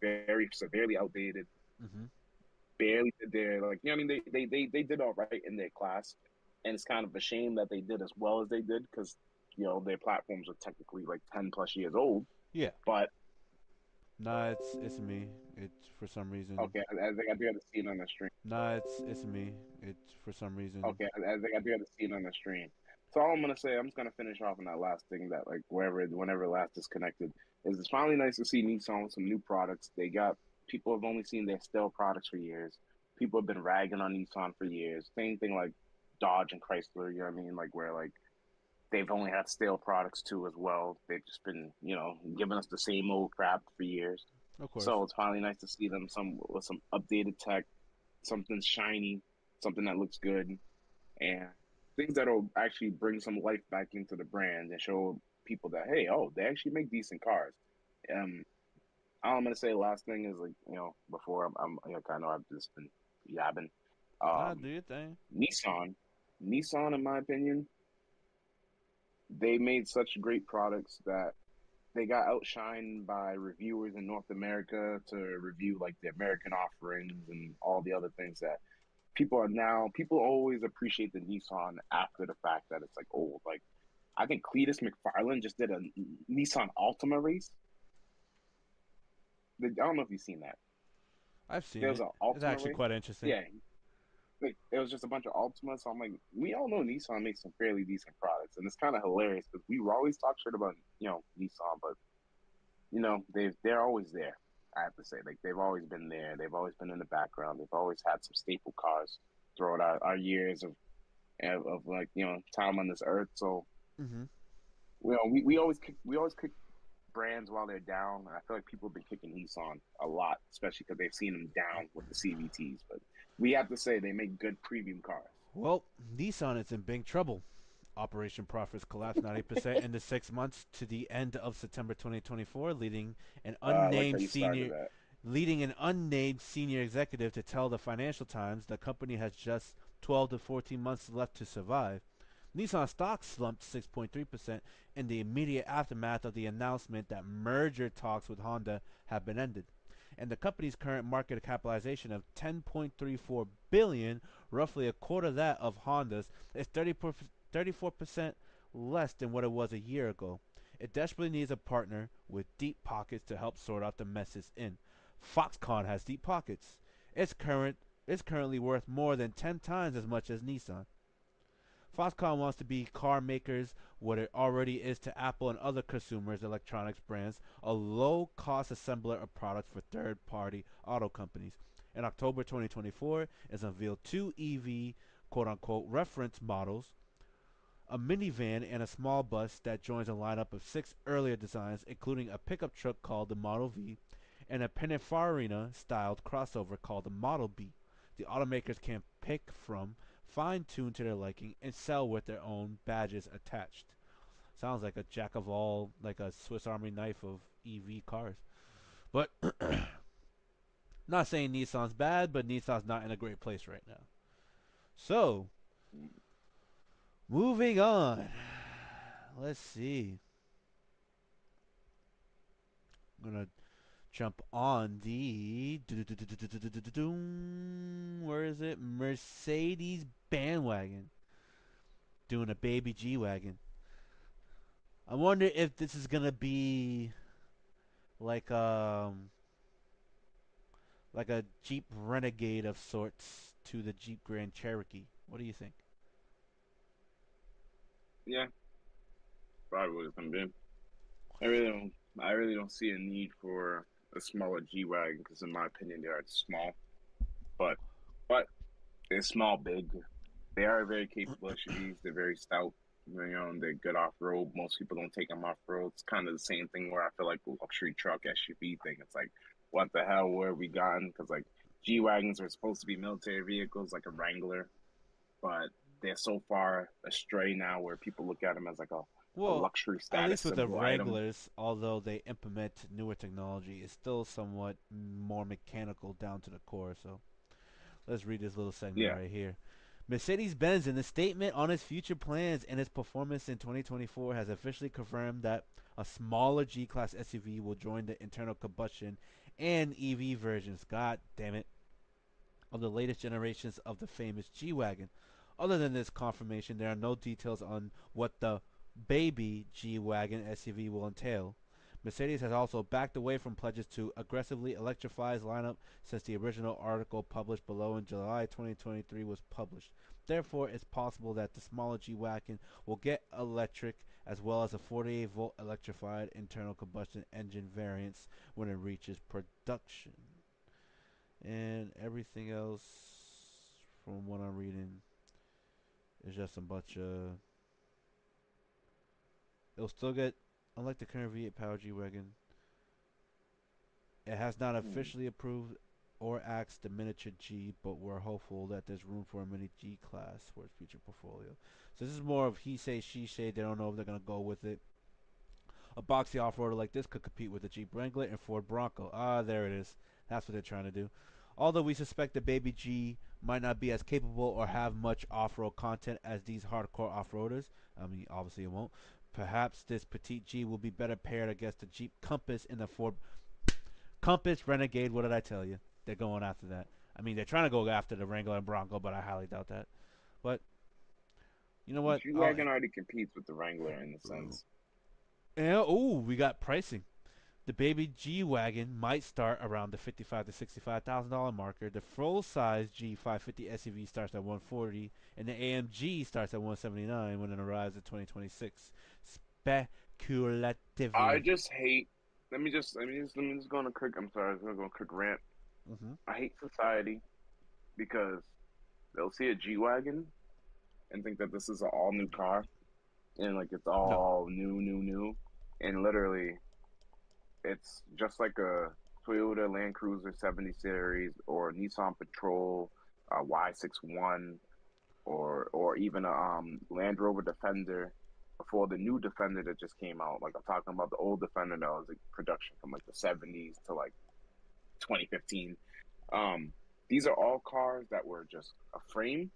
very severely outdated. Mm-hmm. Barely did their like I mean they did all right in their class, and it's kind of a shame that they did as well as they did because their platforms are technically like 10 plus years old, Yeah. but Nah, it's me. It's for some reason. okay, I think I had to see it on the stream. Nah, it's me. It's for some reason. Okay, I think I do have to see it on the stream. So all I'm gonna say, I'm just gonna finish off on that last thing that like whenever last disconnected, is it's finally nice to see Nissan with some new products. They got people have only seen their stale products for years. People have been ragging on Nissan for years. Same thing like Dodge and Chrysler, you know what I mean? Like where like they've only had stale products too as well. They've just been, giving us the same old crap for years. Of course. So it's finally nice to see them with some updated tech, something shiny, something that looks good and things that'll actually bring some life back into the brand and show people that hey, oh, they actually make decent cars. Um, all I'm gonna say last thing is like before I'm kind of I've just been yabbing. Nah, Um, do your thing. Nissan, Nissan, in my opinion, they made such great products that they got outshined by reviewers in North America to review like the American offerings and all the other things that people always appreciate the Nissan after the fact that it's like old. Like I think Cletus McFarlane just did a Nissan Altima race. I don't know if you've seen that. I've seen There was it. an It's Altima actually race. quite interesting. Yeah, like it was just a bunch of Altimas. So I'm like, we all know Nissan makes some fairly decent products, and it's kind of hilarious because we always talk shit about Nissan, but they're always there. I have to say, like they've always been there. They've always been in the background. They've always had some staple cars throughout our years of like time on this earth. So Hmm. we always kick brands while they're down. And I feel like people have been kicking Nissan a lot, especially because they've seen them down with the CVTs. But we have to say they make good premium cars. Well, Nissan is in big trouble. Operation profits collapsed 90% in the 6 months to the end of September 2024, an I like how unnamed you started senior that. leading an unnamed senior executive to tell the Financial Times the company has just 12 to 14 months left to survive. Nissan stock slumped 6.3% in the immediate aftermath of the announcement that merger talks with Honda have been ended. And the company's current market capitalization of 10.34 billion, roughly a quarter of that of Honda's, is 34% less than what it was a year ago. It desperately needs a partner with deep pockets to help sort out the mess it's in. Foxconn has deep pockets. It's currently worth more than 10 times as much as Nissan. Foxconn wants to be car makers what it already is to Apple and other consumers electronics brands, a low-cost assembler of products for third-party auto companies. In October 2024, it unveiled two EV quote-unquote reference models, a minivan and a small bus that joins a lineup of six earlier designs, including a pickup truck called the Model V and a Pininfarina-styled crossover called the Model B. The automakers can pick from, fine-tune to their liking, and sell with their own badges attached. Sounds like a jack of all, like a Swiss Army knife of EV cars. But not saying Nissan's bad, but Nissan's not in a great place right now. So, moving on. Let's see. I'm gonna jump on the where is it? Mercedes bandwagon. Doing a baby G wagon. I wonder if this is gonna be like like a Jeep Renegade of sorts to the Jeep Grand Cherokee. What do you think? Yeah, probably what it's gonna be. I really don't see a need for a smaller G wagon because, in my opinion, they are small. But they're small, big. They are very capable SUVs. They're very stout. And they're good off road. Most people don't take them off road. It's kind of the same thing where I feel like the luxury truck SUV thing. It's like, what the hell? Where have we gotten? Because like G wagons are supposed to be military vehicles, like a Wrangler, but they're so far astray now where people look at them as like a Well, luxury at status least with the symbol item. Wranglers, although they implement newer technology, it's still somewhat more mechanical down to the core. So let's read this little segment Yeah. right here. Mercedes Benz, in a statement on its future plans and its performance in 2024, has officially confirmed that a smaller G Class SUV will join the internal combustion and EV versions. God damn it. Of the latest generations of the famous G Wagon. Other than this confirmation, there are no details on what the baby G Wagon SUV will entail. Mercedes has also backed away from pledges to aggressively electrify its lineup since the original article published below in July 2023 was published. Therefore, it's possible that the smaller G Wagon will get electric as well as a 48-volt electrified internal combustion engine variants when it reaches production. And everything else, from what I'm reading, is just a bunch of. It'll still get, unlike the current V8 Power G Wagon, it has not Hmm. officially approved or axed the miniature G, but we're hopeful that there's room for a mini G class for its future portfolio. So this is more of he say, she say. They don't know if they're gonna go with it. A boxy off-roader like this could compete with the Jeep Wrangler and Ford Bronco. Ah, there it is. That's what they're trying to do. Although we suspect the Baby G might not be as capable or have much off-road content as these hardcore off-roaders. I mean, obviously it won't. Perhaps this petite G will be better paired against the Jeep Compass and the Ford Compass Renegade. What did I tell you? They're going after that. I mean, they're trying to go after the Wrangler and Bronco, but I highly doubt that. But you know The what? G wagon already competes with the Wrangler in a sense. Yeah, oh, we got pricing. The baby G wagon might start around the $55,000 to $65,000 marker. The full size G550 SUV starts at 140, and the AMG starts at 179 when it arrives in 2026. I Speculatively. just hate. Let me just go on a quick. I'm sorry, I'm gonna go on a quick rant. Mm-hmm. I hate society because they'll see a G wagon and think that this is an all new car and like it's No, all new, and literally it's just like a Toyota Land Cruiser 70 series or Nissan Patrol Y61 or even a Land Rover Defender before the new Defender that just came out. Like I'm talking about the old Defender that was like production from like the 70s to like 2015. Um, these are all cars that were just a frame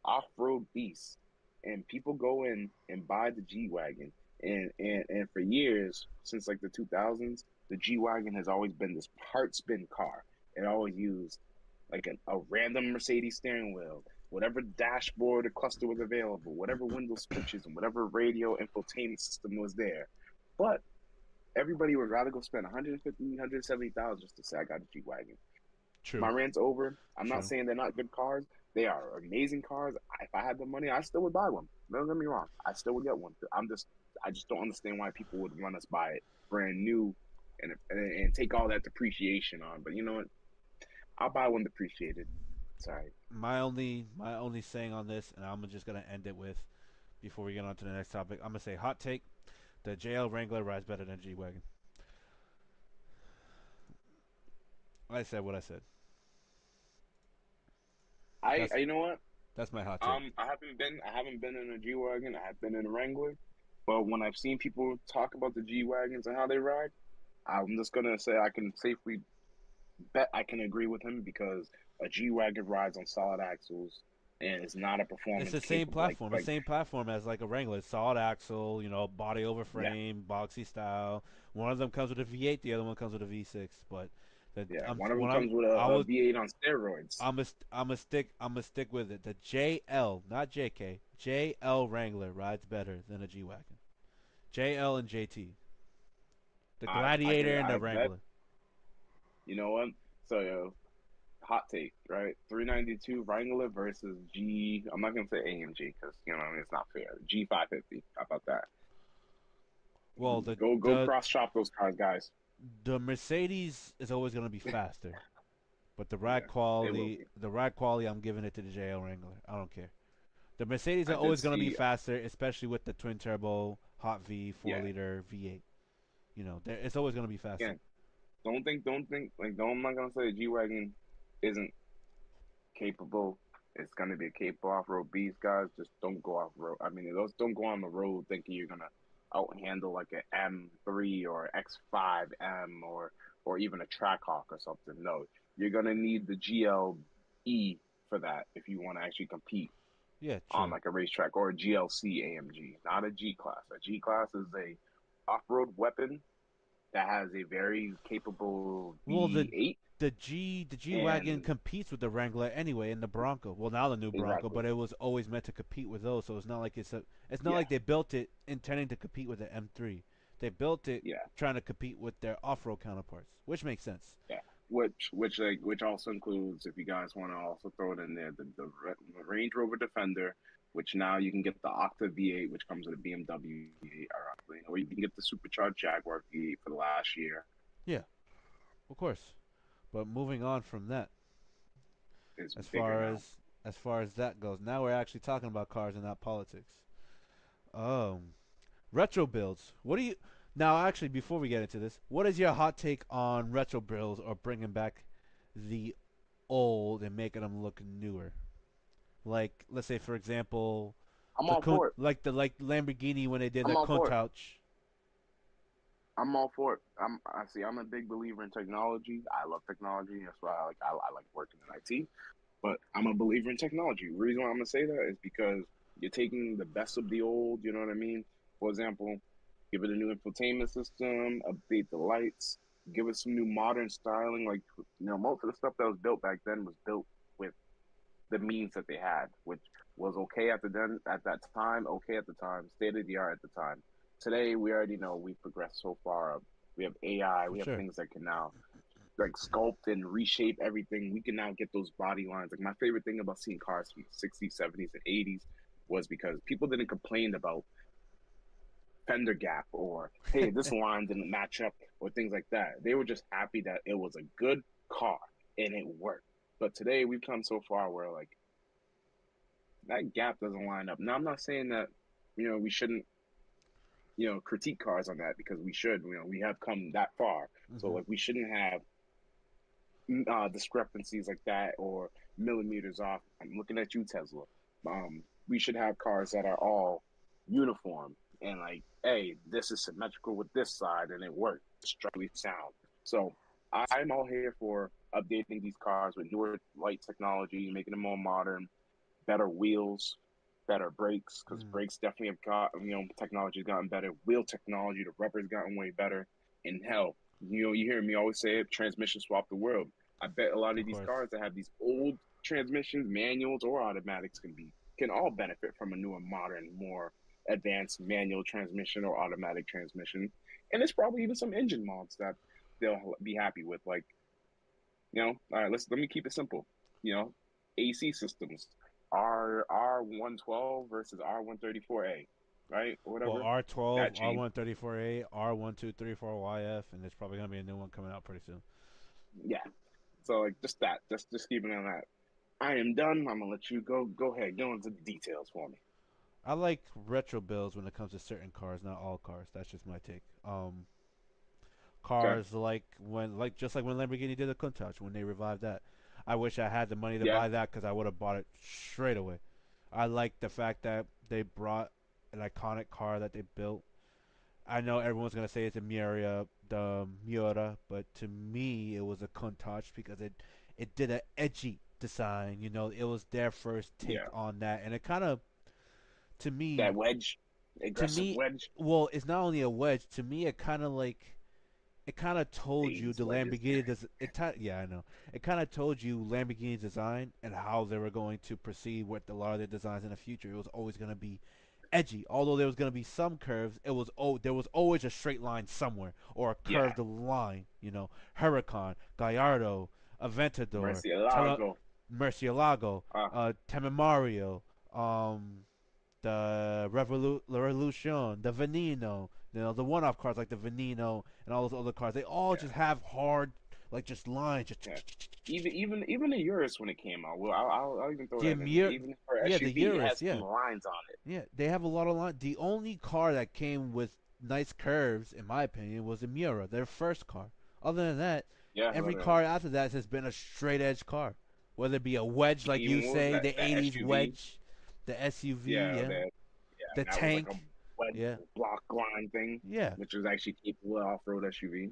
off-road beasts, and people go in and buy the G wagon, and for years since like the 2000s, the G wagon has always been this parts bin car. It always used like a random Mercedes steering wheel, whatever dashboard or cluster was available, whatever window switches, and whatever radio infotainment system was there. But everybody would rather go spend 150, 170,000 just to say I got a G wagon. true, My rant's over. I'm not true. saying they're not good cars. They are amazing cars. If I had the money, I still would buy one. Don't get me wrong. I still would get one. I just don't understand why people would run us buy it brand new and take all that depreciation on. But you know what? I'll buy one depreciated. Sorry. My only saying on this, and I'm just gonna end it with before we get on to the next topic. I'm gonna say hot take: the JL Wrangler rides better than G wagon. I said what I said. That's You know what? that's my hot take. I haven't been in a G wagon. I have been in a Wrangler. But when I've seen people talk about the G wagons and how they ride, I'm just gonna say I can safely bet I can agree with him because a G wagon rides on solid axles and is not a It's performance the same capable platform. The like same platform as like a Wrangler. Solid axle, body over yeah, frame, boxy style. One of them comes with a V8, the other one comes with a V6. But the yeah. I'm One of them when I'm comes with I a was V8 on steroids. I'm a stick with it. The JL, not JK, JL Wrangler rides better than a G wagon. JL and JT, the Gladiator and the I bet Wrangler. you know what. So hot take, right? 392 Wrangler versus G. I'm not gonna say AMG because it's not fair. G550. How about that? Well, the Go the cross shop those cars, guys. the Mercedes is always going to be faster, but the ride Yeah, they will quality, be. the ride quality, I'm giving it to the JL Wrangler. I don't care. The Mercedes are I did always going to be see. faster, especially with the twin turbo hot V four Yeah, liter V8. It's always going to be faster. again, don't think like don't. I'm not gonna say G wagon isn't capable. It's gonna be a capable off road beast, guys. Just don't go off road. I mean, those don't go on the road thinking you're gonna out handle like an M3 or X5M or even a Trackhawk or something. No, you're gonna need the GLE for that if you want to actually compete Yeah, on true. like a racetrack or a GLC AMG, not a G class. A G class is a off road weapon that has a very capable Well, the V8 the G wagon and competes with the Wrangler anyway, and the Bronco. Well, now the new Bronco, exactly. but it was always meant to compete with those. So it's not Yeah, like they built it intending to compete with the M3. They built it yeah, trying to compete with their off-road counterparts, which makes sense. yeah. Which also includes, if you guys want to also throw it in there, the Range Rover Defender, which now you can get the Octa V8, which comes with a BMW V8, ironically, or you can get the supercharged Jaguar V8 for the last year. Yeah, of course. But moving on from that, Is as bigger far now. as as far as that goes, now we're actually talking about cars and not politics. Um, Retro builds. What do you now? Actually, before we get into this, what is your hot take on retro builds or bringing back the old and making them look newer? Like, let's say, for example, I'm all for it. like Lamborghini when they did the I'm all for it. Countach. I'm all for it. I see. I'm a big believer in technology. I love technology. That's why I like working in IT. But I'm a believer in technology. The reason why I'm gonna say that is because you're taking the best of the old. You know what I mean? For example, give it a new infotainment system, update the lights. give us some new modern styling. Like most of the stuff that was built back then was built with the means that they had, which was okay at that time, okay at the time, state of the art at the time. Today, we already know we've progressed so far. We have AI, For we have sure. things that can now like sculpt and reshape everything. We can now get those body lines. Like my favorite thing about seeing cars from the 60s, 70s, and 80s was because people didn't complain about fender gap or hey, this line didn't match up or things like that. They were just happy that it was a good car and it worked. But today we've come so far where like that gap doesn't line up. Now I'm not saying that we shouldn't critique cars on that because we should. We have come that far, so Hmm. like we shouldn't have discrepancies like that or millimeters off. I'm looking at you, Tesla. We should have cars that are all uniform and like, hey, this is symmetrical with this side and it works structurally sound. So I'm all here for updating these cars with newer light technology, making them more modern, better wheels, better brakes because Mm. brakes definitely have got technology's gotten better. Wheel technology, the rubber's gotten way better. And hell, you hear me always say it, transmission swap the world. I bet a lot of Of these course. cars that have these old transmissions, manuals or automatics can all benefit from a newer, modern, more advanced manual transmission or automatic transmission. And there's probably even some engine mods that they'll be happy with. Like, all right, let me keep it simple. AC systems, R112 versus R134A, right? Or Well, whatever. R12, That change. R134A, R1234YF, and there's probably gonna be a new one coming out pretty soon. Yeah. So like just that. Just keeping on that. I am done. I'm gonna let you go ahead, go into the details for me. I like retro builds when it comes to certain cars, not all cars. That's just my take. Okay. Cars just like when Lamborghini did the Countach when they revived that. I wish I had the money to Yeah. buy that because I would have bought it straight away. I like the fact that they brought an iconic car that they built. I know everyone's gonna say it's a Miura, but to me it was a Countach because it did a edgy design. It was their first take Yeah. on that, and it kind of to That me wedge, to aggressive me, wedge. well, it's not only a wedge. To me, it kind of told you 80s the wedges. Lamborghini does yeah, I know. It kind of told you Lamborghini's design and how they were going to proceed with a lot of their designs in the future. It was always going to be edgy. Although there was going to be some curves, there was always a straight line somewhere or a Yeah. curved line. Huracan, Gallardo, Aventador, Murcielago. Murcielago, Ah, Tememario, um, the Revolution, the Veneno, the one-off cars like the Veneno and all those other cars. They all yeah. just have hard, like just lines. Yeah. Even the Urus when it came out. Well, I'll even throw The that in there. Mir, Even for yeah, the SUV, it Urus, has some yeah, lines on it. yeah, they have a lot of lines. The only car that came with nice curves, in my opinion, was the Miura, their first car. Other than that, Yeah, every literally. car after that has been a straight edge car. Whether it be a wedge, like you Even what was say, that? the That '80s SUV. wedge, the SUV, Yeah, yeah, the and that was like a tank, wedge yeah, block line thing, yeah. which was actually capable of off-road SUV.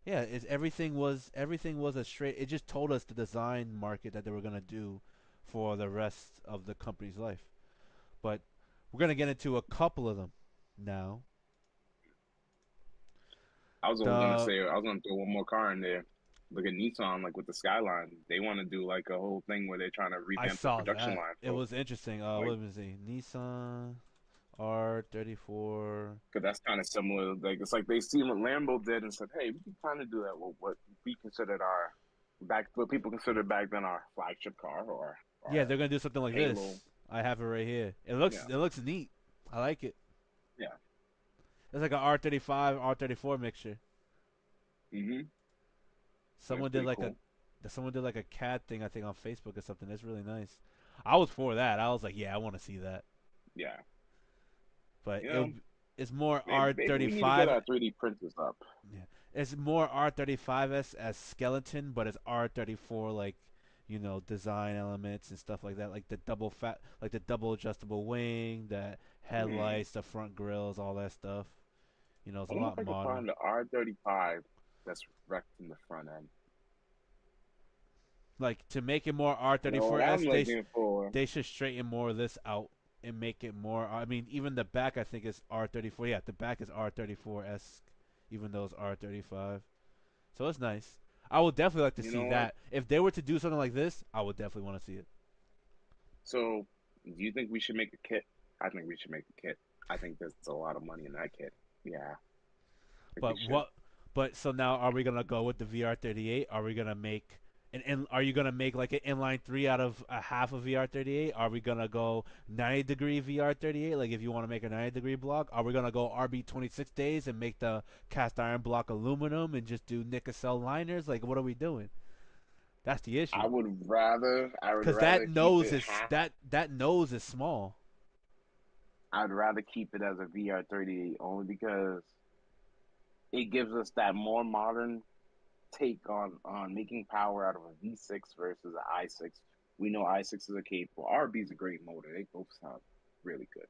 Yeah, everything was a straight. It just told us the design market that they were gonna do for the rest of the company's life. But we're gonna get into a couple of them now. The I was gonna throw one more car in there. Look at Nissan, like with the Skyline. They want to do like a whole thing where they're trying to I revamp the saw production that. line. It So was interesting. like, What was it? Nissan R34. because that's kind of similar. Like it's like they seen what Lambo did and said, hey, we can kind of do that. Well, what we considered our what people considered back then our flagship car or Yeah, our they're gonna do something like halo. this. I have it right here. It looks Yeah, it looks neat. I like it. yeah. It's like an R35 R34 mixture. Mm-hmm. That's Someone did pretty like a cool. someone did like a cat thing I think on Facebook or something. It's really nice. I was for that. I was like, yeah, I want to see that. Yeah. But You know, it's more maybe we need to get R35. our 3D printers up. Yeah, it's more R35 as skeleton, but it's R34 like design elements and stuff like that, like the double adjustable wing, the Hmm. headlights, the front grills, all that stuff. It's I a wonder lot if I could modern. find the R35 that's wrecked in the front end. Like to make it more You know what I'm R34s, looking for? they should straighten more of this out and make it more. I mean, even the back I think is R34. Yeah, the back is R34 esque, even though it's R35. So it's nice. I would definitely like to You see know what? that. If they were to do something like this, I would definitely want to see it. So, do you think we should make a kit? I think we should make a kit. I think there's a lot of money in that kit. Yeah, I think we But should. what? But so now, are we gonna go with the VR38? Are we gonna make Are you gonna make like an inline three out of a half of VR38? Are we gonna go 90-degree VR38? Like if you want to make a 90-degree block, are we gonna go RB 26 days and make the cast iron block aluminum and just do Nicocell liners? Like what are we doing? That's the issue. I would Cause rather keep it half. that nose is small. I'd rather keep it as a VR38 only because it gives us that more modern take on making power out of a V6 versus an I6. We know I6 is capable. RB is a great motor. They both sound really good.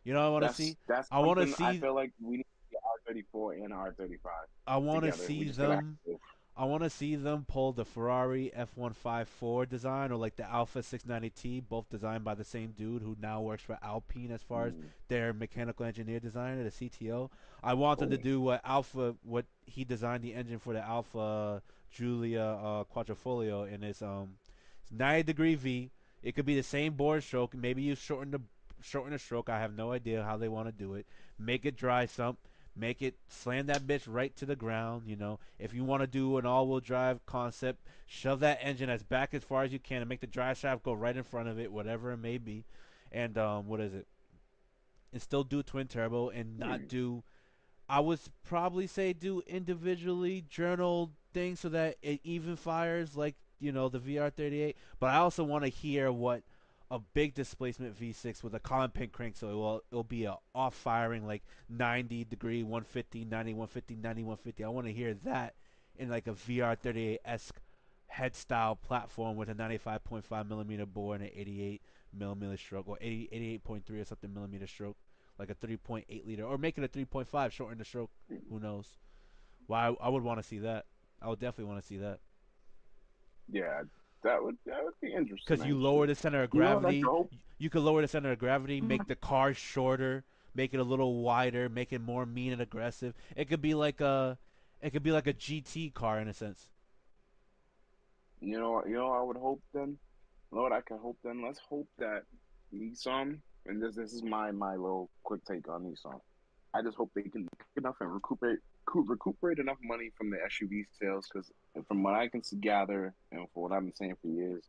You know what I want to see? That's I want to something I see. feel like we need the R34 and R35 I want to together. We see just gotta have them to. I want to see them pull the Ferrari F154 design or like the Alpha 690T, both designed by the same dude who now works for Alpine as far as Mm, their mechanical engineer designer, the CTO. I want them to oh, do what he designed the engine for the Alpha Giulia Quadrifoglio, and it's 90-degree V. It could be the same bore stroke. Maybe you shorten the stroke. I have no idea how they want to do it. Make it dry sump. Make it slam that bitch right to the ground. You know, if you want to do an all-wheel drive concept, shove that engine as back as far as you can and make the drive shaft go right in front of it, whatever it may be. And what is it? And still do twin turbo and not hmm. do. I would probably say do individually journal things so that it even fires like the VR38. But I also want to hear what a big displacement V6 with a column pin crank, so it'll be a off firing like 90-degree 150 90 150 90 150. I want to hear that in like a VR38 esque head style platform with a 95.5 millimeter bore and an 88 millimeter stroke or 88.3 or something millimeter stroke, like a 3.8 liter, or make it a 3.5, shorten the stroke. Who knows? Well, I would want to see that. I would definitely want to see that Yeah, that would be interesting because you lower actually. the center of You know what I gravity. could hope? You could lower the center of gravity, make the car shorter, make it a little wider, make it more mean and aggressive. It could be like a GT car in a sense. You know, I would hope then. You know what I can hope then? Let's hope that Nissan, and this is my little quick take on Nissan. I just hope they can make enough and recuperate enough money from the SUV sales because from what I can gather and for what I've been saying for years,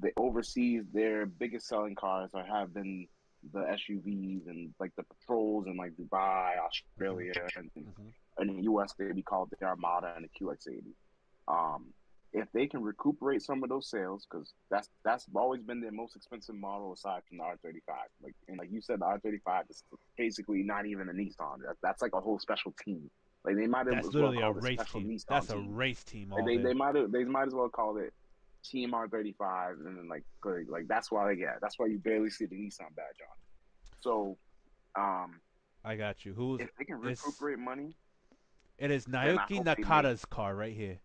the overseas their biggest selling cars are have been the SUVs and like the patrols in like Dubai, Hmm. Australia, and Hmm. in the US they'd be called the Armada and the QX80. Um, if they can recuperate some of those sales, because that's always been their most expensive model aside from the R35. Like you said, the R35 is basically not even a Nissan. That's like a whole special team. Like they might That's as well literally a call it race special team. Nissan That's a team. race team Like all day. they might as well call it Team R35, and then like that's why that's why you barely see the Nissan badge on it. So um, I got you. Who's if they can it's recuperate money, It is then I Naoki hope they make. Nakata's car right here.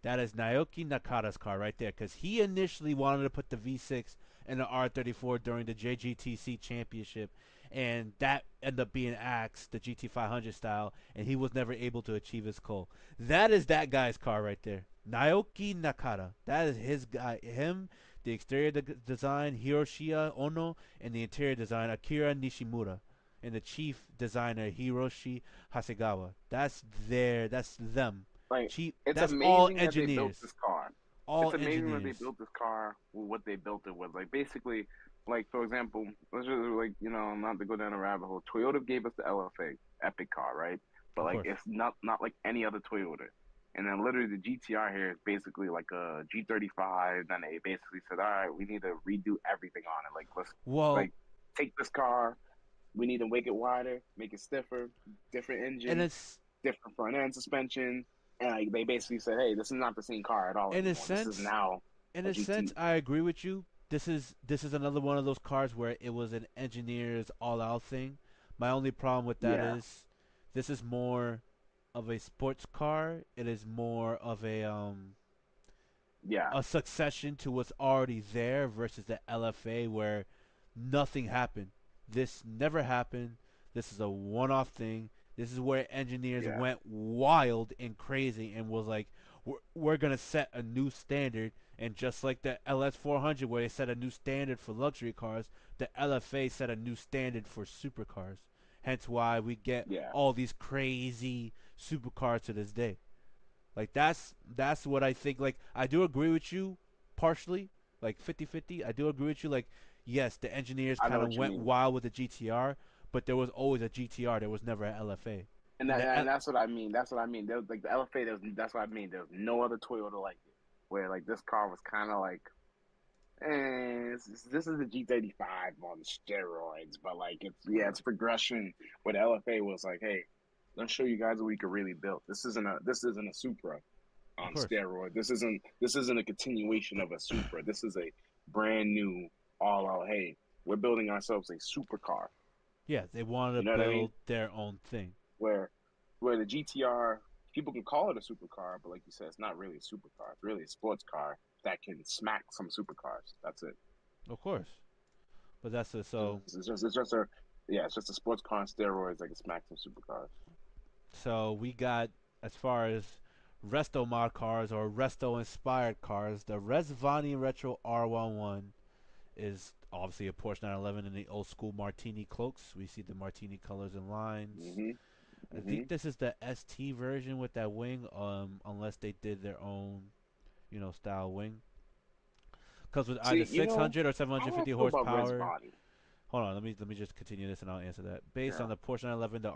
That is Naoki Nakata's car right there, because he initially wanted to put the V6 in the R34 during the JGTC Championship, and that ended up being axed, the GT500 style, and he was never able to achieve his goal. That is that guy's car right there, Naoki Nakata. That is his guy. Him, the exterior design Hiroshi Ono, and the interior design Akira Nishimura, and the chief designer Hiroshi Hasegawa. That's there. That's them. Like Chief. it's That's all amazing that they built engineers. this car. All It's amazing that they engineers. built this car with what they built it with. Like basically, like for example, let's just like not to go down a rabbit hole. Toyota gave us the LFA Epic car, right? But Of like course. it's not like any other Toyota. And then literally the GTR here is basically like a G35. Then they basically said, all right, we need to redo everything on it. Like let's Well, like take this car. We need to make it wider, make it stiffer, different and engine, it's different front end suspension, and like they basically said, "Hey, this is not the same car at all in a anymore. This is sense, now in a a sense, GT." I agree with you. This is another one of those cars where it was an engineer's all out thing. My only problem with that Yeah, is this is more of a sports car. It is more of yeah, a succession to what's already there versus the LFA where nothing happened. This never happened. This is a one-off thing. This is where engineers Yeah, went wild and crazy and was like, we're going to set a new standard. And just like the LS 400, where they set a new standard for luxury cars, the LFA set a new standard for supercars. Hence why we get yeah. all these crazy supercars to this day. Like that's what I think. Like I do agree with you partially, like 50-50. I do agree with you. Like yes, the engineers I know kind of what you went mean. wild with the GTR, but there was always a GTR. There was never an LFA. And And and that's what I mean. That's what I mean. There was, like the LFA, that's what I mean. There was no other Toyota like it. Where like this car was kind of like, this is a G35 on steroids, but like it's progression. Where the LFA was like, hey, let's show you guys what we could really build. This isn't a Supra of on course, steroid. This isn't a continuation of a Supra. This is a brand new all out. Hey, we're building ourselves a supercar. yeah, they wanted to You know what I build mean? their own thing. where where the GTR, people can call it a supercar, but like you said, it's not really a supercar. It's really a sports car that can smack some supercars. That's it. Of course, but that's it. So It's just a sports car on steroids that can smack some supercars. we got as far as resto mod cars or resto inspired cars, the Resvani Retro R11 is obviously a Porsche 911 in the old school martini cloaks. We see the martini colors and lines. Hmm. I Hmm. think this is the ST version with that wing, unless they did their own, style wing. Comes with either See, 600 or how do I 750 feel about Res horsepower. Body? Hold on, let me just continue this and I'll answer that. Based on Yeah. the Porsche 911, the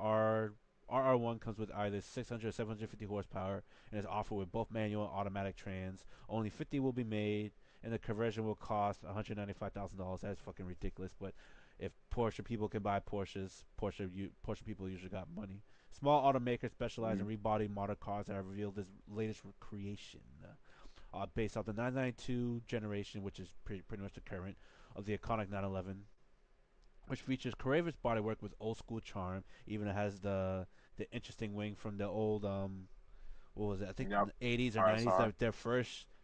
RR1 comes with either 600 or 750 horsepower and is offered with both manual and automatic trans. Only 50 will be made, and the conversion will cost $195,000. That's fucking ridiculous. But if Porsche people can buy Porsches, Porsche people usually got money. Small automakers specialize in Mm-hmm. rebody model cars that have revealed this latest creation. Based off the 992 generation, which is pretty much the current of the iconic 911, which features courageous bodywork with old school charm. Even it has the interesting wing from the old what was it? I think Yep. the 80s or 90s. RSR.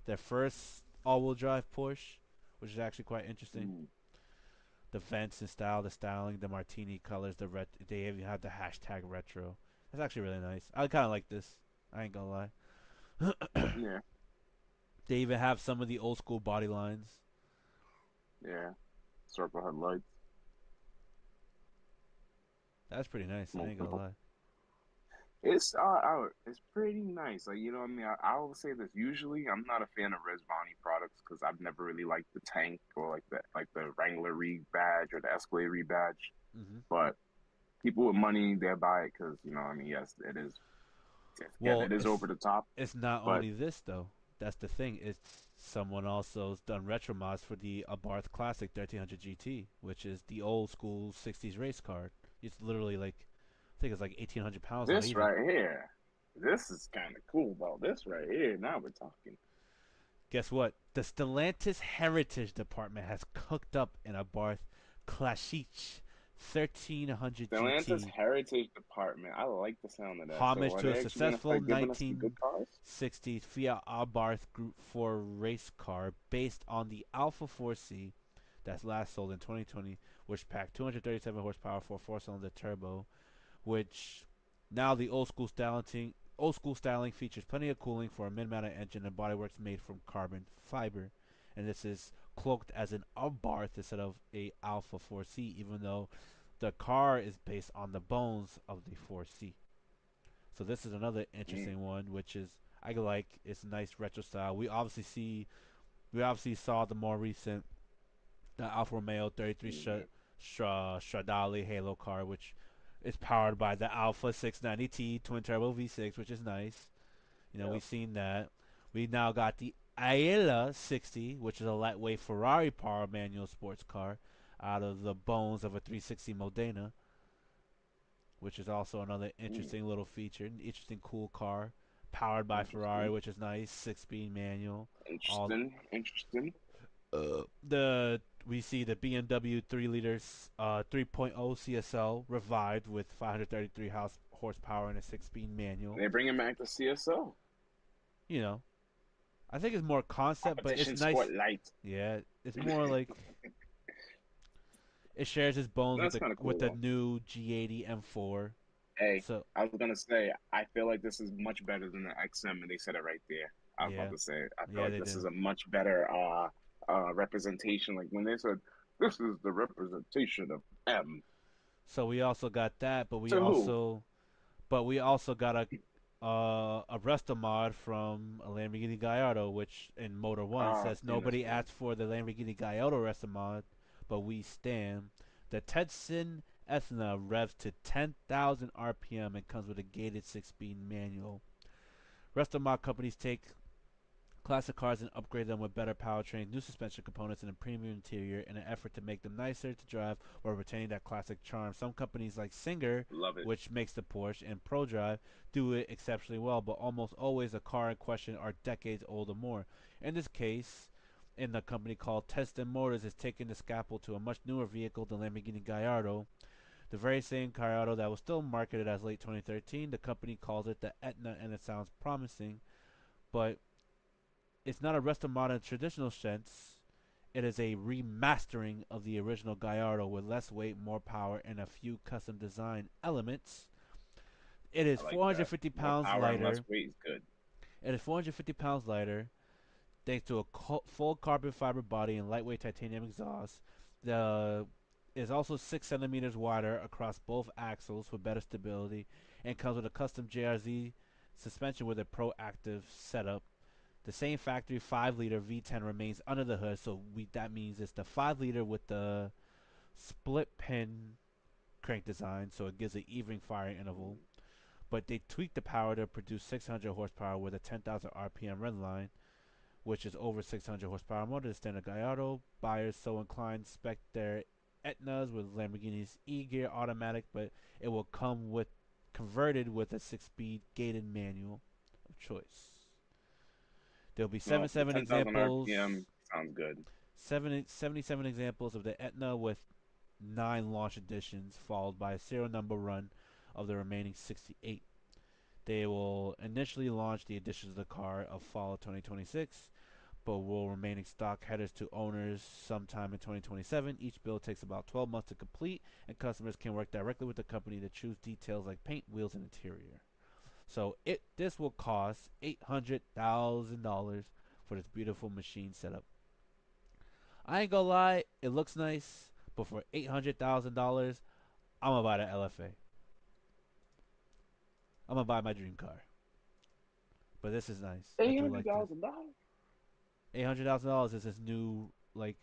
Their first all-wheel drive Porsche, which is actually quite interesting. Mm. The vents and style, the styling, the martini colors, they even have the hashtag retro. That's actually really nice. I kind of like this. I ain't gonna lie. Yeah. They even have some of the old school body lines. Yeah. Circle headlights. That's pretty nice. I ain't gonna Multiple. lie. It's pretty nice. Like I mean, I will say this. Usually, I'm not a fan of Resvani products because I've never really liked the tank or like the Wrangler badge or the Escalade badge. Hmm. But people with money, they buy it because I mean, yes, it is. Again, Well, it is over the top. it's not But only this though. That's the thing. It's someone also's done retro mods for the Abarth Classic 1300 GT, which is the old school 60s race car. It's literally like I think it's like 1,800 pounds, not this even. right here, this is kind of cool about this right here. Now we're talking. Guess what? The Stellantis Heritage Department has cooked up an Abarth Classic 1300 Stellantis GT, Heritage Department. I like the sound of that. So homage are to a they actually gonna successful start giving us some good cars? 1960s Fiat Abarth Group 4 race car based on the Alpha 4C that's last sold in 2020, which packed 237 horsepower for a four-cylinder turbo, which now the old school styling features plenty of cooling for a mid-mounted engine and bodywork's made from carbon fiber. And this is cloaked as an Abarth instead of a Alpha 4C, even though the car is based on the bones of the 4C. So this is another Mm, interesting one, which is I like. It's nice retro style. We obviously saw the more recent the Alfa Romeo 33 mm, Stradale Halo car, which is powered by the Alpha 690T twin turbo V6, which is nice. yep. We've seen that. We now got the Aela 60, which is a lightweight Ferrari power manual sports car out of the bones of a 360 Modena, which is also another Mm, interesting little feature. Interesting, cool car. Powered by Ferrari, interesting. which is nice. 6-speed manual. All Interesting. Interesting. the we see the BMW 3.0 CSL revived with 533 horsepower and a 6-speed manual. They bring him back to CSO. You know, I think it's more concept, but it's Competition nice. Sport Light. Yeah, it's more like it shares its bones with That's the kind of with cool the though. new G80 M4. Hey, So I was gonna say, I feel like this is much better than the XM, and they said it right there. I was about yeah, to say, I feel yeah, like they this is do. a much better representation. Like when they said, "This is the representation of M." So we also got that, To who? but we also got a resto mod from a Lamborghini Gallardo, which in Motor One Ah, I've says seen this nobody one. asked for the Lamborghini Gallardo resto mod, but we stand. The Tetson Ethna revs to 10,000 RPM and comes with a gated six-speed manual. Resto mod companies take classic cars and upgrade them with better powertrains, new suspension components, and a premium interior in an effort to make them nicer to drive while retaining that classic charm. Some companies like Singer, Love it. which makes the Porsche, and ProDrive do it exceptionally well, but almost always the car in question are decades old or more. In this case, in the company called Tesla Motors is taking the scalpel to a much newer vehicle, the Lamborghini Gallardo, the very same Gallardo that was still marketed as late 2013. The company calls it the Etna, and it sounds promising, but it's not a restoration in traditional sense. It is a remastering of the original Gallardo with less weight, more power, and a few custom design elements. It is I like that. 450 More pounds power and less lighter. weight is good. It is 450 pounds lighter thanks to a full carbon fiber body and lightweight titanium exhaust. The is also 6 centimeters wider across both axles for better stability, and comes with a custom JRZ suspension with a proactive setup. The same factory 5-liter V10 remains under the hood, so that means it's the 5-liter with the split pin crank design, so it gives an even firing interval. But they tweaked the power to produce 600 horsepower with a 10,000 RPM redline, which is over 600 horsepower more than the standard Gallardo. Buyers so inclined spec their Etnas with Lamborghini's E-gear automatic, but it will come with converted with a 6-speed gated manual of choice. There'll be Well, the 77 10,000 RPM examples sounds good. 77 examples of the Etna with 9 launch editions, followed by a serial number run of the remaining 68. They will initially launch the editions of the car of fall of 2026, but will remain in stock headers to owners sometime in 2027. Each build takes about 12 months to complete, and customers can work directly with the company to choose details like paint, wheels, and interior. So this will cost $800,000 for this beautiful machine setup. I ain't gonna lie, it looks nice, but for $800,000, I'm gonna buy the LFA. I'm gonna buy my dream car. But this is nice. I Eight do hundred like this. thousand dollars. $800,000 is this new like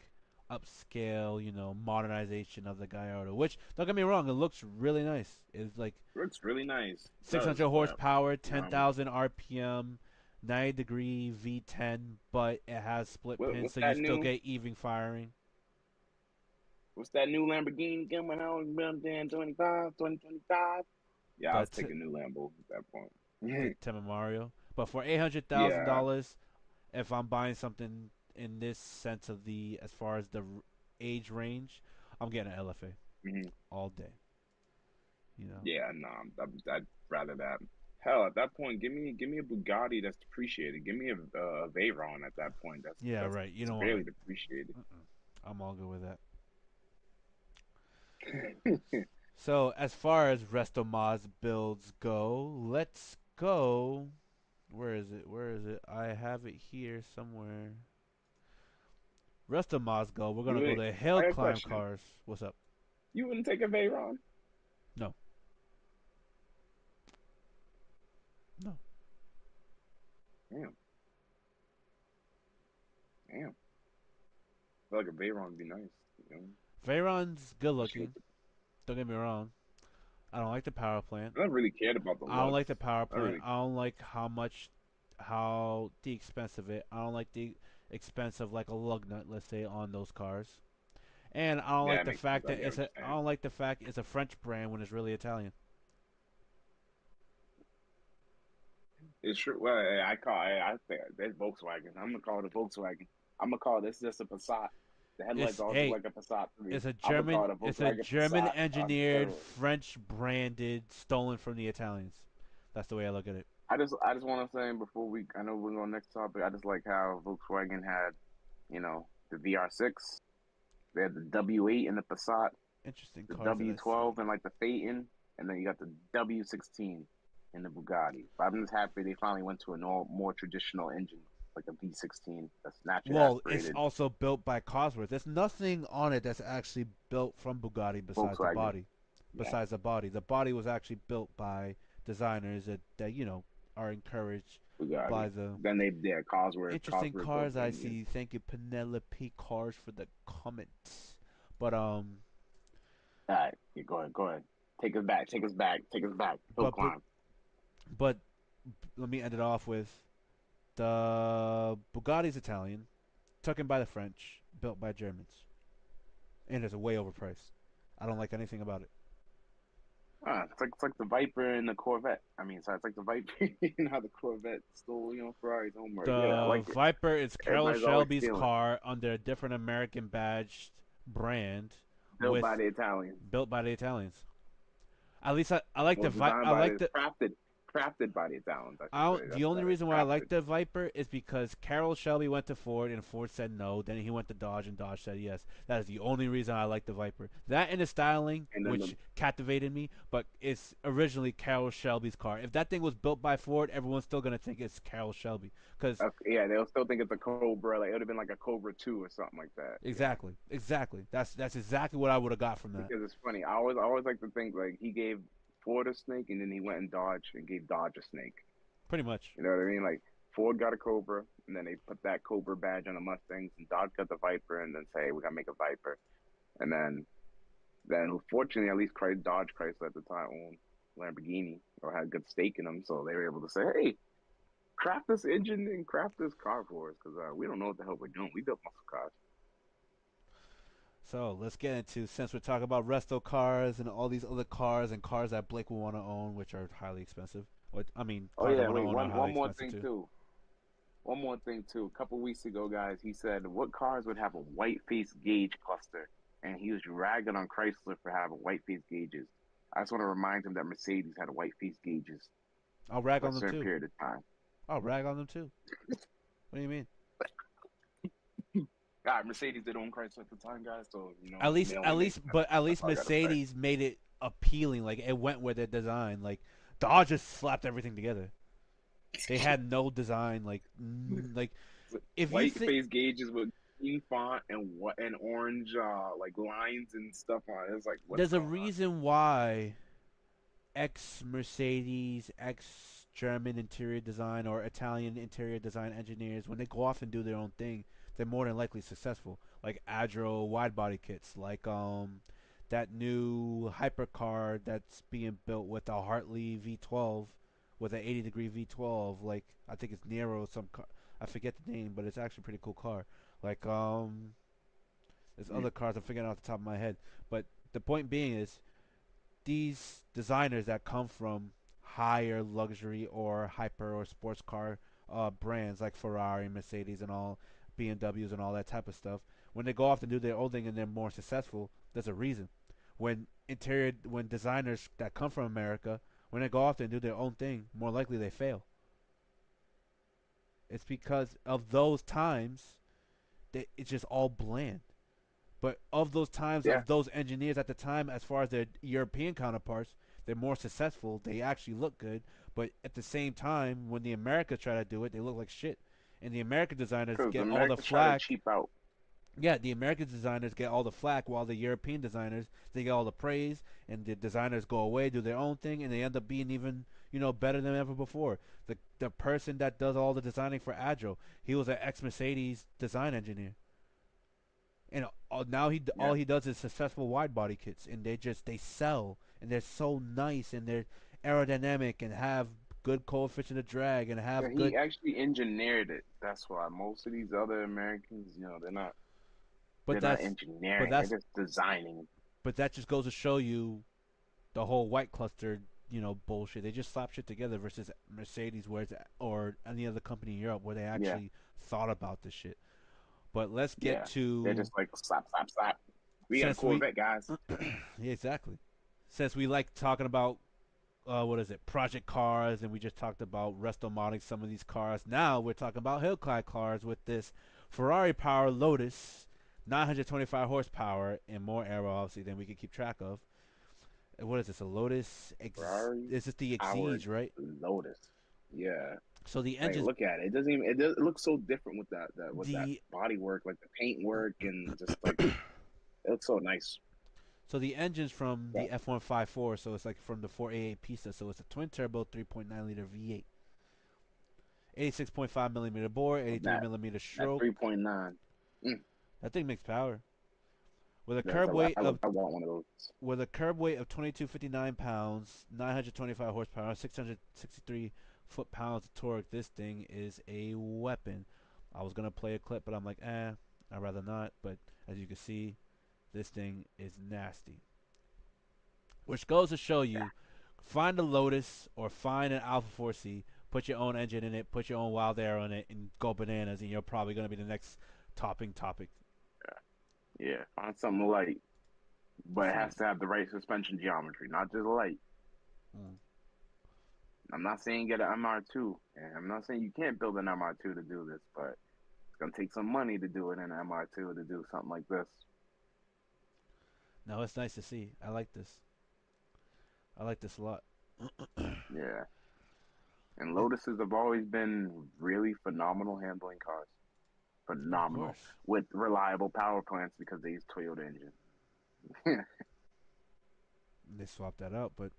upscale, modernization of the Gallardo. Which don't get me wrong, it looks really nice. It's like Looks really nice. It does, 600 but horsepower, um, 10,000 RPM, 90-degree V10, but it has split pins, what's so you that still new? get even firing. What's that new Lamborghini coming out in 25, 2025? Yeah, I The was taking new Lambo at that the point. Tema Mario. But for eight hundred thousand Yeah. dollars, if I'm buying something in this sense of the as far as the age range, I'm getting an LFA Mhm. all day. You know. Yeah, no, I'd rather that. Hell, at that point, give me a Bugatti that's depreciated. Give me a Veyron at that point. That's Yeah, that's right. You don't want severely to. depreciated. I'm all good with that. So as far as Resto Mods builds go, let's go. Where is it? Where is it? I have it here somewhere. Resto Mods go. We're gonna You go ain't, to hill I got a climb question. cars. What's up? You wouldn't take a Veyron? No, no. Damn, damn. I feel like a Veyron would be nice. You know, Veyron's good especially with looking. Don't get me wrong. I don't like the power plant. I never really cared about the I don't like looks. the power I don't plant. really. I don't like how the expense of it. I don't like the expense of like a lug nut, let's say, on those cars. And I don't Yeah, like it the makes sense. fact I that get what you're I saying. don't like the fact it's a French brand when it's really Italian. It's true. Well, I think there's Volkswagen. I'm gonna call it a Volkswagen. I'm gonna call this just a Passat. The headlights It's all just hey, like a Passat to me. it's a I'm gonna call German it a it's a Volkswagen German Passat on engineered steroids. French branded stolen from the Italians. That's the way I look at it. I just want to say before I know we're going next topic. I just like how Volkswagen had, the VR6. They had the W8 in the Passat, Interesting the cars that I W12 see. and like the Phaeton. and then you got the W16 in the Bugatti. But I'm just happy they finally went to a more traditional engine, like a V16 that's naturally Well, it's aspirated also built by Cosworth. There's nothing on it that's actually built from Bugatti besides the Volkswagen. body. Yeah, Besides the body was actually built by designers that are encouraged by Bugatti. the Then yeah, interesting Cosworth built cars. the I engine. see. Thank you, Penelope Cars, for the comments. But All right, yeah, go ahead. Take us back. Take us back. Take us back. Hill but but climb. but let me end it off with the Bugatti's Italian, taken by the French, built by Germans, and it's way overpriced. I don't like anything about it. It's like the Viper and the Corvette. I mean, so it's like the Viper and how the Corvette stole, Ferrari's homework. Yeah, I The like it. Viper is Carroll Everybody's always Shelby's stealing. car under a different American badged brand Built by with the Italians. built by the Italians. At least I like Well, the designed I by like the the crafted by the Italians. I I should say don't, the that's only better. reason why I like Crafted, the Viper is because Carroll Shelby went to Ford and Ford said no. Then he went to Dodge and Dodge said yes. That is the only reason I like the Viper. That and the styling, and then the which captivated me, but it's originally Carroll Shelby's car. If that thing was built by Ford, everyone's still gonna think it's Carroll Shelby. Cause yeah, they'll still think it's a Cobra. Like it would have been like a Cobra 2 or something like that. Yeah, exactly. That's exactly what I would have got from that. because it's funny. I always like to think like he gave Ford a snake, and then he went and Dodge and gave Dodge a snake. Pretty much. You know what I mean? Like Ford got a Cobra, and then they put that Cobra badge on the Mustangs, and Dodge got the Viper, and then say, hey, we gotta make a Viper, and then fortunately, at least Dodge Chrysler at the time owned Lamborghini or had a good stake in them, so they were able to say, hey, craft this engine and craft this car for us, because we don't know what the hell we're doing. We built muscle cars. So let's get into, since we're talking about resto cars and all these other cars and cars that Blake will want to own, which are highly expensive. What I mean, Oh cars I yeah, want to wait, own are highly one more expensive thing too. too. One more thing too. A couple weeks ago, guys, he said what cars would have a white face gauge cluster, and he was ragging on Chrysler for having white face gauges. I just want to remind him that Mercedes had white face gauges I'll rag for a on them certain too. period of time. I'll rag on them too. What do you mean? God, Mercedes did own Chrysler at the time, guys, so they only make At that's least all I gotta say. Mercedes made it appealing. Like it went with their design. Like Dodge just slapped everything together. They had no design. Like if you White think face gauges with green font and what and orange like lines and stuff on it. It's like what's there's a going on? reason why ex Mercedes, ex German interior design or Italian interior design engineers, when they go off and do their own thing, they're more than likely successful. Like agile wide body kits, like that new hypercar that's being built with a Hartley V12 with an 80-degree V12. Like I think it's Nero some car. I forget the name, but it's actually a pretty cool car. Like there's Mm, other cars I'm figuring out off the top of my head, but the point being is these designers that come from higher luxury or hyper or sports car brands like Ferrari, Mercedes, and all BMWs and all that type of stuff, when they go off and do their own thing and they're more successful, there's a reason. When designers that come from America, when they go off and do their own thing, more likely they fail. It's because of those times that it's just all bland. But of those times, yeah, of those engineers at the time, as far as their European counterparts, they're more successful. They actually look good. But at the same time, when the Americans try to do it, they look like shit. And the American designers because get all the Americans try to flack. cheap out. Yeah, the American designers get all the flack, while the European designers they get all the praise, and the designers go away, do their own thing, and they end up being even better than ever before. The person that does all the designing for Agile, he was an ex Mercedes design engineer, and all Yeah, he does is successful wide body kits, and they sell, and they're so nice, and they're aerodynamic and have good coefficient of drag and yeah. have good. He actually engineered it. That's why most of these other Americans, they're not But they're not that's but engineering. They're that's just designing. but that just goes to show you the whole white cluster bullshit. They just slap shit together versus Mercedes, or any other company in Europe where they Yeah, actually thought about this shit. But let's get yeah. They're to just like slap, slap, slap. We got a since we Corvette, guys. yeah, exactly, since we like talking about what is it, project cars, and we just talked about resto modding some of these cars. Now we're talking about hillclimb cars with this Ferrari power Lotus, 925 horsepower and more aero obviously than we can keep track of. What is this? A Lotus? Ferrari Is this the powered Exige, right? Lotus. Yeah. So the Like engines, look at it. It doesn't even it looks so different with that the body work, like the paint work and just like it looks so nice. so the engines from Yeah. the F154. So it's like from the 488 Pista. So it's a twin turbo 3.9 liter V8, 86.5 millimeter bore, Of 83 that millimeter that stroke. 3.9. Mm, That thing makes power with a yes, curb weight of I want one of those. 2259 pounds, 925 horsepower, 663 foot-pounds of torque. This thing is a weapon. I was gonna play a clip, but I'm like, I'd rather not. But as you can see, this thing is nasty. Which goes to show you, find a Lotus or find an Alpha 4C, put your own engine in it, put your own wild air on it, and go bananas, and you're probably gonna be the next topping topic. Yeah, find something light, You but it see? has to have the right suspension geometry, not just light. Mm. I'm not saying get an MR2, and I'm not saying you can't build an MR2 to do this, but it's gonna take some money to do it in an MR2 to do something like this. No, it's nice to see. I like this. I like this a lot. Yeah, and It, Lotuses have always been really phenomenal handling cars. of Phenomenal course. with reliable power plants because they use Toyota engine. They swapped that out, but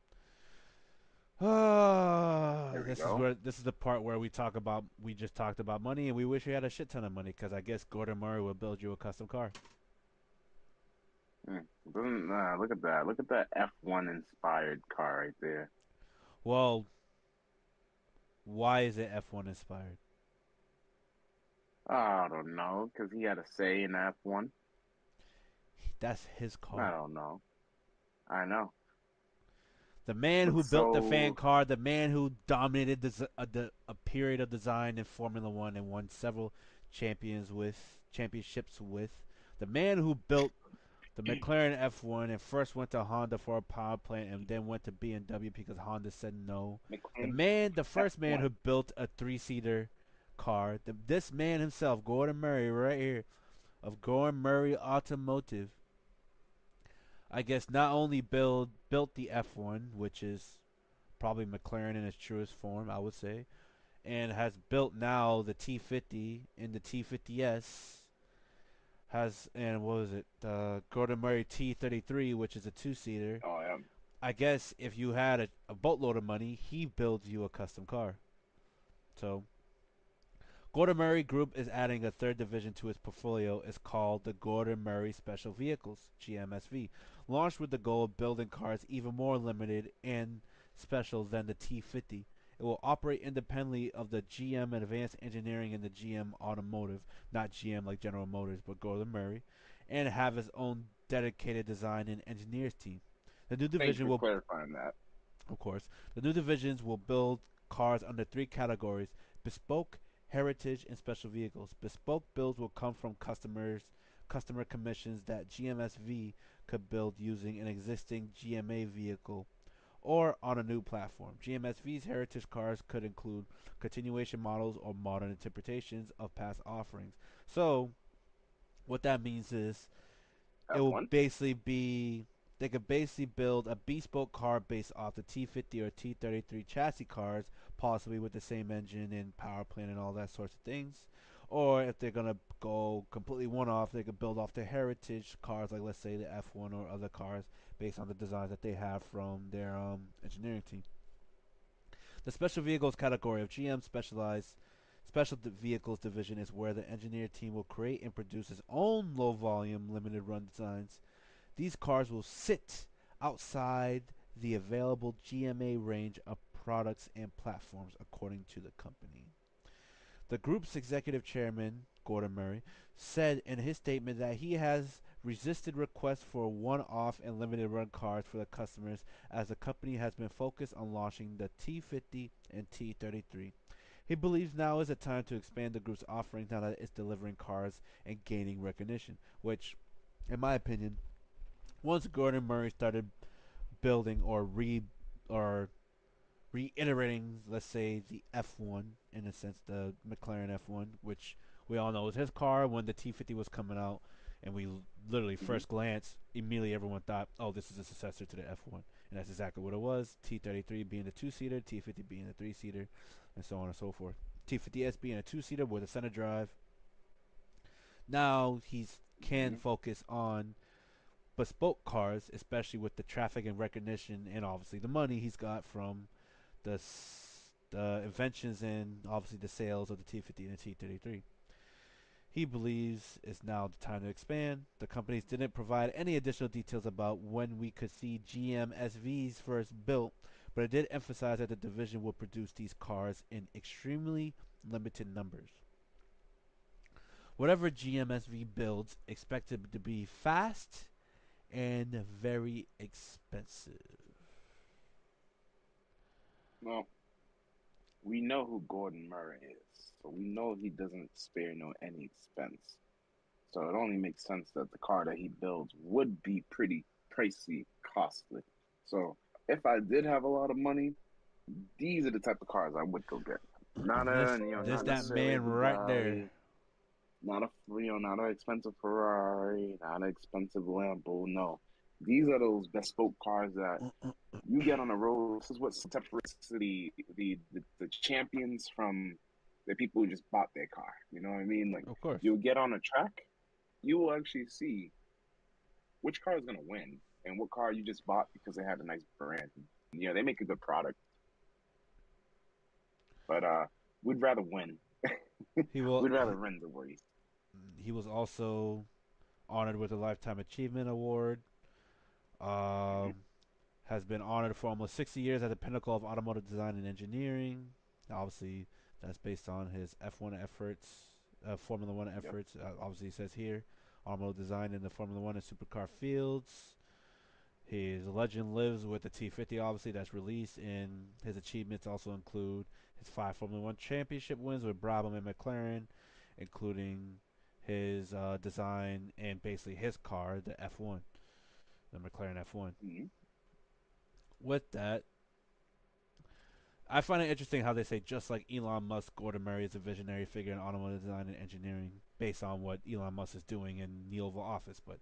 There we this is go. where this is the part where we just talked about money, and we wish we had a shit ton of money because I guess Gordon Murray will build you a custom car. Look at that. Look at that F1 inspired car right there. Well, why is it F1 inspired? I don't know, because he had a say in F1. That's his I car. don't know. I know. The man who Looks built the fan so. car, the man who dominated a period of design in Formula One and won several championships with, the man who built the McLaren F1 and first went to Honda for a power plant and then went to BMW because Honda said no. McLaren The first man who F1. built a three-seater car, this man himself, Gordon Murray, right here, of Gordon Murray Automotive, I guess not only built the F1, which is probably McLaren in its truest form, I would say, and has built now the T50 and the T50S. Has and what was it? Gordon Murray T33, which is a two-seater. Oh yeah. I guess if you had a boatload of money, he builds you a custom car. So Gordon Murray Group is adding a third division to its portfolio. It's called the Gordon Murray Special Vehicles (GMSV), launched with the goal of building cars even more limited and special than the T50. It will operate independently of the GM Advanced Engineering and the GM Automotive, not GM like General Motors, but Gordon Murray, and have its own dedicated design and engineers team. The new Thank you division for will clarifying that. of course. The new divisions will build cars under three categories: bespoke, heritage, and special vehicles. Bespoke builds will come from customer commissions that GMSV could build using an existing GMA vehicle or on a new platform. GMSV's heritage cars could include continuation models or modern interpretations of past offerings. So, what that means is it will F1. basically be they could basically build a bespoke car based off the T50 or T33 chassis cars, possibly with the same engine and power plant and all that sorts of things. Or if they're gonna go completely one-off, they could build off the heritage cars, like let's say the F1 or other cars, based on the designs that they have from their engineering team. The special vehicles category of GM vehicles division is where the engineer team will create and produce its own low volume limited run designs. These cars will sit outside the available GMA range of products and platforms, according to the company. The group's executive chairman, Gordon Murray, said in his statement that he has resisted requests for one off and limited run cars for the customers as the company has been focused on launching the T50 and T33. He believes now is the time to expand the group's offerings now that it's delivering cars and gaining recognition, which, in my opinion, once Gordon Murray started building or reiterating, let's say, the F1 in a sense, the McLaren F1, which we all know was his car when the T50 was coming out, and we literally Hmm. first glance immediately everyone thought, oh, this is a successor to the F1. And that's exactly what it was. T33 being the two-seater, T50 being the three-seater, and so on and so forth. T50S being a two-seater with a center drive. Now he can Mm-hmm. focus on bespoke cars, especially with the traffic and recognition, and obviously the money he's got from the the inventions and obviously the sales of the T50 and the T33. He believes it's now the time to expand. The companies didn't provide any additional details about when we could see GM SVs first built, but it did emphasize that the division will produce these cars in extremely limited numbers. Whatever GM SV builds, expected to be fast and very expensive. Well, we know who Gordon Murray is, so we know he doesn't spare no any expense. So it only makes sense that the car that he builds would be pretty pricey, costly. So if I did have a lot of money, these are the type of cars I would go get. Not This not that necessarily a man right there. Bugatti, not not an expensive Ferrari, not an expensive Lambo. No, these are those bespoke cars that you get on the road. This is what separates the champions from the people who just bought their car. You know what I mean? Like Of course. you'll get on a track, you will actually see which car is going to win and what car you just bought because they had a nice brand. You know, they make a good product, but we'd rather win. He will We'd rather win the race. he was also honored with a Lifetime Achievement Award. Mm-hmm. Um, has been honored for almost 60 years at the pinnacle of automotive design and engineering. Obviously, that's based on his F1 efforts, Formula One Yep. efforts. Obviously, it says here automotive design in the Formula One and supercar fields. His legend lives with the T50, obviously, that's released, and his achievements also include his 5 Formula One championship wins with Brabham and McLaren, including his design and basically his car, the F1, the McLaren F1. Mm-hmm. With that, I find it interesting how they say just like Elon Musk, Gordon Murray is a visionary figure in automotive design and engineering based on what Elon Musk is doing in the Oval Office. But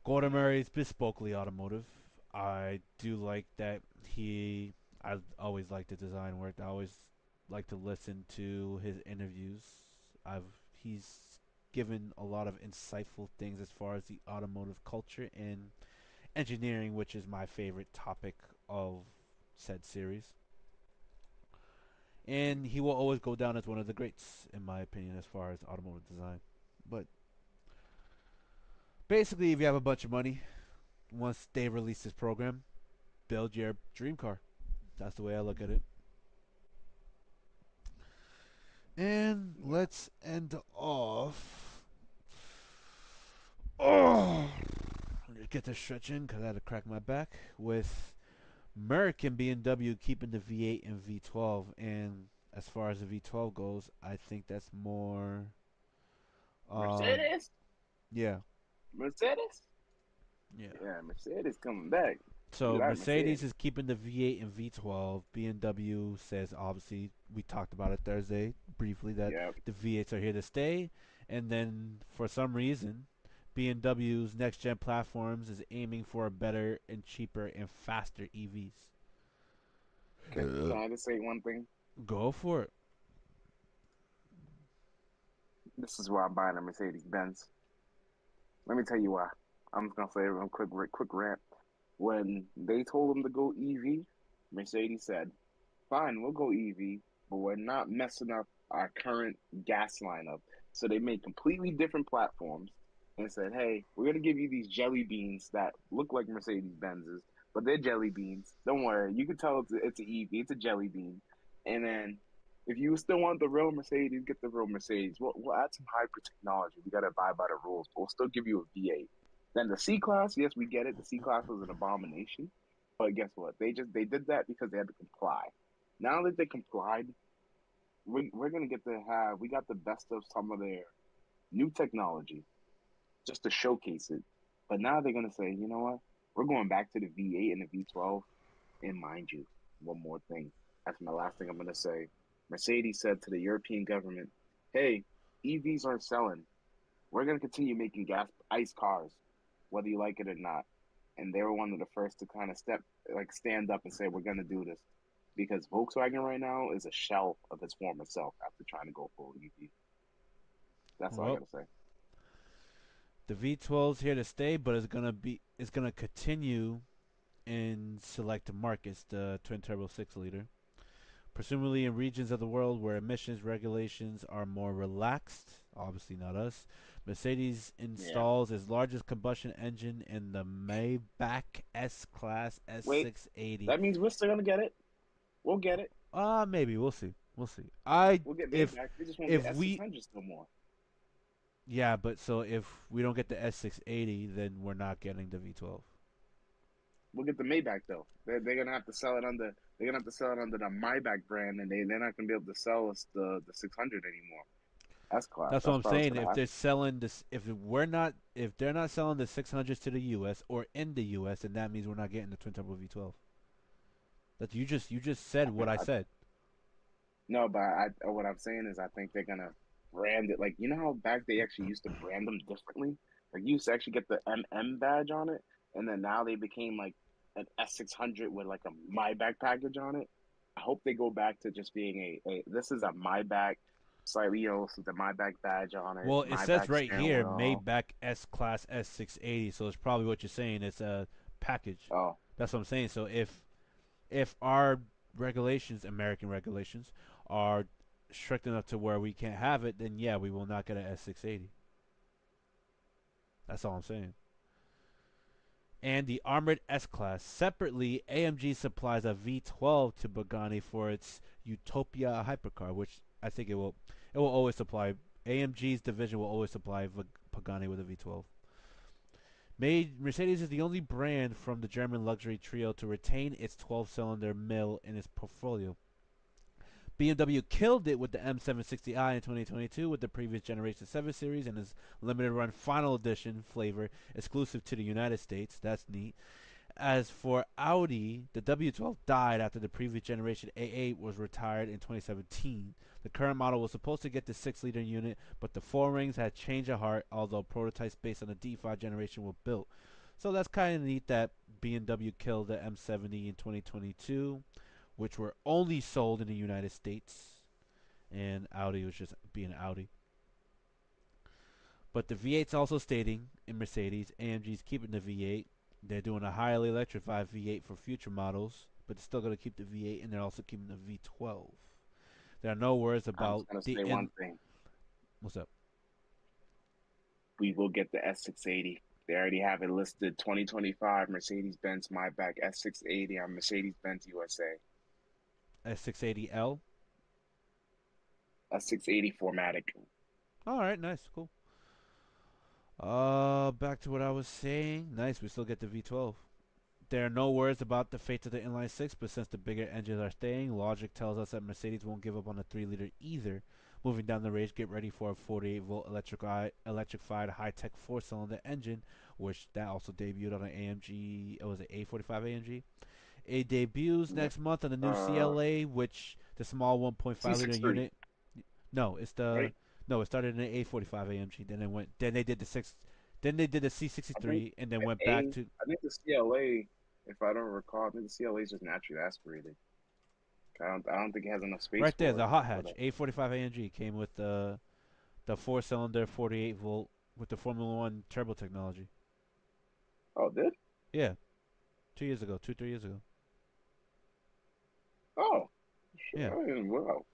Gordon Murray is bespokely automotive. I do like that he. I always like the design work. I always like to listen to his interviews. I've he's given a lot of insightful things as far as the automotive culture and engineering, which is my favorite topic of said series. And he will always go down as one of the greats, in my opinion, as far as automotive design. But basically, if you have a bunch of money, once they release this program, build your dream car. That's the way I look at it. And Yeah. let's end off. Oh, let me get this stretch in because I had to crack my back with Merc and BMW keeping the V8 and V12. And as far as the V12 goes, I think that's more. Um, Mercedes, yeah, Mercedes, yeah. yeah, Mercedes coming back. You So like Mercedes Mercedes? is keeping the V8 and V12. BMW says obviously we talked about it Thursday briefly that Yep. the V8s are here to stay, and then for some reason, BMW's next gen platforms is aiming for a better and cheaper and faster EVs. Can I just say one thing? Go for it. This is why I'm buying a Mercedes Benz. Let me tell you why. I'm just gonna say a real quick rant. When they told them to go EV, Mercedes said, "Fine, we'll go EV, but we're not messing up our current gas lineup." So they made completely different platforms and said, "Hey, we're gonna give you these jelly beans that look like Mercedes Benzes, but they're jelly beans. Don't worry, you can tell it's an EV, it's a jelly bean." And then if you still want the real Mercedes, get the real Mercedes. We'll add some hybrid technology. We got to abide by the rules, but we'll still give you a V8. Then the C class, yes, we get it. The C class was an abomination, but guess what? They did that because they had to comply. Now that they complied, we're gonna get to have we got the best of some of their new technology just to showcase it. But now they're gonna say, you know what? We're going back to the V8 and the V12. And mind you, one more thing. That's my last thing I'm gonna say. Mercedes said to the European government, "Hey, EVs aren't selling. We're gonna continue making gas ICE cars, whether you like it or not." and they were one of the first to kind of stand up and say we're gonna do this because Volkswagen right now is a shell of its former self after trying to go full EV. That's all I Well, gotta say. the V12's here to stay, but it's gonna continue in select markets. The twin turbo 6 liter, presumably in regions of the world where emissions regulations are more relaxed. Obviously, not us. Mercedes Yeah. installs its largest combustion engine in the Maybach S Class Wait, S680. that means we're still gonna get it. We'll get it. Maybe we'll see. We'll see. I We'll get if Maybach. We just won't get if S six we hundreds no more. yeah, but so if we don't get the S680, then we're not getting the V12. We'll get the Maybach though. They're gonna have to sell it under. They're gonna have to sell it under the Maybach brand, and they're not gonna be able to sell us the 600 anymore. S class. That's what That's I'm probably what's saying. gonna If they're happen. selling this, if they're not selling the 600s to the U.S. or in the U.S., then that means we're not getting the twin turbo V12. That you just said what I I, said. no, but what I'm saying is I think they're gonna brand it like you know how back they actually used to brand them differently. Like you used to actually get the MM badge on it, and then now they became like an S600 with like a Maybach package on it. I hope they go back to just being a this is a Maybach, slightly with the Maybach badge on it, Well, it says Maybach right steering here wheel. Maybach S Class S680, so it's probably what you're saying. It's a package. Oh, That's what I'm saying. So if our regulations, American regulations, are strict enough to where we can't have it, then yeah, we will not get an S680. That's all I'm saying. And the armored S Class. Separately, AMG supplies a V12 to Pagani for its Utopia hypercar, which I think it will always supply. AMG's division will always supply Pagani with a V12. Mercedes is the only brand from the German luxury trio to retain its 12-cylinder mill in its portfolio. BMW killed it with the M760i in 2022 with the previous generation 7 Series and its limited run final edition flavor exclusive to the United States. That's neat. As for Audi, the W12 died after the previous generation A8 was retired in 2017. The current model was supposed to get the 6-liter unit, but the four-rings had changed of heart, although prototypes based on the D5 generation were built. So that's kind of neat that BMW killed the M70 in 2022, which were only sold in the United States, and Audi was just being Audi. But the V8's also stating in Mercedes, AMG's keeping the V8. They're doing a highly electrified V8 for future models, but they're still going to keep the V8, and they're also keeping the V12. There are no words I'm just about gonna the say one in. thing. What's up? We will get the S680. They already have it listed 2025 Mercedes Benz Maybach S680 on Mercedes Benz USA. S680L. S680 Formatic. All right, nice, cool. Back to what I was saying. Nice, we still get the V12. There are no words about the fate of the inline six, but since the bigger engines are staying, logic tells us that Mercedes won't give up on the 3-liter either. Moving down the range, get ready for a 48-volt electrified high-tech four-cylinder engine, which that also debuted on an AMG. Was it A45 AMG? It debuts Yeah. next month on the new Uh, CLA, which the small 1.5-liter C63, unit. No, it's the right? no. It started in an A45 AMG. Then it went. Then they did the six. Then they did the I think C63, and then the went back A, to I think the CLA, if I don't recall, I think the CLA is just naturally aspirated. I don't think it has enough space right there. for The hot for hatch that. A45 AMG came with the four-cylinder 48-volt with the Formula One turbo technology. Oh, it did? Yeah, 2 years ago, 3 years ago. Oh, Yeah, sure. Wow.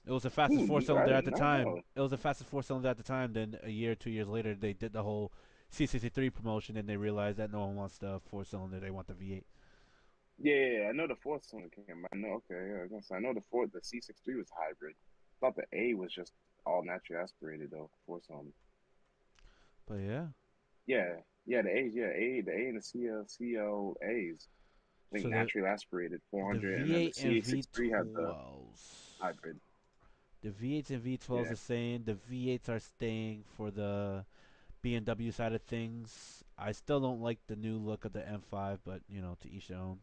it was the fastest I four-cylinder at did the not time. know. It was the fastest four-cylinder at the time. Then a year, 2 years later, they did the whole C63 promotion, and they realized that no one wants the four-cylinder. They want the V8. Yeah, I know the fourth one came. I know. Okay, yeah, I know the C63 was hybrid. I thought the A was just all naturally aspirated though. Fourth one. But yeah, Yeah, the A's. Yeah, the A and the CLAs. I think so naturally aspirated the 400, and then the V8 and CH63 had the V12s. hybrid. The V8s and V12s Yeah, are staying. The V8s are staying for the BMW side of things. I still don't like the new look of the M5, but to each their own.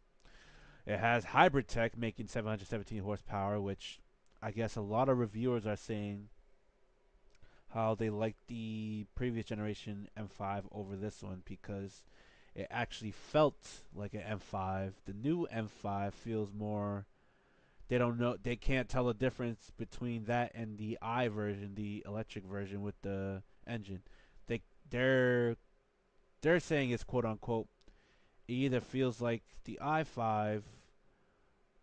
It has hybrid tech, making 717 horsepower, which I guess a lot of reviewers are saying how they like the previous generation M5 over this one because it actually felt like an M5. The new M5 feels more. They don't know. They can't tell the difference between that and the I version, the electric version with the engine. They they're they're saying it's quote unquote. It either feels like the i5.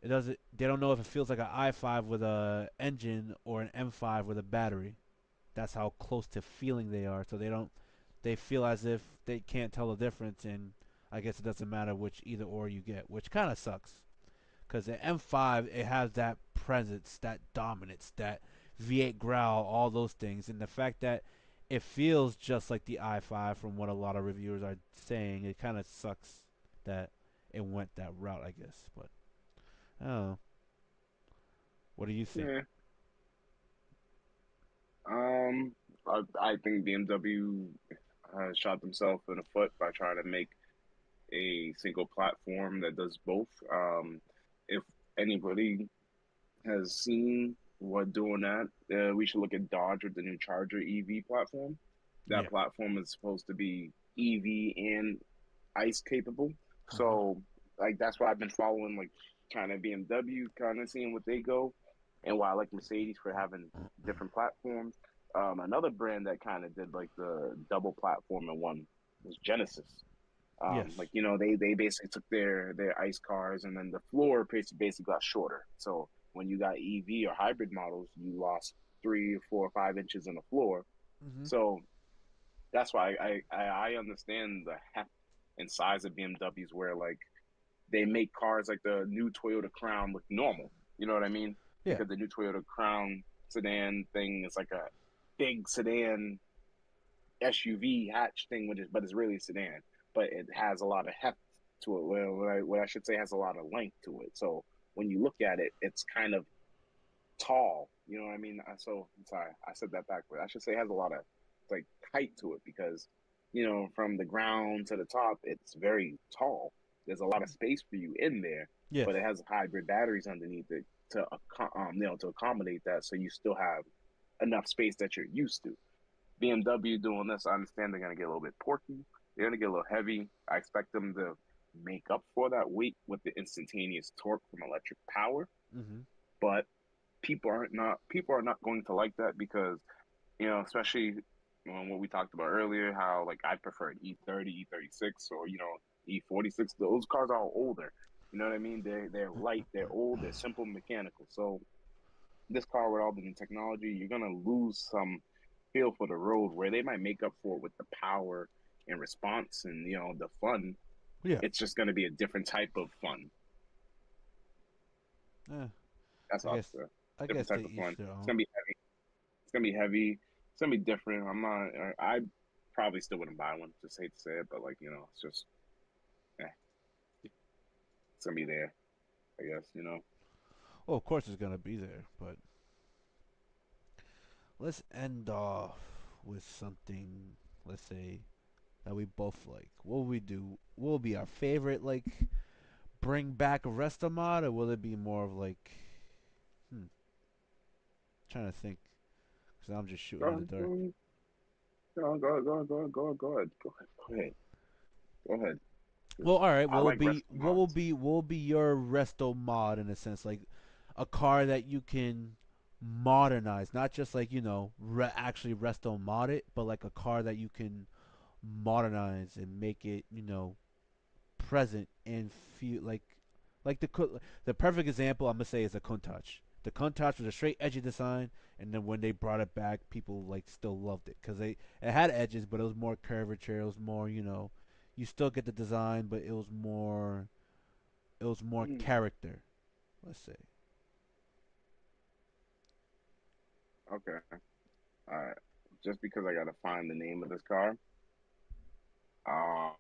It doesn't. They don't know if it feels like an i5 with a engine or an M5 with a battery. That's how close to feeling they are. So they don't. They feel as if they can't tell the difference, and I guess it doesn't matter which either or you get, which kind of sucks. Because the M5 it has that presence, that dominance, that V8 growl, all those things, and the fact that it feels just like the i5 from what a lot of reviewers are saying, it kind of sucks that it went that route, I guess. But I don't know. What do you think? Yeah. Um, I think BMW shot themselves in the foot by trying to make a single platform that does both. If anybody has seen what doing that, we should look at Dodge with the new Charger EV platform. That Yeah. platform is supposed to be EV and ICE capable. Uh huh. So like that's why I've been following like kind of BMW, kind of seeing what they go, and why I like Mercedes for having different platforms. Another brand that kind of did like the double platform in one was Genesis. Like Yes. they basically took their ICE cars and then the floor basically got shorter. So when you got EV or hybrid models, you lost 3 or 4 or 5 inches in the floor. Mhm. So that's why I understand the heft and size of BMWs where like they make cars like the new Toyota Crown look normal. You know what I mean? Yeah. Because the new Toyota Crown sedan thing is like a big sedan SUV hatch thing, but it's really a sedan. But it has a lot of heft to it. Well, what I should say has a lot of length to it. So when you look at it, it's kind of tall. You know what I mean? So I'm sorry, I said that backward. I should say it has a lot of like height to it because from the ground to the top, it's very tall. There's a lot of space for you in there, Yes. but it has hybrid batteries underneath it to accommodate that, so you still have enough space that you're used to. BMW doing this, I understand they're gonna get a little bit porky. They're gonna get a little heavy. I expect them to make up for that weight with the instantaneous torque from electric power, Mhm. but people are not going to like that because especially what we talked about earlier, how like I prefer an E30, E36, or E46. Those cars are all older. You know what I mean? They're light, they're old, they're simple mechanical. So this car with all the new technology, you're gonna lose some feel for the road where they might make up for it with the power and response and the fun. Yeah. It's just gonna be a different type of fun. Eh, That's I all. guess. I Different guess they type of each fun. their It's own. gonna be heavy. It's gonna be heavy. It's gonna be different. I'm not. I probably still wouldn't buy one. Just hate to say it, but like it's just it's gonna be there. I guess. Well, of course it's gonna be there, but let's end off with something. Let's say that we both like. What will we do? What will be our favorite like bring back a resto mod, or will it be more of like hmm, trying to think because I'm just shooting Go in the ahead. dark. Go ahead. Go ahead. Go ahead. Go ahead. Go ahead. Go ahead. Go ahead. Go ahead. Well, all right. I like rest mods. What will be your resto mod in a sense, like a car that you can modernize, not just like actually resto mod it, but like a car that you can modernize and make it present and feel like the perfect example I'm gonna say is a Countach. The Countach was a straight edgy design, and then when they brought it back, people like still loved it because it had edges, but it was more curvature. It was more you still get the design, but it was more character. Let's say. Okay. All right. Just because I gotta find the name of this car. Uh,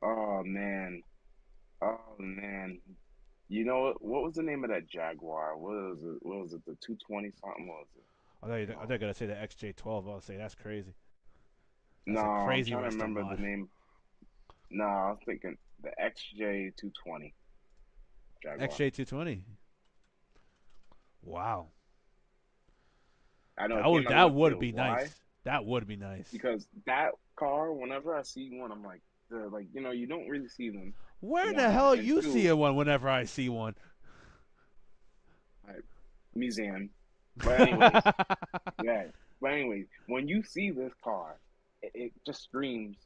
oh man. Oh man. You know what was the name of that Jaguar? What was it? What was it? The 220 something? What was it? I thought No. you gonna say the XJ12. I'll say that's crazy. No, That's a I'm crazy trying to resto remember the mod. name. No, I was thinking the XJ 220 Jaguar. XJ220. Wow. I know That it came would out of that left would field. be Why? nice. That would be nice. because that car, whenever I see one, I'm like, like you don't really see them. Where the One hell and you see two, a one whenever I see one? I, museum. But anyways, yeah. But anyways, when you see this car, it just screams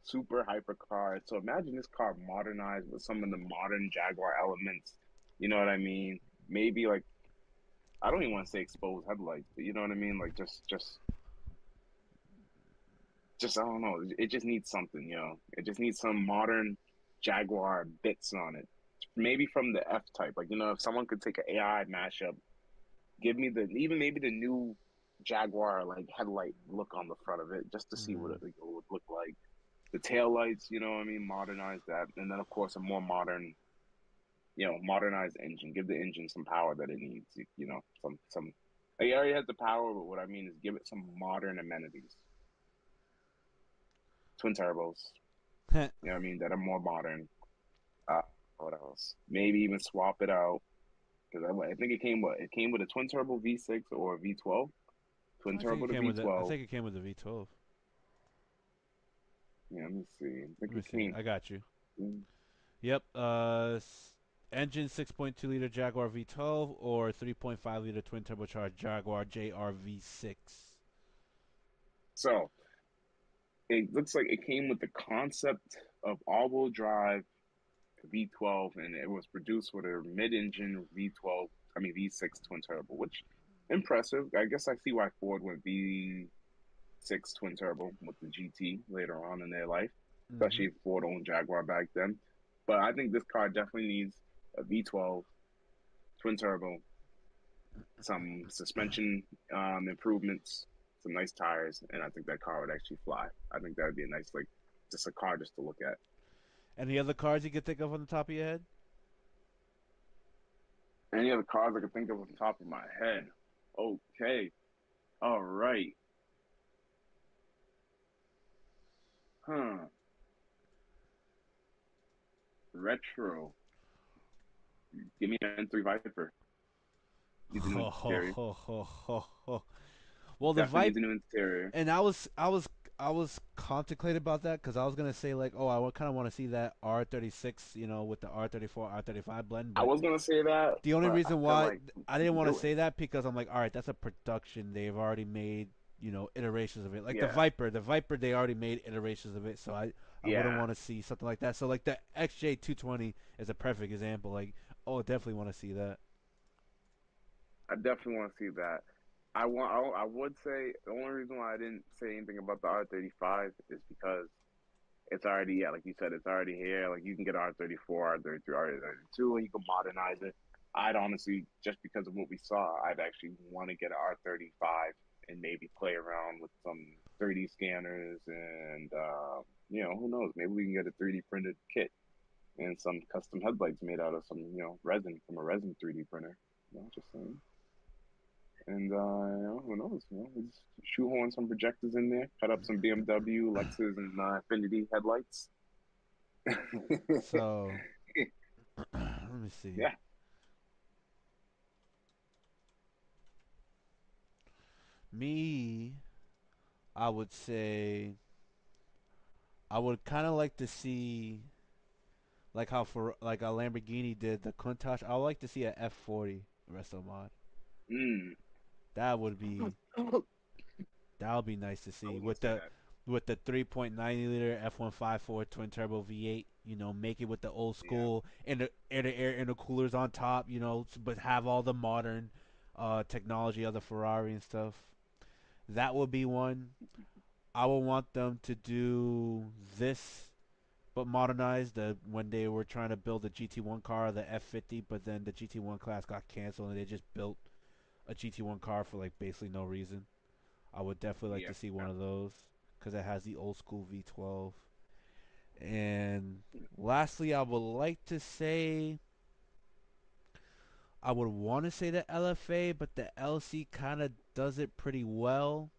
super hyper car. So imagine this car modernized with some of the modern Jaguar elements. You know what I mean? Maybe like I don't even want to say exposed headlights, but you know what I mean? Like just I don't know. It just needs something, It just needs some modern Jaguar bits on it. Maybe from the F type. Like, if someone could take an AI mashup, give me the even maybe the new Jaguar like headlight look on the front of it just to see what Mm. it would look like. The tail lights, you know what I mean? Modernize that. And then of course a more modern, modernized engine. Give the engine some power that it needs, some it already has the power, but what I mean is give it some modern amenities. Twin turbos, you know what I mean, that are more modern. Uh, what else? Maybe even swap it out because I think it came with a twin turbo V6 or a V12, twin I think it turbo to came with the. I V12. think it came with the V12. Yeah, let me see. I think Let me it see. came. I got you. mm, Yep. Engine 6.2 liter Jaguar V12 or 3.5 liter twin turbocharged Jaguar JR V6. So it looks like it came with the concept of all-wheel drive V12, and it was produced with a mid-engine V12. I mean V6 twin turbo, which impressive. I guess I see why Ford went V6 twin turbo with the GT later on in their life, Mm-hmm. especially if Ford owned Jaguar back then. But I think this car definitely needs a V12 twin turbo, some suspension improvements, some nice tires, and I think that car would actually fly. I think that would be a nice, like, just a car just to look at. Any other cars you could think of on the top of your head? Any other cars I could think of off the top of my head? Okay, all right, huh? Retro. Give me an N3 Viper. Need the new Ho ho interior. ho ho ho ho. Well, the Definitely Vipe, needs a new interior. and I was contemplating about that because I was gonna say like, oh, I kind of want to see that R36, with the R34 R35 blend, I but was gonna say that, the only but I reason feel why like I you didn't can want to do it. say that because I'm like, all right, that's a production. They've already made, iterations of it. Like Yeah, The Viper, they already made iterations of it. So I wouldn't yeah. want to see something like that. So like the XJ220 is a perfect example. Like, oh, definitely want to see that. I definitely want to see that. I would say the only reason why I didn't say anything about the R35 is because it's already, yeah, like you said, it's already here. Like you can get R34, R33, R32, and you can modernize it. I'd honestly, just because of what we saw, I'd actually want to get an R35 and maybe play around with some 3D scanners and who knows? Maybe we can get a 3D printed kit and some custom headlights made out of some, resin from a resin 3D printer. Just saying. And who knows? We just shoehorn some projectors in there, cut up some BMW, Lexus, and Infinity headlights. So let me see. Yeah, Me, I would say I would kind of like to see like how for like a Lamborghini did the Countach. I would like to see a F40 resto mod. mm. That would be that would be nice to I see was gonna with say the that. 3.90 liter F154 twin turbo V8. Make it with the old Yeah, school and the air intercoolers on top. But have all the modern technology of the Ferrari and stuff. That would be one. I would want them to do this but modernized when they were trying to build the GT1 car, the F50, but then the GT1 class got canceled and they just built a GT1 car for like basically no reason. I would definitely like yeah. to see one of those because it has the old school V12. And lastly, I would like to say I would want to say the LFA, but the LC kind of does it pretty well.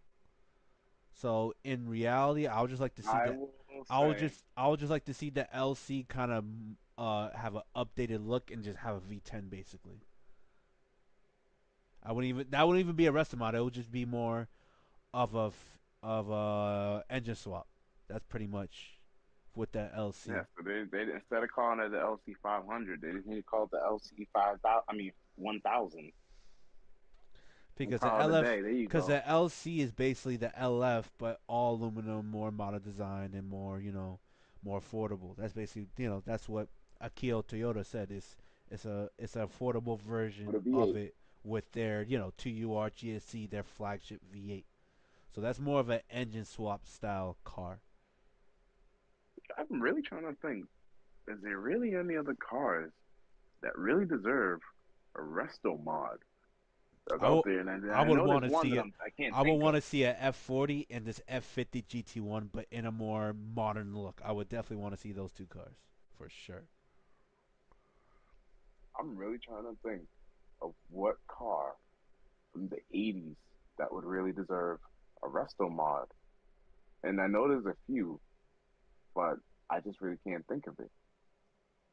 So in reality, I would just like to see I that. will say, I would just like to see the LC kind of have an updated look and just have a V10 basically. I wouldn't even That wouldn't even be a rest mod. It would just be more of a of engine swap. That's pretty much with that Yeah, LC. so they instead of calling it the LC 500, they just need to call it the LC 5000. I mean 1000 and Because the call it a LF, day. There you because go. the LC is basically the LF, but all aluminum, more modern design, and more more affordable. That's basically that's what Akio Toyota said. It's an affordable With a version of V8. it with their 2UR GSC, their flagship V8. So that's more of an engine swap style car. I'm really trying to think. Is there really any other cars that really deserve a resto mod that's I out will, there? And I I would know want there's to one see that it. I can't I would think want of. to see a F40 and this F50 GT1, but in a more modern look. I would definitely want to see those two cars for sure. I'm really trying to think of what car from the 80s that would really deserve a resto mod. And I know there's a few, but I just really can't think of it.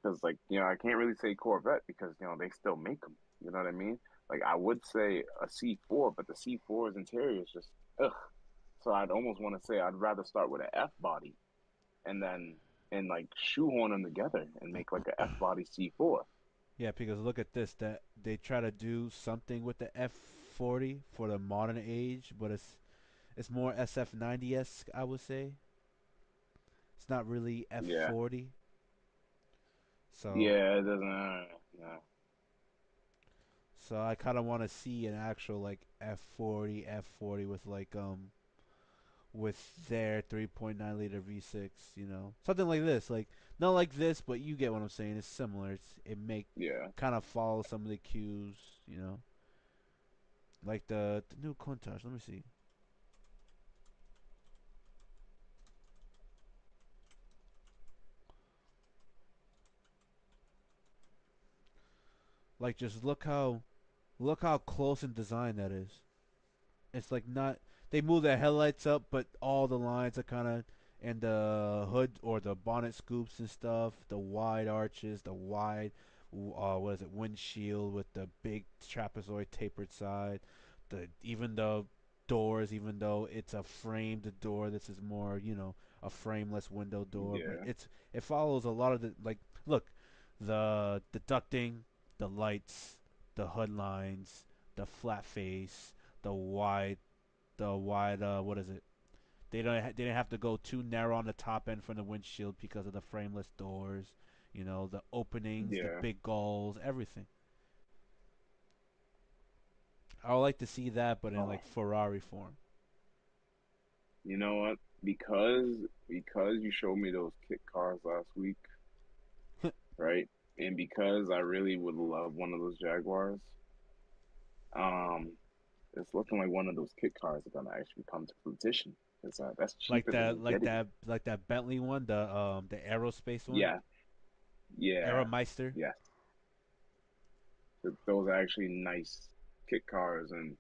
Because, like, I can't really say Corvette because, they still make them. You know what I mean? Like, I would say a C4, but the C4's interior is just, ugh. So I'd almost want to say I'd rather start with an F body and then, and like shoehorn them together and make like a F body C4. Yeah, because look at this. That they try to do something with the F40 for the modern age, but it's more SF90 esque. I would say it's not really Yeah. F40. So Yeah, it doesn't, no. so I kind of want to see an actual like F40 with their 3.9 liter V6, something like this, like not like this, but you get what I'm saying. It's similar. It make Yeah. kind of follow some of the cues, like the new Countach. Let me see. Like just look how close in design that is. It's like not they move the headlights up, but all the lines are kind of and the hood or the bonnet scoops and stuff. The wide arches, the wide what is it windshield with the big trapezoid tapered side. The even the doors, even though it's a framed door, this is more a frameless window door, but Yeah. it follows a lot of the like look the ducting, the lights, the hood lines, the flat face, the wide what is it? They didn't have to go too narrow on the top end from the windshield because of the frameless doors, the openings, the Yeah. big gulls, everything. I would like to see that, but in Oh, like Ferrari form. you know what? Because you showed me those kit cars last week, right? And because I really would love one of those Jaguars, um, it's looking like one of those kit cars are gonna actually come to fruition. Because that's like cheaper than that they like get it. that like that Bentley one, the aerospace one, Yeah, yeah, Aeromeister. yes. Those are actually nice kit cars, and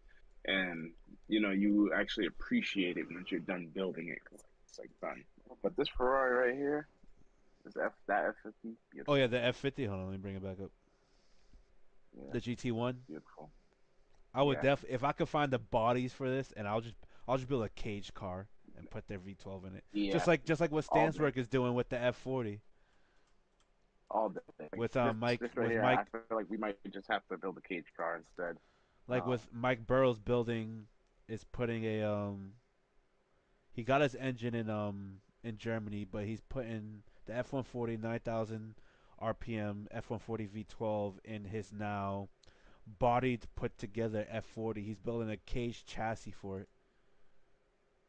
you actually appreciate it once you're done building it because it's like done. But this Ferrari right here, that F50, Oh yeah, beautiful. the F50. Hold on, let me bring it back up. Yeah, The GT1. beautiful. I would Yeah, if I could find the bodies for this, and I'll just build a cage car and put their V12 in it, yeah, just like what all day, Stanswork is doing with the F40 all day. Like with this, Mike this right with here, I Mike feel like we might just have to build a cage car instead. like Um, with Mike Burrows building is putting a he got his engine in Germany, but he's putting the F140 9,000 RPM F140 V12 in his now bodied put together F40. He's building a cage chassis for it.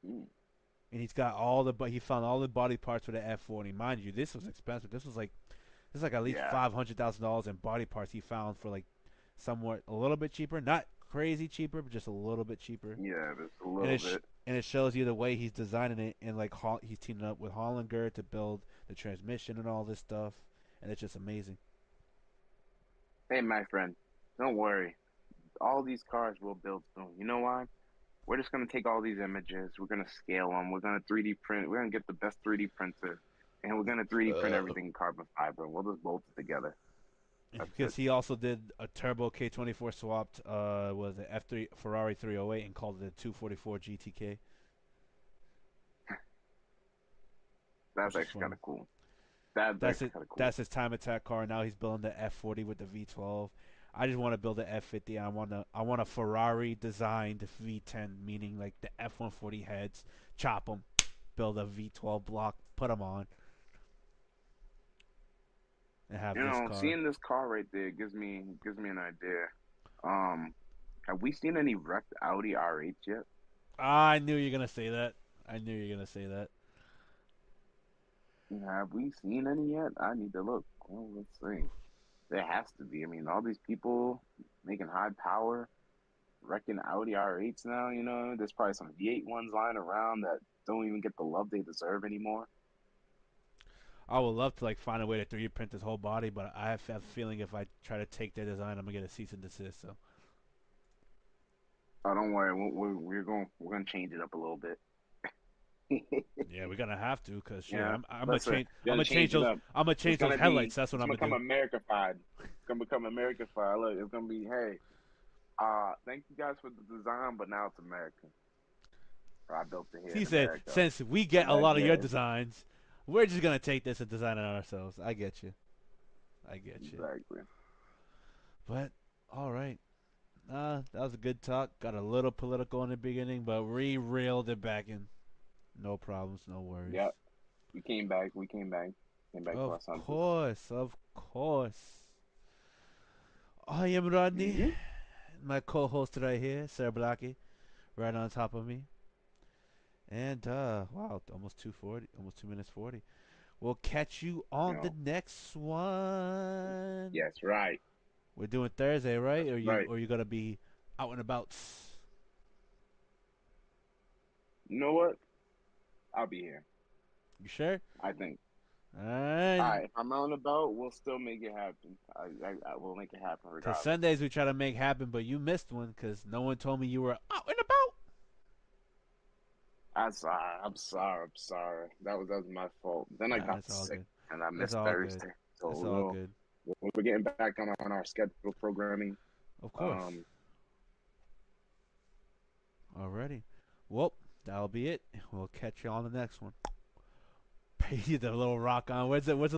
mm, And he's got all the but he found all the body parts for the F40. Mind you, this was expensive. This is like at least yeah, $500,000 in body parts he found for like somewhat a little bit cheaper, not crazy cheaper, but just a little bit cheaper. yeah, just a And little bit. it shows you the way he's designing it, and like he's teaming up with Hollinger to build the transmission and all this stuff, and it's just amazing. Hey, my friend, don't worry. All these cars will build soon. You know why? We're just gonna take all these images, we're gonna scale them, we're gonna 3D print, we're gonna get the best 3D printer, and we're gonna 3D print everything in carbon fiber, and we'll just bolt it together. That's it. Because he also did a turbo K24 swapped was it F3 Ferrari 308 and called it a 244 GTK. That's which is actually kind fun. of cool. That's That's actually it. kind of cool. That's his time attack car. Now he's building the F40 with the V12. I just want to build the F50. I want a Ferrari designed V10, meaning like the F140 heads. Chop them, build a V12 block, put them on, and have You this know, car. seeing this car right there gives me an idea. Um, have we seen any wrecked Audi R8 yet? I knew you were gonna say that. I knew you were gonna say that. Have we seen any yet? I need to look. Well, let's see. There has to be. I mean, all these people making high power, wrecking Audi R8s now, there's probably some V8 ones lying around that don't even get the love they deserve anymore. I would love to like find a way to 3D print his whole body, but I have a feeling if I try to take their design, I'm gonna get a cease and desist. So Oh, don't worry. We're gonna change it up a little bit. yeah, we're gonna have to, cause shit, Yeah, I'm gonna listen, change. we're gonna change it up. I'm gonna It's change those gonna headlights. be That's what it's I'm gonna gonna become do. Americified. It's gonna become Americified. Look, it's gonna be, hey, thank you guys for the design, but now it's American. I built it here He in said, America. since we get And a that, lot of your yeah, designs, we're just gonna take this and design it ourselves. I get you. I get you. exactly. But all right. That was a good talk. Got a little political in the beginning, but we reeled it back in. No problems, no worries. Yep. We came back. We came back. Came back to Of our senses. course, of course. I am Rodney. Hmm. My co-host right here, Sarah Blackie, right on top of me. And wow, almost 2:40, almost 2 minutes 40. We'll catch you You on the know. next one. Yes. Right. We're doing Thursday, right? That's Or you right. or you gonna be out and about? You know what? I'll be here. You sure? I think. All All right. right. If I'm out and about, we'll still make it happen. I will make it happen Cause regardless. Sundays we try to make happen, but you missed one because no one told me you were out and about. I'm sorry. I'm sorry. I'm sorry. That was my fault. Then I Nah, got it's all sick good. and I It's missed all good. Thursday. So It's all good. we're getting back on our schedule programming. Of course. Um, Alrighty. Well, that'll be it. We'll catch you on the next one. The little rock on. Where's it? Where's